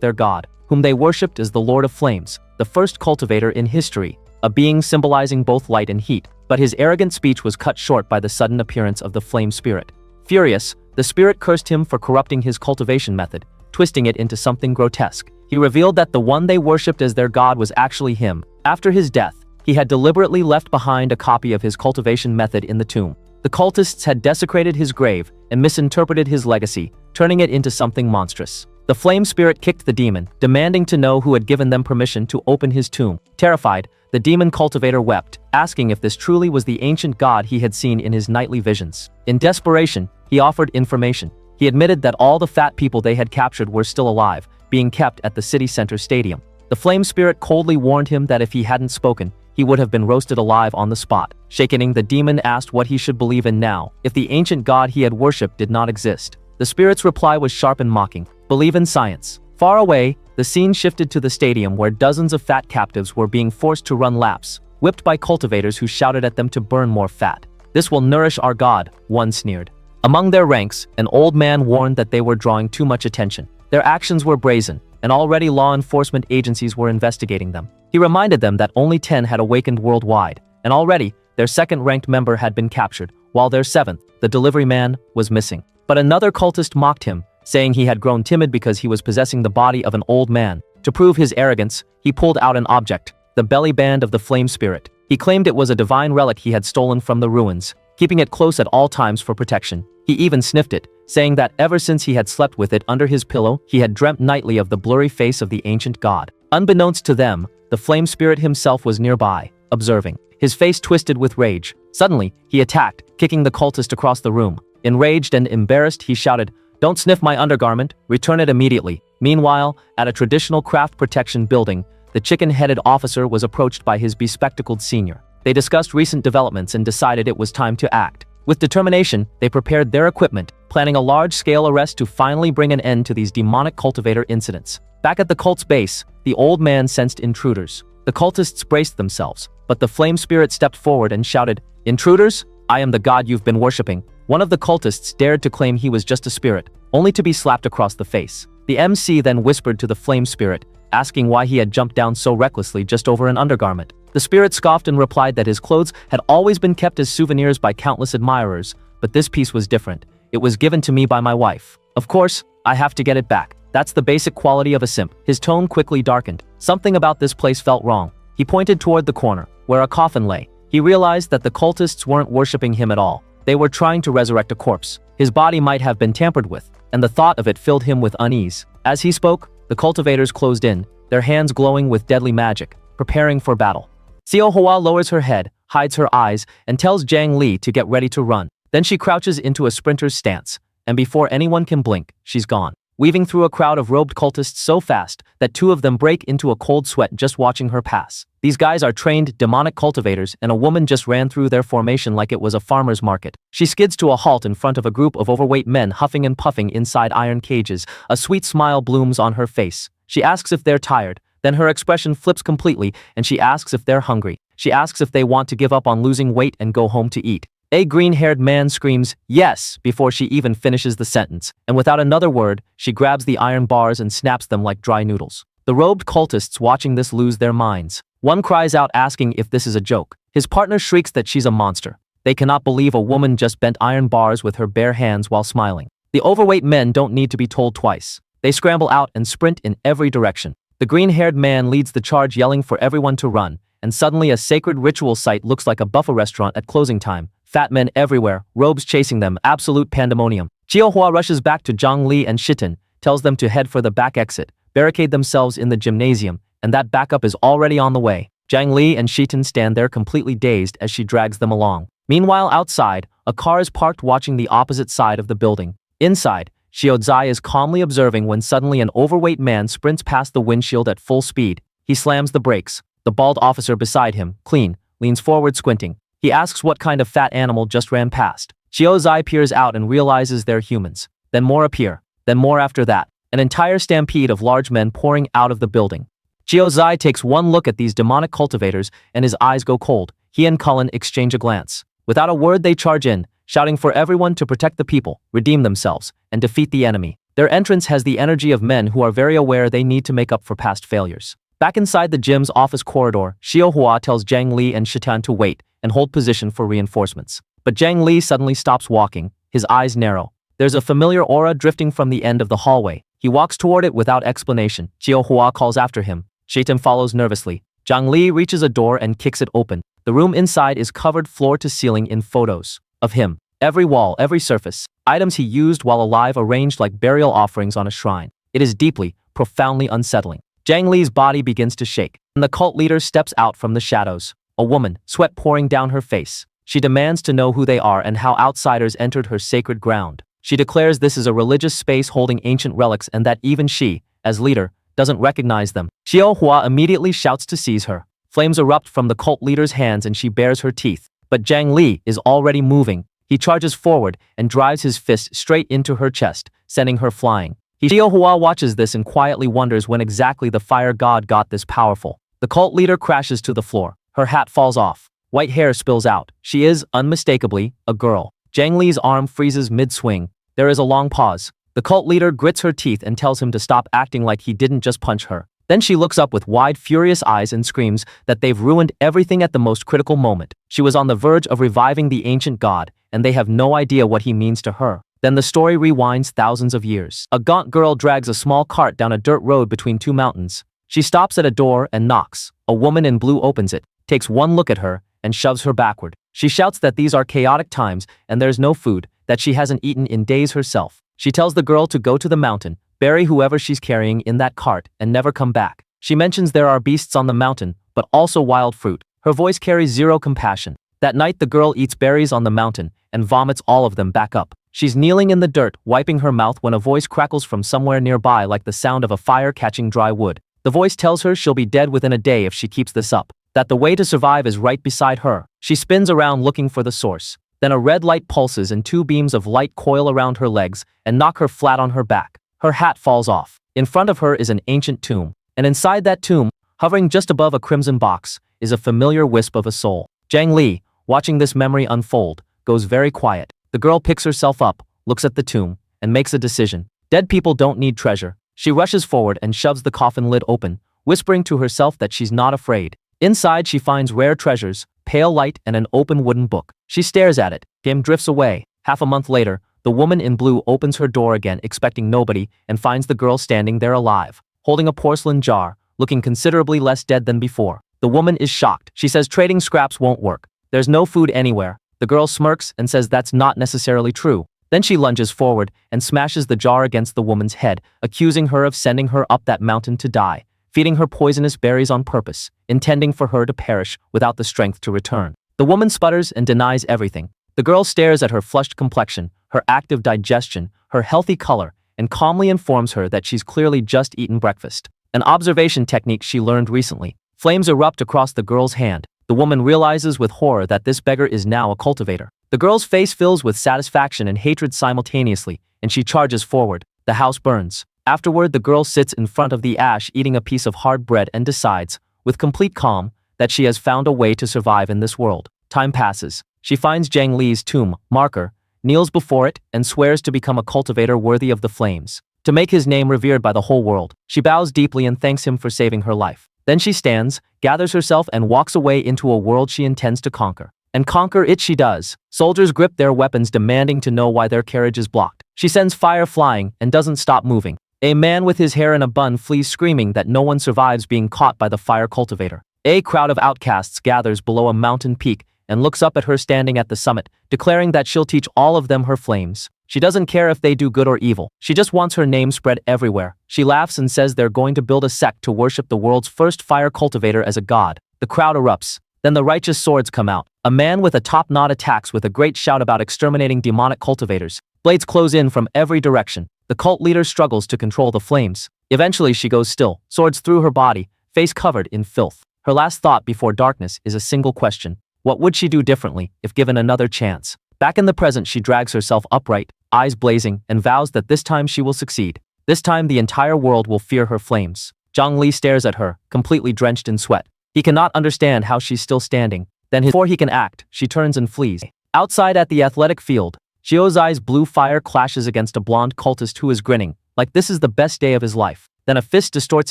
their god, whom they worshipped as the Lord of Flames, the first cultivator in history, a being symbolizing both light and heat. But his arrogant speech was cut short by the sudden appearance of the flame spirit. Furious, the spirit cursed him for corrupting his cultivation method, twisting it into something grotesque. He revealed that the one they worshipped as their god was actually him. After his death, he had deliberately left behind a copy of his cultivation method in the tomb. The cultists had desecrated his grave and misinterpreted his legacy, turning it into something monstrous. The flame spirit kicked the demon, demanding to know who had given them permission to open his tomb. Terrified, The demon cultivator wept, asking if this truly was the ancient god he had seen in his nightly visions. In desperation, he offered information. He admitted that all the fat people they had captured were still alive, being kept at the city center stadium. The flame spirit coldly warned him that if he hadn't spoken, he would have been roasted alive on the spot. Shaken, the demon asked what he should believe in now, if the ancient god he had worshipped did not exist. The spirit's reply was sharp and mocking. Believe in science. Far away, the scene shifted to the stadium where dozens of fat captives were being forced to run laps, whipped by cultivators who shouted at them to burn more fat. This will nourish our god, one sneered. Among their ranks, an old man warned that they were drawing too much attention. Their actions were brazen, and already law enforcement agencies were investigating them. He reminded them that only 10 had awakened worldwide, and already, their second-ranked member had been captured, while their seventh, the delivery man, was missing. But another cultist mocked him, saying he had grown timid because he was possessing the body of an old man. To prove his arrogance, he pulled out an object, the belly band of the flame spirit. He claimed it was a divine relic he had stolen from the ruins, keeping it close at all times for protection. He even sniffed it, saying that ever since he had slept with it under his pillow, he had dreamt nightly of the blurry face of the ancient god. Unbeknownst to them, the flame spirit himself was nearby, observing. His face twisted with rage. Suddenly, he attacked, kicking the cultist across the room. Enraged and embarrassed, he shouted, "Don't sniff my undergarment, return it immediately." Meanwhile, at a traditional craft protection building, the chicken-headed officer was approached by his bespectacled senior. They discussed recent developments and decided it was time to act. With determination, they prepared their equipment, planning a large-scale arrest to finally bring an end to these demonic cultivator incidents. Back at the cult's base, the old man sensed intruders. The cultists braced themselves, but the flame spirit stepped forward and shouted, "Intruders? I am the god you've been worshipping." One of the cultists dared to claim he was just a spirit, only to be slapped across the face. The MC then whispered to the flame spirit, asking why he had jumped down so recklessly just over an undergarment. The spirit scoffed and replied that his clothes had always been kept as souvenirs by countless admirers, but this piece was different. It was given to me by my wife. Of course, I have to get it back. That's the basic quality of a simp. His tone quickly darkened. Something about this place felt wrong. He pointed toward the corner, where a coffin lay. He realized that the cultists weren't worshipping him at all. They were trying to resurrect a corpse. His body might have been tampered with, and the thought of it filled him with unease. As he spoke, the cultivators closed in, their hands glowing with deadly magic, preparing for battle. Xiao Hua lowers her head, hides her eyes, and tells Zhang Li to get ready to run. Then she crouches into a sprinter's stance, and before anyone can blink, she's gone, weaving through a crowd of robed cultists so fast that two of them break into a cold sweat just watching her pass. These guys are trained demonic cultivators, and a woman just ran through their formation like it was a farmer's market. She skids to a halt in front of a group of overweight men huffing and puffing inside iron cages. A sweet smile blooms on her face. She asks if they're tired. Then her expression flips completely, and she asks if they're hungry. She asks if they want to give up on losing weight and go home to eat. A green-haired man screams, "Yes," before she even finishes the sentence, and without another word, she grabs the iron bars and snaps them like dry noodles. The robed cultists watching this lose their minds. One cries out asking if this is a joke. His partner shrieks that she's a monster. They cannot believe a woman just bent iron bars with her bare hands while smiling. The overweight men don't need to be told twice. They scramble out and sprint in every direction. The green-haired man leads the charge yelling for everyone to run, and suddenly a sacred ritual site looks like a buffet restaurant at closing time. Fat men everywhere, robes chasing them, absolute pandemonium. Chiyohua rushes back to Zhang Li and Shitan, tells them to head for the back exit, barricade themselves in the gymnasium, and that backup is already on the way. Zhang Li and Shitan stand there completely dazed as she drags them along. Meanwhile outside, a car is parked watching the opposite side of the building. Inside, Xiaozai is calmly observing when suddenly an overweight man sprints past the windshield at full speed. He slams the brakes. The bald officer beside him, clean, leans forward squinting. He asks what kind of fat animal just ran past. Xiaozai peers out and realizes they're humans. Then more appear. Then more after that. An entire stampede of large men pouring out of the building. Xiaozai takes one look at these demonic cultivators and his eyes go cold. He and Cullen exchange a glance. Without a word they charge in, shouting for everyone to protect the people, redeem themselves, and defeat the enemy. Their entrance has the energy of men who are very aware they need to make up for past failures. Back inside the gym's office corridor, Xiaohua tells Zhang Li and Shitan to wait and hold position for reinforcements. But Zhang Li suddenly stops walking, his eyes narrow. There's a familiar aura drifting from the end of the hallway. He walks toward it without explanation. Xiaohua calls after him. Shitan follows nervously. Zhang Li reaches a door and kicks it open. The room inside is covered floor to ceiling in photos of him. Every wall, every surface, items he used while alive arranged like burial offerings on a shrine. It is deeply, profoundly unsettling. Zhang Li's body begins to shake. And the cult leader steps out from the shadows. A woman, sweat pouring down her face. She demands to know who they are and how outsiders entered her sacred ground. She declares this is a religious space holding ancient relics and that even she, as leader, doesn't recognize them. Xiao Hua immediately shouts to seize her. Flames erupt from the cult leader's hands and she bares her teeth. But Zhang Li is already moving. He charges forward and drives his fist straight into her chest, sending her flying. Xiao Hua watches this and quietly wonders when exactly the fire god got this powerful. The cult leader crashes to the floor. Her hat falls off. White hair spills out. She is, unmistakably, a girl. Zhang Li's arm freezes mid-swing. There is a long pause. The cult leader grits her teeth and tells him to stop acting like he didn't just punch her. Then she looks up with wide, furious eyes and screams that they've ruined everything at the most critical moment. She was on the verge of reviving the ancient god, and they have no idea what he means to her. Then the story rewinds thousands of years. A gaunt girl drags a small cart down a dirt road between two mountains. She stops at a door and knocks. A woman in blue opens it, takes one look at her, and shoves her backward. She shouts that these are chaotic times and there's no food, that she hasn't eaten in days herself. She tells the girl to go to the mountain, bury whoever she's carrying in that cart, and never come back. She mentions there are beasts on the mountain, but also wild fruit. Her voice carries zero compassion. That night the girl eats berries on the mountain and vomits all of them back up. She's kneeling in the dirt, wiping her mouth when a voice crackles from somewhere nearby like the sound of a fire catching dry wood. The voice tells her she'll be dead within a day if she keeps this up. That the way to survive is right beside her. She spins around looking for the source. Then a red light pulses and two beams of light coil around her legs and knock her flat on her back. Her hat falls off. In front of her is an ancient tomb. And inside that tomb, hovering just above a crimson box, is a familiar wisp of a soul. Zhang Li, watching this memory unfold, goes very quiet. The girl picks herself up, looks at the tomb, and makes a decision. Dead people don't need treasure. She rushes forward and shoves the coffin lid open, whispering to herself that she's not afraid. Inside she finds rare treasures, pale light and an open wooden book. She stares at it. Kim drifts away. Half a month later, the woman in blue opens her door again expecting nobody and finds the girl standing there alive, holding a porcelain jar, looking considerably less dead than before. The woman is shocked. She says trading scraps won't work. There's no food anywhere. The girl smirks and says that's not necessarily true. Then she lunges forward and smashes the jar against the woman's head, accusing her of sending her up that mountain to die, feeding her poisonous berries on purpose, intending for her to perish without the strength to return. The woman sputters and denies everything. The girl stares at her flushed complexion, her active digestion, her healthy color, and calmly informs her that she's clearly just eaten breakfast. An observation technique she learned recently. Flames erupt across the girl's hand. The woman realizes with horror that this beggar is now a cultivator. The girl's face fills with satisfaction and hatred simultaneously, and she charges forward. The house burns. Afterward, the girl sits in front of the ash eating a piece of hard bread and decides, with complete calm, that she has found a way to survive in this world. Time passes. She finds Zhang Li's tomb, marker, kneels before it, and swears to become a cultivator worthy of the flames. To make his name revered by the whole world, she bows deeply and thanks him for saving her life. Then she stands, gathers herself and walks away into a world she intends to conquer. And conquer it she does. Soldiers grip their weapons demanding to know why their carriage is blocked. She sends fire flying and doesn't stop moving. A man with his hair in a bun flees screaming that no one survives being caught by the fire cultivator. A crowd of outcasts gathers below a mountain peak and looks up at her standing at the summit, declaring that she'll teach all of them her flames. She doesn't care if they do good or evil. She just wants her name spread everywhere. She laughs and says they're going to build a sect to worship the world's first fire cultivator as a god. The crowd erupts. Then the righteous swords come out. A man with a top knot attacks with a great shout about exterminating demonic cultivators. Blades close in from every direction. The cult leader struggles to control the flames. Eventually she goes still, swords through her body, face covered in filth. Her last thought before darkness is a single question. What would she do differently if given another chance? Back in the present she drags herself upright, eyes blazing, and vows that this time she will succeed. This time the entire world will fear her flames. Zhang Li stares at her, completely drenched in sweat. He cannot understand how she's still standing. Then before he can act, she turns and flees. Outside at the athletic field, Xiaozai's blue fire clashes against a blonde cultist who is grinning, like this is the best day of his life. Then a fist distorts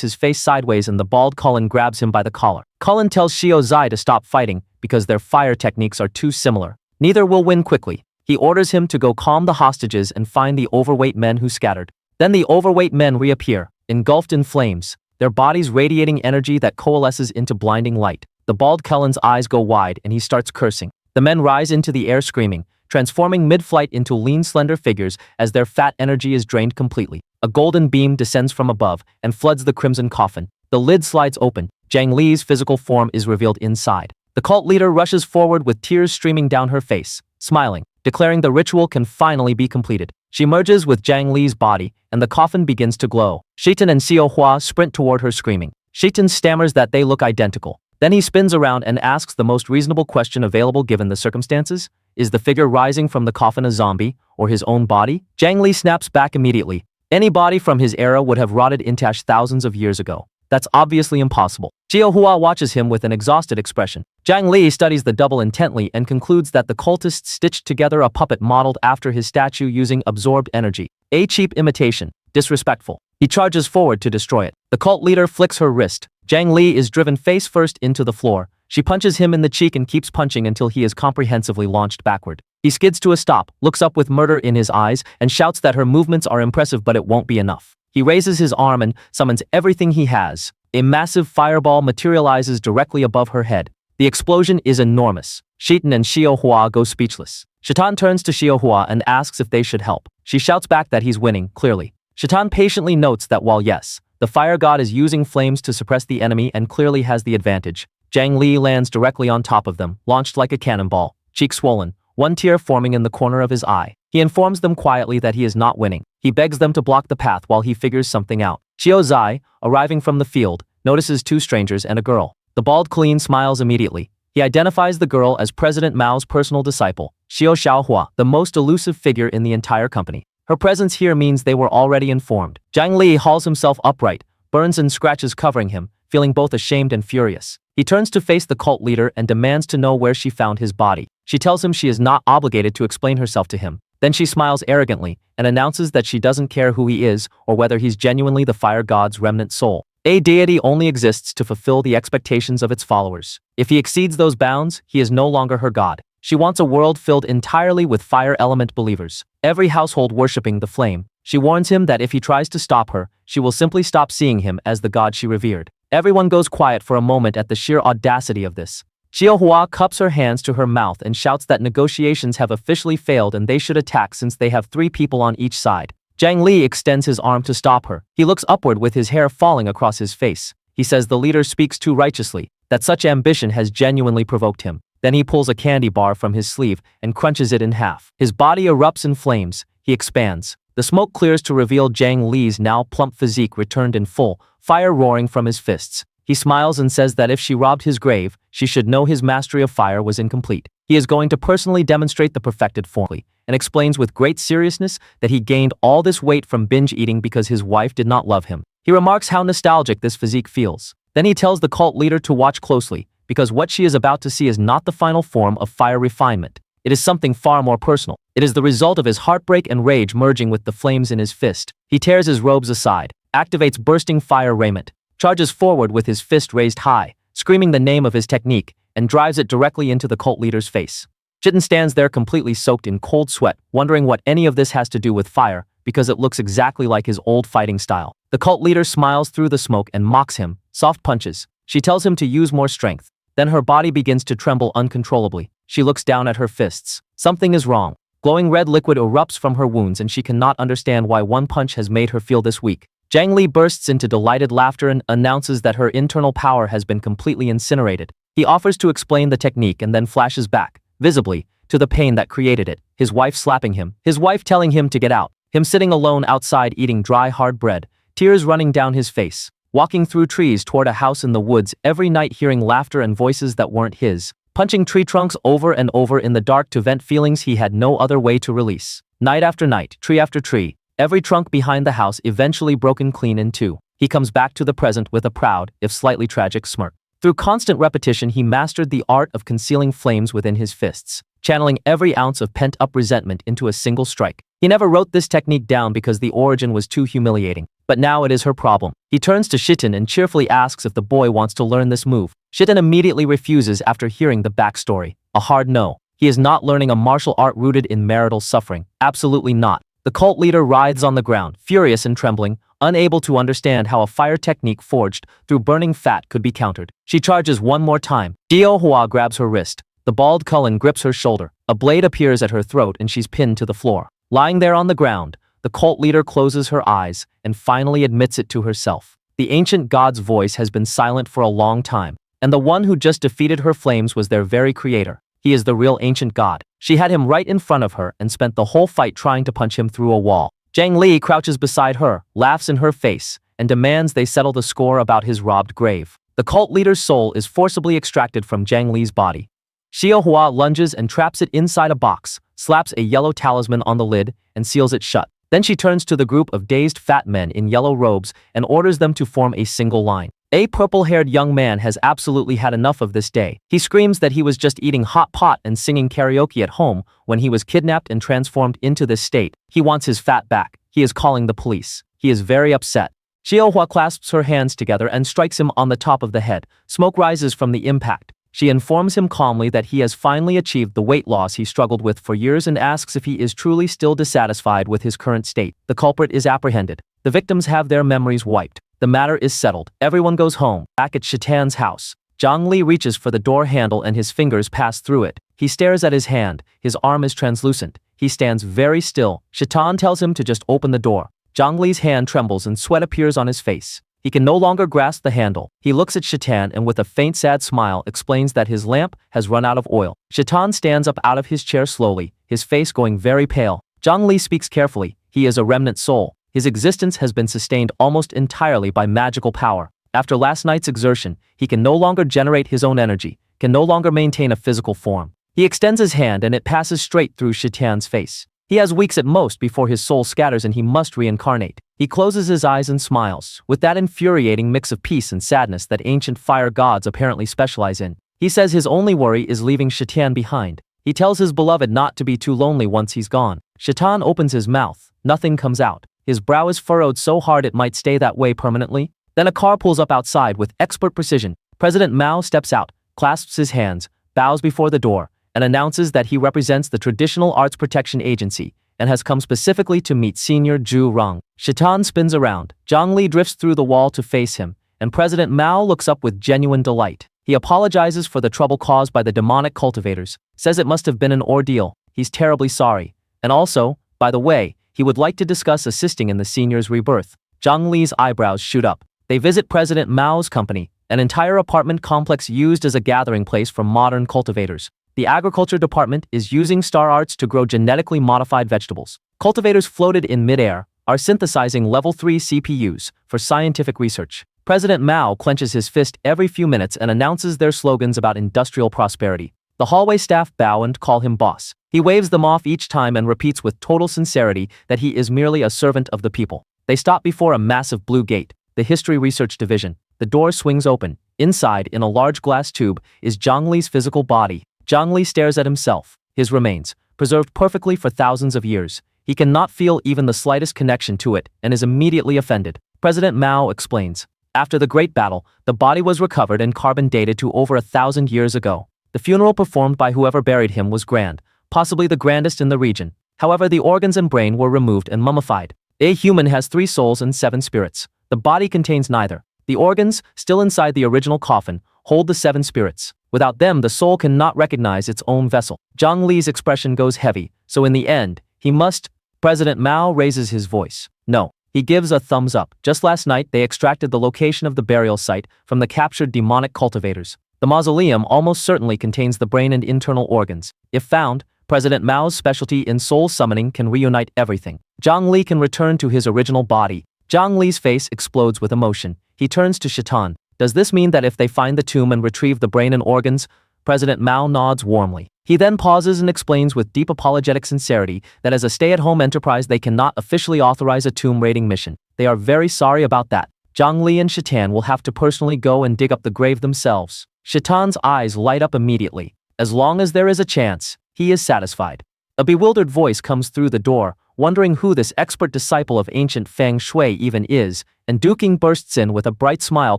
his face sideways and the bald Cullen grabs him by the collar. Cullen tells Xiaozai to stop fighting because their fire techniques are too similar. Neither will win quickly. He orders him to go calm the hostages and find the overweight men who scattered. Then the overweight men reappear, engulfed in flames, their bodies radiating energy that coalesces into blinding light. The bald Cullen's eyes go wide and he starts cursing. The men rise into the air screaming, transforming mid-flight into lean slender figures as their fat energy is drained completely. A golden beam descends from above and floods the crimson coffin. The lid slides open. Zhang Li's physical form is revealed inside. The cult leader rushes forward with tears streaming down her face, smiling, declaring the ritual can finally be completed. She merges with Zhang Li's body, and the coffin begins to glow. Shiten and Xiao Hua sprint toward her screaming. Shiten stammers that they look identical. Then he spins around and asks the most reasonable question available given the circumstances. Is the figure rising from the coffin a zombie, or his own body? Zhang Li snaps back immediately. Any body from his era would have rotted into ash thousands of years ago. That's obviously impossible. Xiao Hua watches him with an exhausted expression. Zhang Li studies the double intently and concludes that the cultist stitched together a puppet modeled after his statue using absorbed energy. A cheap imitation. Disrespectful. He charges forward to destroy it. The cult leader flicks her wrist. Zhang Li is driven face first into the floor. She punches him in the cheek and keeps punching until he is comprehensively launched backward. He skids to a stop, looks up with murder in his eyes, and shouts that her movements are impressive but it won't be enough. He raises his arm and summons everything he has. A massive fireball materializes directly above her head. The explosion is enormous. Shiten and Xiao Hua go speechless. Shitan turns to Xiao Hua and asks if they should help. She shouts back that he's winning, clearly. Shitan patiently notes that while yes, the fire god is using flames to suppress the enemy and clearly has the advantage, Zhang Li lands directly on top of them, launched like a cannonball, cheek swollen, one tear forming in the corner of his eye. He informs them quietly that he is not winning. He begs them to block the path while he figures something out. Xiao Zai, arriving from the field, notices two strangers and a girl. The bald Colleen smiles immediately. He identifies the girl as President Mao's personal disciple, Xiao Xiaohua, the most elusive figure in the entire company. Her presence here means they were already informed. Zhang Li hauls himself upright, burns and scratches covering him, feeling both ashamed and furious. He turns to face the cult leader and demands to know where she found his body. She tells him she is not obligated to explain herself to him. Then she smiles arrogantly and announces that she doesn't care who he is or whether he's genuinely the fire god's remnant soul. A deity only exists to fulfill the expectations of its followers. If he exceeds those bounds, he is no longer her god. She wants a world filled entirely with fire element believers, every household worshipping the flame. She warns him that if he tries to stop her, she will simply stop seeing him as the god she revered. Everyone goes quiet for a moment at the sheer audacity of this. Xiao Hua cups her hands to her mouth and shouts that negotiations have officially failed and they should attack since they have 3 people on each side. Zhang Li extends his arm to stop her. He looks upward with his hair falling across his face. He says the leader speaks too righteously, that such ambition has genuinely provoked him. Then he pulls a candy bar from his sleeve and crunches it in half. His body erupts in flames. He expands. The smoke clears to reveal Zhang Li's now plump physique returned in full, fire roaring from his fists. He smiles and says that if she robbed his grave, she should know his mastery of fire was incomplete. He is going to personally demonstrate the perfected form, and explains with great seriousness that he gained all this weight from binge eating because his wife did not love him. He remarks how nostalgic this physique feels. Then he tells the cult leader to watch closely, because what she is about to see is not the final form of fire refinement. It is something far more personal. It is the result of his heartbreak and rage merging with the flames in his fist. He tears his robes aside, activates bursting fire raiment, charges forward with his fist raised high, screaming the name of his technique, and drives it directly into the cult leader's face. Chitin stands there completely soaked in cold sweat, wondering what any of this has to do with fire, because it looks exactly like his old fighting style. The cult leader smiles through the smoke and mocks him, soft punches. She tells him to use more strength. Then her body begins to tremble uncontrollably. She looks down at her fists. Something is wrong. Glowing red liquid erupts from her wounds and she cannot understand why one punch has made her feel this weak. Zhang Li bursts into delighted laughter and announces that her internal power has been completely incinerated. He offers to explain the technique and then flashes back, visibly, to the pain that created it. His wife slapping him, his wife telling him to get out, him sitting alone outside eating dry hard bread, tears running down his face, walking through trees toward a house in the woods every night hearing laughter and voices that weren't his, punching tree trunks over and over in the dark to vent feelings he had no other way to release. Night after night, tree after tree, every trunk behind the house eventually broken clean in two. He comes back to the present with a proud, if slightly tragic, smirk. Through constant repetition he mastered the art of concealing flames within his fists, channeling every ounce of pent-up resentment into a single strike. He never wrote this technique down because the origin was too humiliating, but now it is her problem. He turns to Shitin and cheerfully asks if the boy wants to learn this move. Shitin immediately refuses after hearing the backstory. A hard no. He is not learning a martial art rooted in marital suffering. Absolutely not. The cult leader writhes on the ground, furious and trembling, unable to understand how a fire technique forged through burning fat could be countered. She charges one more time. Xiao Hua grabs her wrist. The bald Cullen grips her shoulder. A blade appears at her throat and she's pinned to the floor. Lying there on the ground, the cult leader closes her eyes and finally admits it to herself. The ancient god's voice has been silent for a long time, and the one who just defeated her flames was their very creator. He is the real ancient god. She had him right in front of her and spent the whole fight trying to punch him through a wall. Zhang Li crouches beside her, laughs in her face, and demands they settle the score about his robbed grave. The cult leader's soul is forcibly extracted from Zhang Li's body. Xiaohua lunges and traps it inside a box, slaps a yellow talisman on the lid, and seals it shut. Then she turns to the group of dazed fat men in yellow robes and orders them to form a single line. A purple-haired young man has absolutely had enough of this day. He screams that he was just eating hot pot and singing karaoke at home when he was kidnapped and transformed into this state. He wants his fat back. He is calling the police. He is very upset. Xiaohua clasps her hands together and strikes him on the top of the head. Smoke rises from the impact. She informs him calmly that he has finally achieved the weight loss he struggled with for years and asks if he is truly still dissatisfied with his current state. The culprit is apprehended. The victims have their memories wiped. The matter is settled. Everyone goes home. Back at Shitan's house, Zhang Li reaches for the door handle and his fingers pass through it. He stares at his hand. His arm is translucent. He stands very still. Shitan tells him to just open the door. Zhang Li's hand trembles and sweat appears on his face. He can no longer grasp the handle. He looks at Shitan and with a faint sad smile explains that his lamp has run out of oil. Shitan stands up out of his chair slowly, his face going very pale. Zhang Li speaks carefully. He is a remnant soul. His existence has been sustained almost entirely by magical power. After last night's exertion, he can no longer generate his own energy, can no longer maintain a physical form. He extends his hand and it passes straight through Shitan's face. He has weeks at most before his soul scatters and he must reincarnate. He closes his eyes and smiles, with that infuriating mix of peace and sadness that ancient fire gods apparently specialize in. He says his only worry is leaving Shitan behind. He tells his beloved not to be too lonely once he's gone. Shitan opens his mouth. Nothing comes out. His brow is furrowed so hard it might stay that way permanently. Then a car pulls up outside with expert precision. President Mao steps out, clasps his hands, bows before the door, and announces that he represents the Traditional Arts Protection Agency and has come specifically to meet Senior Zhu Rong. Shitan spins around. Zhang Li drifts through the wall to face him, and President Mao looks up with genuine delight. He apologizes for the trouble caused by the demonic cultivators, says it must have been an ordeal. He's terribly sorry. And also, by the way, he would like to discuss assisting in the senior's rebirth. Zhang Li's eyebrows shoot up. They visit President Mao's company, an entire apartment complex used as a gathering place for modern cultivators. The agriculture department is using star arts to grow genetically modified vegetables. Cultivators floated in midair are synthesizing level 3 CPUs for scientific research. President Mao clenches his fist every few minutes and announces their slogans about industrial prosperity. The hallway staff bow and call him boss. He waves them off each time and repeats with total sincerity that he is merely a servant of the people. They stop before a massive blue gate, the History Research Division. The door swings open. Inside, in a large glass tube, is Zhang Li's physical body. Zhang Li stares at himself, his remains, preserved perfectly for thousands of years. He cannot feel even the slightest connection to it and is immediately offended. President Mao explains. After the Great Battle, the body was recovered and carbon dated to over 1,000 years ago. The funeral performed by whoever buried him was grand, possibly the grandest in the region. However, the organs and brain were removed and mummified. A human has 3 souls and 7 spirits. The body contains neither. The organs, still inside the original coffin, hold the 7 spirits. Without them, the soul cannot recognize its own vessel. Zhang Li's expression goes heavy, so in the end, he must. President Mao raises his voice. No. He gives a thumbs up. Just last night, they extracted the location of the burial site from the captured demonic cultivators. The mausoleum almost certainly contains the brain and internal organs. If found, President Mao's specialty in soul summoning can reunite everything. Zhang Li can return to his original body. Zhang Li's face explodes with emotion. He turns to Shitan. Does this mean that if they find the tomb and retrieve the brain and organs? President Mao nods warmly. He then pauses and explains with deep apologetic sincerity that as a stay-at-home enterprise they cannot officially authorize a tomb raiding mission. They are very sorry about that. Zhang Li and Shitan will have to personally go and dig up the grave themselves. Shitan's eyes light up immediately. As long as there is a chance, he is satisfied. A bewildered voice comes through the door, wondering who this expert disciple of ancient feng shui even is, and Duking bursts in with a bright smile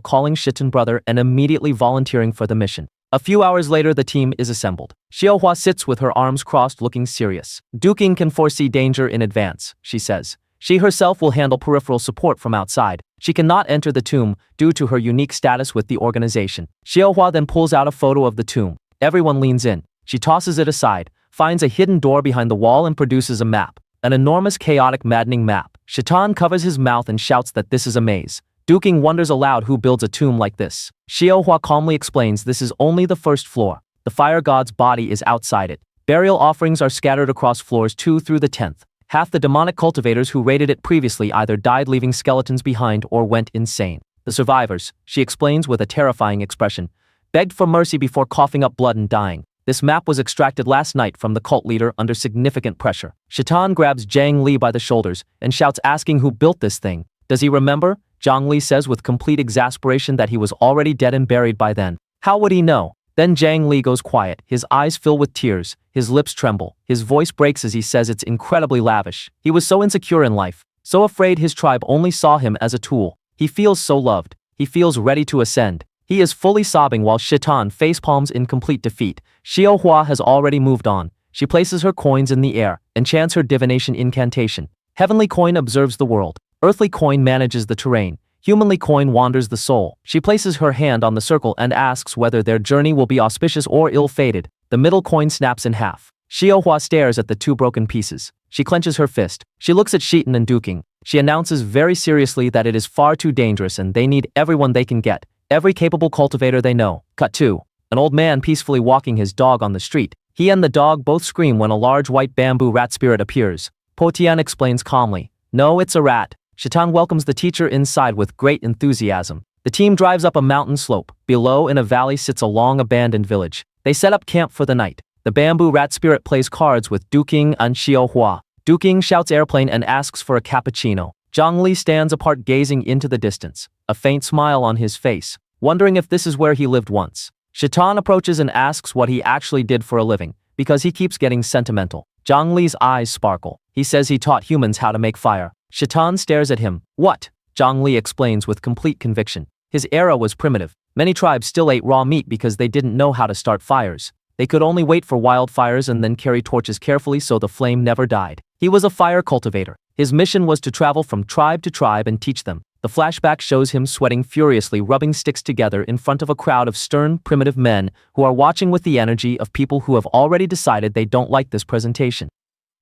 calling Shitan brother and immediately volunteering for the mission. A few hours later the team is assembled. Xiaohua sits with her arms crossed looking serious. Duking can foresee danger in advance, she says. She herself will handle peripheral support from outside. She cannot enter the tomb due to her unique status with the organization. Xiaohua then pulls out a photo of the tomb. Everyone leans in. She tosses it aside, finds a hidden door behind the wall and produces a map. An enormous, chaotic, maddening map. Shitan covers his mouth and shouts that this is a maze. Duking wonders aloud who builds a tomb like this. Xiaohua calmly explains this is only the first floor. The fire god's body is outside it. Burial offerings are scattered across floors 2 through the 10th. Half the demonic cultivators who raided it previously either died leaving skeletons behind or went insane. The survivors, she explains with a terrifying expression, begged for mercy before coughing up blood and dying. This map was extracted last night from the cult leader under significant pressure. Shitan grabs Zhang Li by the shoulders and shouts asking who built this thing. Does he remember? Zhang Li says with complete exasperation that he was already dead and buried by then. How would he know? Then Zhang Li goes quiet, his eyes fill with tears, his lips tremble, his voice breaks as he says it's incredibly lavish. He was so insecure in life, so afraid his tribe only saw him as a tool. He feels so loved. He feels ready to ascend. He is fully sobbing while Shitan facepalms in complete defeat. Xiaohua has already moved on. She places her coins in the air and chants her divination incantation. Heavenly coin observes the world. Earthly coin manages the terrain. Humanly coin wanders the soul. She places her hand on the circle and asks whether their journey will be auspicious or ill-fated. The middle coin snaps in half. Xiaohua stares at the 2 broken pieces. She clenches her fist. She looks at Shitan and Duking. She announces very seriously that it is far too dangerous and they need everyone they can get. Every capable cultivator they know. Cut 2. An old man peacefully walking his dog on the street. He and the dog both scream when a large white bamboo rat spirit appears. Po Tian explains calmly. No, it's a rat. Shitan welcomes the teacher inside with great enthusiasm. The team drives up a mountain slope. Below in a valley sits a long abandoned village. They set up camp for the night. The bamboo rat spirit plays cards with Duking and Xiaohua. Duking shouts airplane and asks for a cappuccino. Zhang Li stands apart gazing into the distance, a faint smile on his face, wondering if this is where he lived once. Shitan approaches and asks what he actually did for a living, because he keeps getting sentimental. Zhang Li's eyes sparkle. He says he taught humans how to make fire. Shitan stares at him. What? Zhang Li explains with complete conviction. His era was primitive. Many tribes still ate raw meat because they didn't know how to start fires. They could only wait for wildfires and then carry torches carefully so the flame never died. He was a fire cultivator. His mission was to travel from tribe to tribe and teach them. The flashback shows him sweating furiously, rubbing sticks together in front of a crowd of stern, primitive men who are watching with the energy of people who have already decided they don't like this presentation.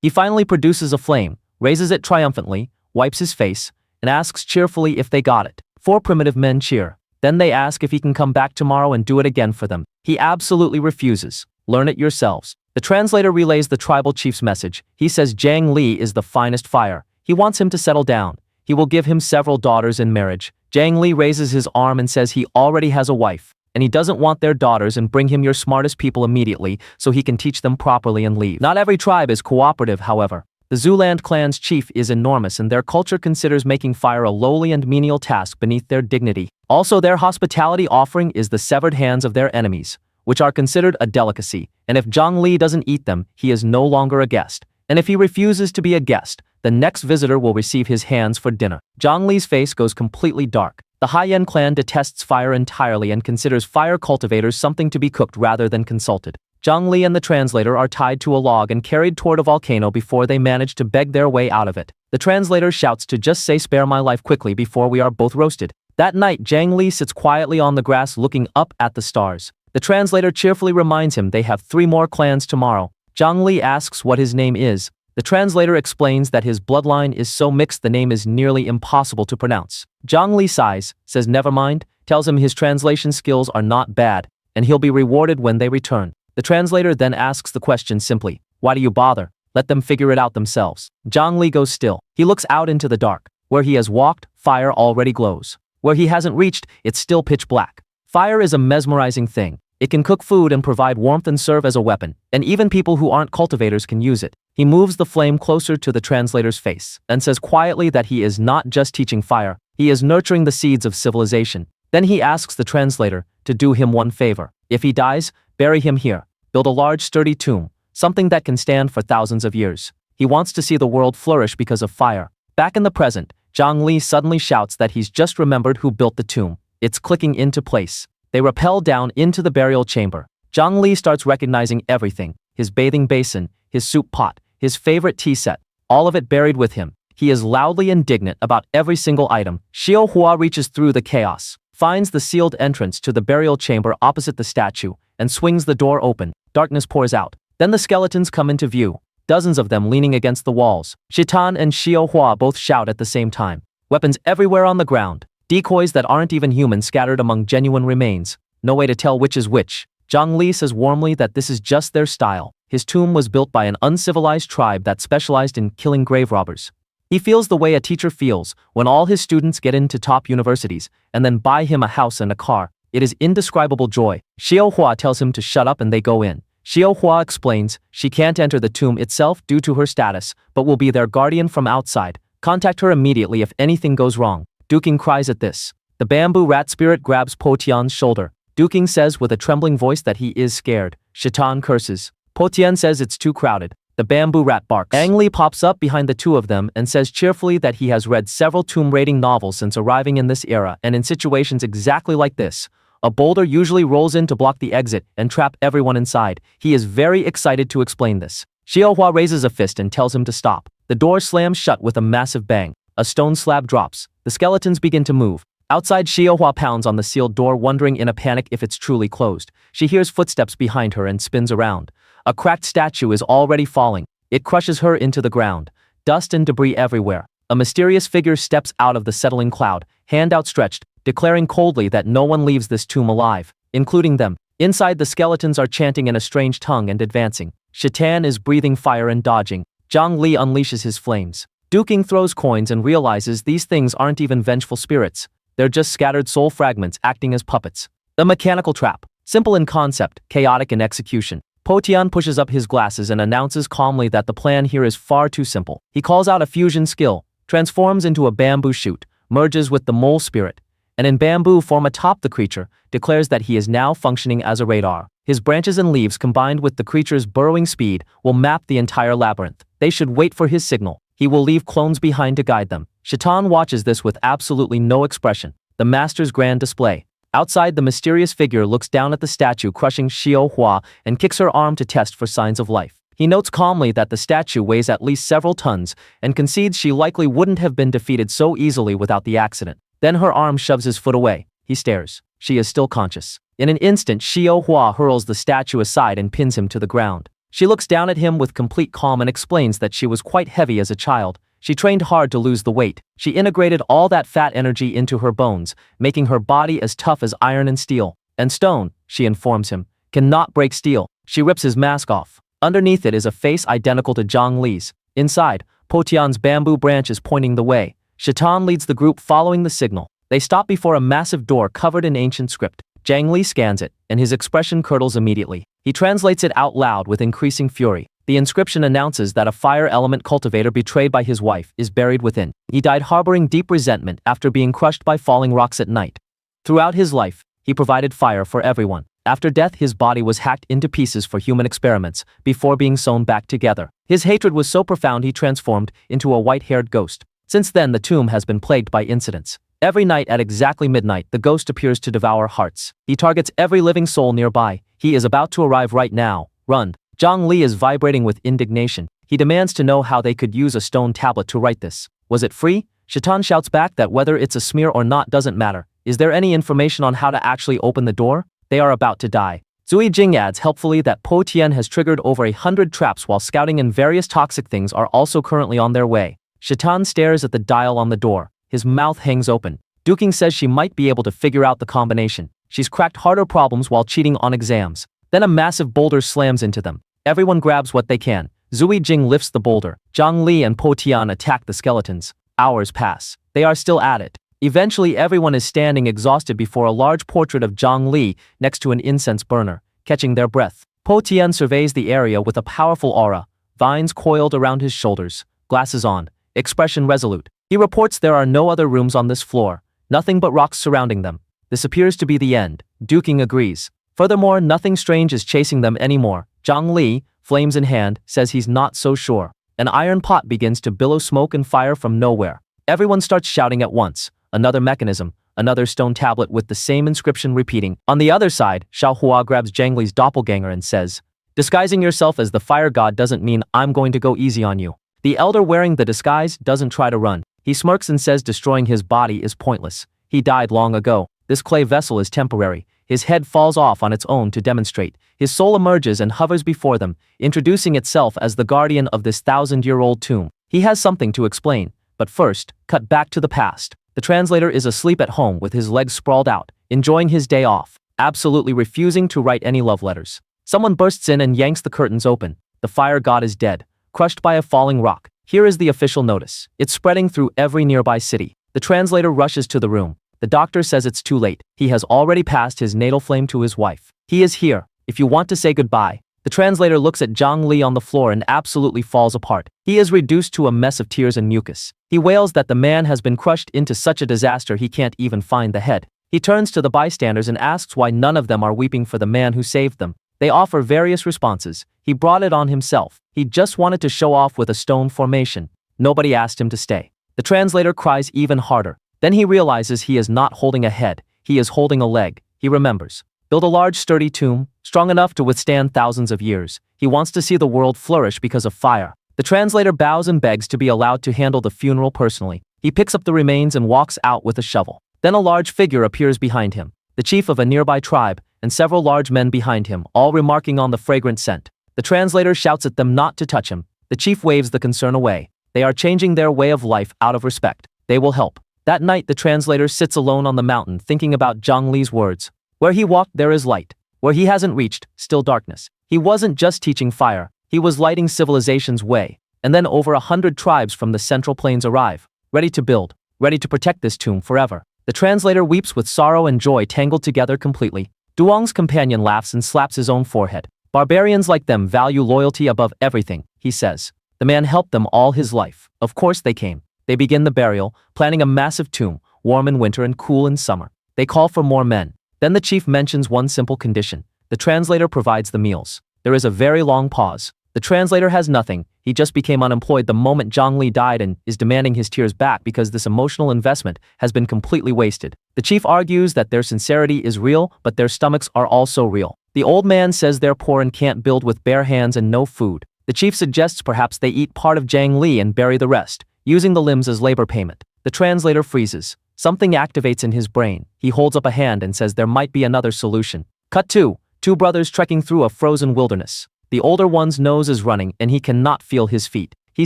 He finally produces a flame, raises it triumphantly, wipes his face, and asks cheerfully if they got it. 4 primitive men cheer. Then they ask if he can come back tomorrow and do it again for them. He absolutely refuses. Learn it yourselves. The translator relays the tribal chief's message. He says Zhang Li is the finest fire. He wants him to settle down. He will give him several daughters in marriage. Zhang Li raises his arm and says he already has a wife, and he doesn't want their daughters and bring him your smartest people immediately so he can teach them properly and leave. Not every tribe is cooperative, however. The Zooland clan's chief is enormous and their culture considers making fire a lowly and menial task beneath their dignity. Also, their hospitality offering is the severed hands of their enemies, which are considered a delicacy, and if Zhang Li doesn't eat them, he is no longer a guest. And if he refuses to be a guest, the next visitor will receive his hands for dinner. Zhang Li's face goes completely dark. The Haiyan clan detests fire entirely and considers fire cultivators something to be cooked rather than consulted. Zhang Li and the translator are tied to a log and carried toward a volcano before they manage to beg their way out of it. The translator shouts to just say spare my life quickly before we are both roasted. That night, Zhang Li sits quietly on the grass looking up at the stars. The translator cheerfully reminds him they have 3 more clans tomorrow. Zhang Li asks what his name is. The translator explains that his bloodline is so mixed the name is nearly impossible to pronounce. Zhang Li sighs, says never mind, tells him his translation skills are not bad, and he'll be rewarded when they return. The translator then asks the question simply, why do you bother? Let them figure it out themselves. Zhang Li goes still. He looks out into the dark. Where he has walked, fire already glows. Where he hasn't reached, it's still pitch black. Fire is a mesmerizing thing. It can cook food and provide warmth and serve as a weapon, and even people who aren't cultivators can use it. He moves the flame closer to the translator's face and says quietly that he is not just teaching fire, he is nurturing the seeds of civilization. Then he asks the translator to do him one favor. If he dies, bury him here. Build a large sturdy tomb, something that can stand for thousands of years. He wants to see the world flourish because of fire. Back in the present, Zhang Li suddenly shouts that he's just remembered who built the tomb. It's clicking into place. They rappel down into the burial chamber. Zhang Li starts recognizing everything. His bathing basin, his soup pot, his favorite tea set, all of it buried with him. He is loudly indignant about every single item. Xiaohua reaches through the chaos, finds the sealed entrance to the burial chamber opposite the statue, and swings the door open. Darkness pours out. Then the skeletons come into view, dozens of them leaning against the walls. Shitan and Xiaohua both shout at the same time. Weapons everywhere on the ground. Decoys that aren't even human scattered among genuine remains. No way to tell which is which. Zhang Li says warmly that this is just their style. His tomb was built by an uncivilized tribe that specialized in killing grave robbers. He feels the way a teacher feels when all his students get into top universities and then buy him a house and a car. It is indescribable joy. Xiao Hua tells him to shut up and they go in. Xiao Hua explains she can't enter the tomb itself due to her status, but will be their guardian from outside. Contact her immediately if anything goes wrong. Duking cries at this. The bamboo rat spirit grabs Po Tian's shoulder. Duking says with a trembling voice that he is scared. Shaitan curses. Po Tian says it's too crowded. The bamboo rat barks. Ang Li pops up behind the two of them and says cheerfully that he has read several tomb-raiding novels since arriving in this era, and in situations exactly like this, a boulder usually rolls in to block the exit and trap everyone inside. He is very excited to explain this. Xiao Hua raises a fist and tells him to stop. The door slams shut with a massive bang. A stone slab drops. The skeletons begin to move. Outside, Xiao Hua pounds on the sealed door, wondering in a panic if it's truly closed. She hears footsteps behind her and spins around. A cracked statue is already falling. It crushes her into the ground. Dust and debris everywhere. A mysterious figure steps out of the settling cloud, hand outstretched, declaring coldly that no one leaves this tomb alive, including them. Inside, the skeletons are chanting in a strange tongue and advancing. Shaitan is breathing fire and dodging. Zhang Li unleashes his flames. Duking throws coins and realizes these things aren't even vengeful spirits. They're just scattered soul fragments acting as puppets. A mechanical trap. Simple in concept, chaotic in execution. Po Tian pushes up his glasses and announces calmly that the plan here is far too simple. He calls out a fusion skill, transforms into a bamboo shoot, merges with the mole spirit, and in bamboo form atop the creature, declares that he is now functioning as a radar. His branches and leaves combined with the creature's burrowing speed will map the entire labyrinth. They should wait for his signal. He will leave clones behind to guide them. Shaitan watches this with absolutely no expression. The master's grand display. Outside, the mysterious figure looks down at the statue crushing Xiao Hua and kicks her arm to test for signs of life. He notes calmly that the statue weighs at least several tons and concedes she likely wouldn't have been defeated so easily without the accident. Then her arm shoves his foot away. He stares. She is still conscious. In an instant, Xiao Hua hurls the statue aside and pins him to the ground. She looks down at him with complete calm and explains that she was quite heavy as a child. She trained hard to lose the weight. She integrated all that fat energy into her bones, making her body as tough as iron and steel. And stone, she informs him, cannot break steel. She rips his mask off. Underneath it is a face identical to Zhang Li's. Inside, Po Tian's bamboo branch is pointing the way. Shaitan leads the group following the signal. They stop before a massive door covered in ancient script. Zhang Li scans it, and his expression curdles immediately. He translates it out loud with increasing fury. The inscription announces that a fire element cultivator betrayed by his wife is buried within. He died harboring deep resentment after being crushed by falling rocks at night. Throughout his life, he provided fire for everyone. After death, his body was hacked into pieces for human experiments before being sewn back together. His hatred was so profound he transformed into a white-haired ghost. Since then, the tomb has been plagued by incidents. Every night at exactly midnight, the ghost appears to devour hearts. He targets every living soul nearby. He is about to arrive right now. Run. Zhang Li is vibrating with indignation. He demands to know how they could use a stone tablet to write this. Was it free? Shaitan shouts back that whether it's a smear or not doesn't matter. Is there any information on how to actually open the door? They are about to die. Zui Jing adds helpfully that Po Tian has triggered over 100 traps while scouting, and various toxic things are also currently on their way. Shaitan stares at the dial on the door. His mouth hangs open. Duking says she might be able to figure out the combination. She's cracked harder problems while cheating on exams. Then a massive boulder slams into them. Everyone grabs what they can. Zui Jing lifts the boulder. Zhang Li and Po Tian attack the skeletons. Hours pass. They are still at it. Eventually, everyone is standing exhausted before a large portrait of Zhang Li next to an incense burner, catching their breath. Po Tian surveys the area with a powerful aura, vines coiled around his shoulders, glasses on, expression resolute. He reports there are no other rooms on this floor, nothing but rocks surrounding them. This appears to be the end. Duking agrees. Furthermore, nothing strange is chasing them anymore. Zhang Li, flames in hand, says he's not so sure. An iron pot begins to billow smoke and fire from nowhere. Everyone starts shouting at once. Another mechanism, another stone tablet with the same inscription repeating. On the other side, Xiao Hua grabs Zhang Li's doppelganger and says, "Disguising yourself as the fire god doesn't mean I'm going to go easy on you." The elder wearing the disguise doesn't try to run. He smirks and says destroying his body is pointless. He died long ago. This clay vessel is temporary. His head falls off on its own to demonstrate. His soul emerges and hovers before them, introducing itself as the guardian of this 1,000-year-old tomb. He has something to explain, but first, cut back to the past. The translator is asleep at home with his legs sprawled out, enjoying his day off, absolutely refusing to write any love letters. Someone bursts in and yanks the curtains open. The fire god is dead, crushed by a falling rock. Here is the official notice. It's spreading through every nearby city. The translator rushes to the room. The doctor says it's too late. He has already passed his natal flame to his wife. He is here. If you want to say goodbye. The translator looks at Zhang Li on the floor and absolutely falls apart. He is reduced to a mess of tears and mucus. He wails that the man has been crushed into such a disaster he can't even find the head. He turns to the bystanders and asks why none of them are weeping for the man who saved them. They offer various responses. He brought it on himself. He just wanted to show off with a stone formation. Nobody asked him to stay. The translator cries even harder. Then he realizes he is not holding a head. He is holding a leg. He remembers. Build a large sturdy tomb, strong enough to withstand thousands of years. He wants to see the world flourish because of fire. The translator bows and begs to be allowed to handle the funeral personally. He picks up the remains and walks out with a shovel. Then a large figure appears behind him, the chief of a nearby tribe, and several large men behind him, all remarking on the fragrant scent. The translator shouts at them not to touch him. The chief waves the concern away. They are changing their way of life out of respect. They will help. That night the translator sits alone on the mountain thinking about Zhang Li's words. Where he walked there is light. Where he hasn't reached, still darkness. He wasn't just teaching fire. He was lighting civilization's way. And then over 100 tribes from the Central Plains arrive, ready to build, ready to protect this tomb forever. The translator weeps with sorrow and joy tangled together completely. Duong's companion laughs and slaps his own forehead. Barbarians like them value loyalty above everything, he says. The man helped them all his life. Of course they came. They begin the burial, planning a massive tomb, warm in winter and cool in summer. They call for more men. Then the chief mentions one simple condition. The translator provides the meals. There is a very long pause. The translator has nothing. He just became unemployed the moment Zhang Li died and is demanding his tears back because this emotional investment has been completely wasted. The chief argues that their sincerity is real, but their stomachs are also real. The old man says they're poor and can't build with bare hands and no food. The chief suggests perhaps they eat part of Zhang Li and bury the rest, using the limbs as labor payment. The translator freezes. Something activates in his brain. He holds up a hand and says there might be another solution. Cut 2. Two brothers trekking through a frozen wilderness. The older one's nose is running and he cannot feel his feet. He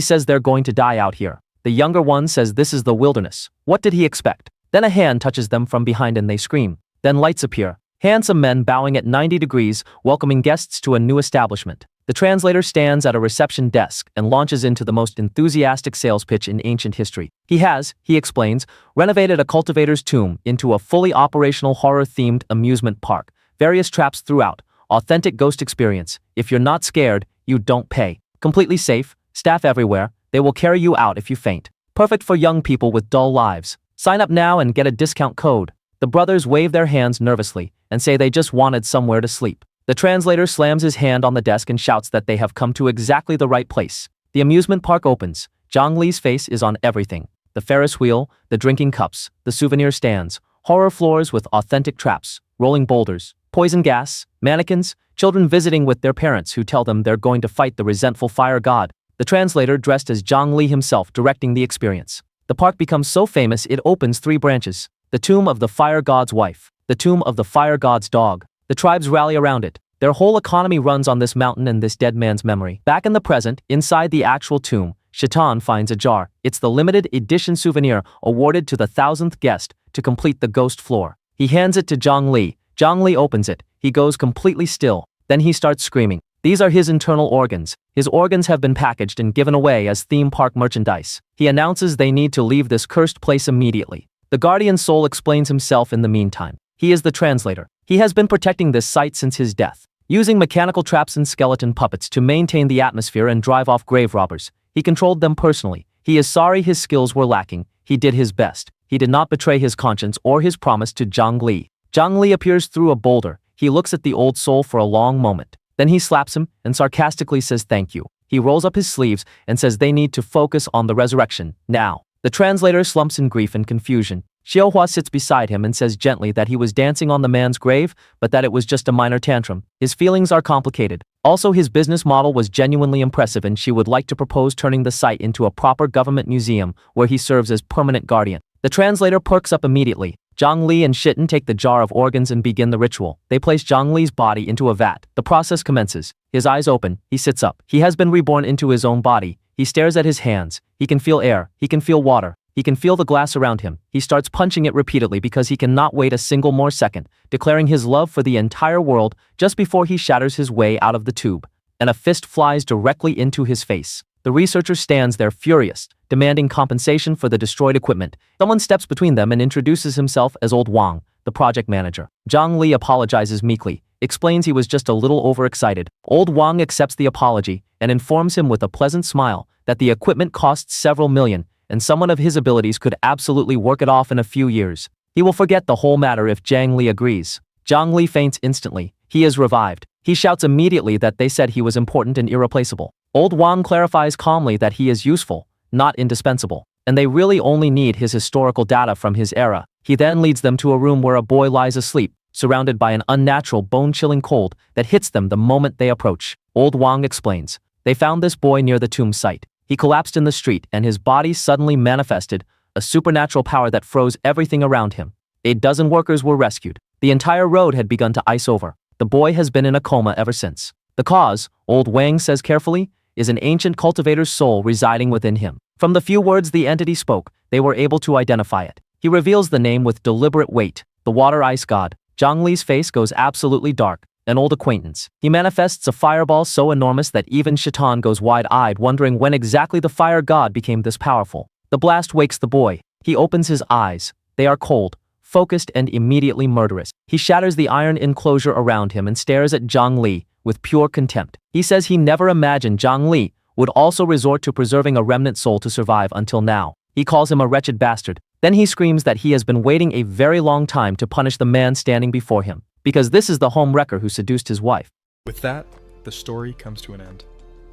says they're going to die out here. The younger one says this is the wilderness. What did he expect? Then a hand touches them from behind and they scream. Then lights appear. Handsome men bowing at 90 degrees, welcoming guests to a new establishment. The translator stands at a reception desk and launches into the most enthusiastic sales pitch in ancient history. He explains, renovated a cultivator's tomb into a fully operational horror-themed amusement park. Various traps throughout. Authentic ghost experience. If you're not scared, you don't pay. Completely safe. Staff everywhere. They will carry you out if you faint. Perfect for young people with dull lives. Sign up now and get a discount code. The brothers wave their hands nervously and say they just wanted somewhere to sleep. The translator slams his hand on the desk and shouts that they have come to exactly the right place. The amusement park opens. Zhang Li's face is on everything. The Ferris wheel, the drinking cups, the souvenir stands, horror floors with authentic traps, rolling boulders, poison gas, mannequins, children visiting with their parents who tell them they're going to fight the resentful fire god. The translator dressed as Zhang Li himself directing the experience. The park becomes so famous it opens 3 branches. The tomb of the fire god's wife. The tomb of the fire god's dog. The tribes rally around it. Their whole economy runs on this mountain and this dead man's memory. Back in the present, inside the actual tomb, Shaitan finds a jar. It's the limited edition souvenir awarded to the 1000th guest to complete the ghost floor. He hands it to Zhang Li. Zhang Li opens it. He goes completely still. Then he starts screaming. These are his internal organs. His organs have been packaged and given away as theme park merchandise. He announces they need to leave this cursed place immediately. The guardian soul explains himself in the meantime. He is the translator. He has been protecting this site since his death, using mechanical traps and skeleton puppets to maintain the atmosphere and drive off grave robbers. He controlled them personally. He is sorry his skills were lacking. He did his best. He did not betray his conscience or his promise to Zhang Li. Zhang Li appears through a boulder. He looks at the old soul for a long moment. Then he slaps him and sarcastically says thank you. He rolls up his sleeves and says they need to focus on the resurrection, now. The translator slumps in grief and confusion. Xiaohua sits beside him and says gently that he was dancing on the man's grave, but that it was just a minor tantrum. His feelings are complicated. Also, his business model was genuinely impressive and she would like to propose turning the site into a proper government museum where he serves as permanent guardian. The translator perks up immediately. Zhang Li and Shitten take the jar of organs and begin the ritual. They place Zhang Li's body into a vat. The process commences. His eyes open. He sits up. He has been reborn into his own body. He stares at his hands. He can feel air. He can feel water. He can feel the glass around him. He starts punching it repeatedly because he cannot wait a single more second, declaring his love for the entire world just before he shatters his way out of the tube, and a fist flies directly into his face. The researcher stands there furious, demanding compensation for the destroyed equipment. Someone steps between them and introduces himself as Old Wang, the project manager. Zhang Li apologizes meekly, explains he was just a little overexcited. Old Wang accepts the apology and informs him with a pleasant smile that the equipment costs several million, and someone of his abilities could absolutely work it off in a few years. He will forget the whole matter if Zhang Li agrees. Zhang Li faints instantly. He is revived. He shouts immediately that they said he was important and irreplaceable. Old Wang clarifies calmly that he is useful, not indispensable, and they really only need his historical data from his era. He then leads them to a room where a boy lies asleep, surrounded by an unnatural, bone-chilling cold that hits them the moment they approach. Old Wang explains. They found this boy near the tomb site. He collapsed in the street and his body suddenly manifested a supernatural power that froze everything around him. 12 workers were rescued. The entire road had begun to ice over. The boy has been in a coma ever since. The cause, Old Wang says carefully, is an ancient cultivator's soul residing within him. From the few words the entity spoke, they were able to identify it. He reveals the name with deliberate weight, the water ice god. Zhang Li's face goes absolutely dark, an old acquaintance. He manifests a fireball so enormous that even Shaitan goes wide-eyed, wondering when exactly the fire god became this powerful. The blast wakes the boy. He opens his eyes. They are cold, focused, and immediately murderous. He shatters the iron enclosure around him and stares at Zhang Li with pure contempt. He says he never imagined Zhang Li would also resort to preserving a remnant soul to survive until now. He calls him a wretched bastard. Then he screams that he has been waiting a very long time to punish the man standing before him, because this is the home wrecker who seduced his wife. With that, the story comes to an end.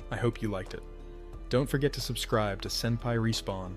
I hope you liked it. Don't forget to subscribe to Senpai Respawn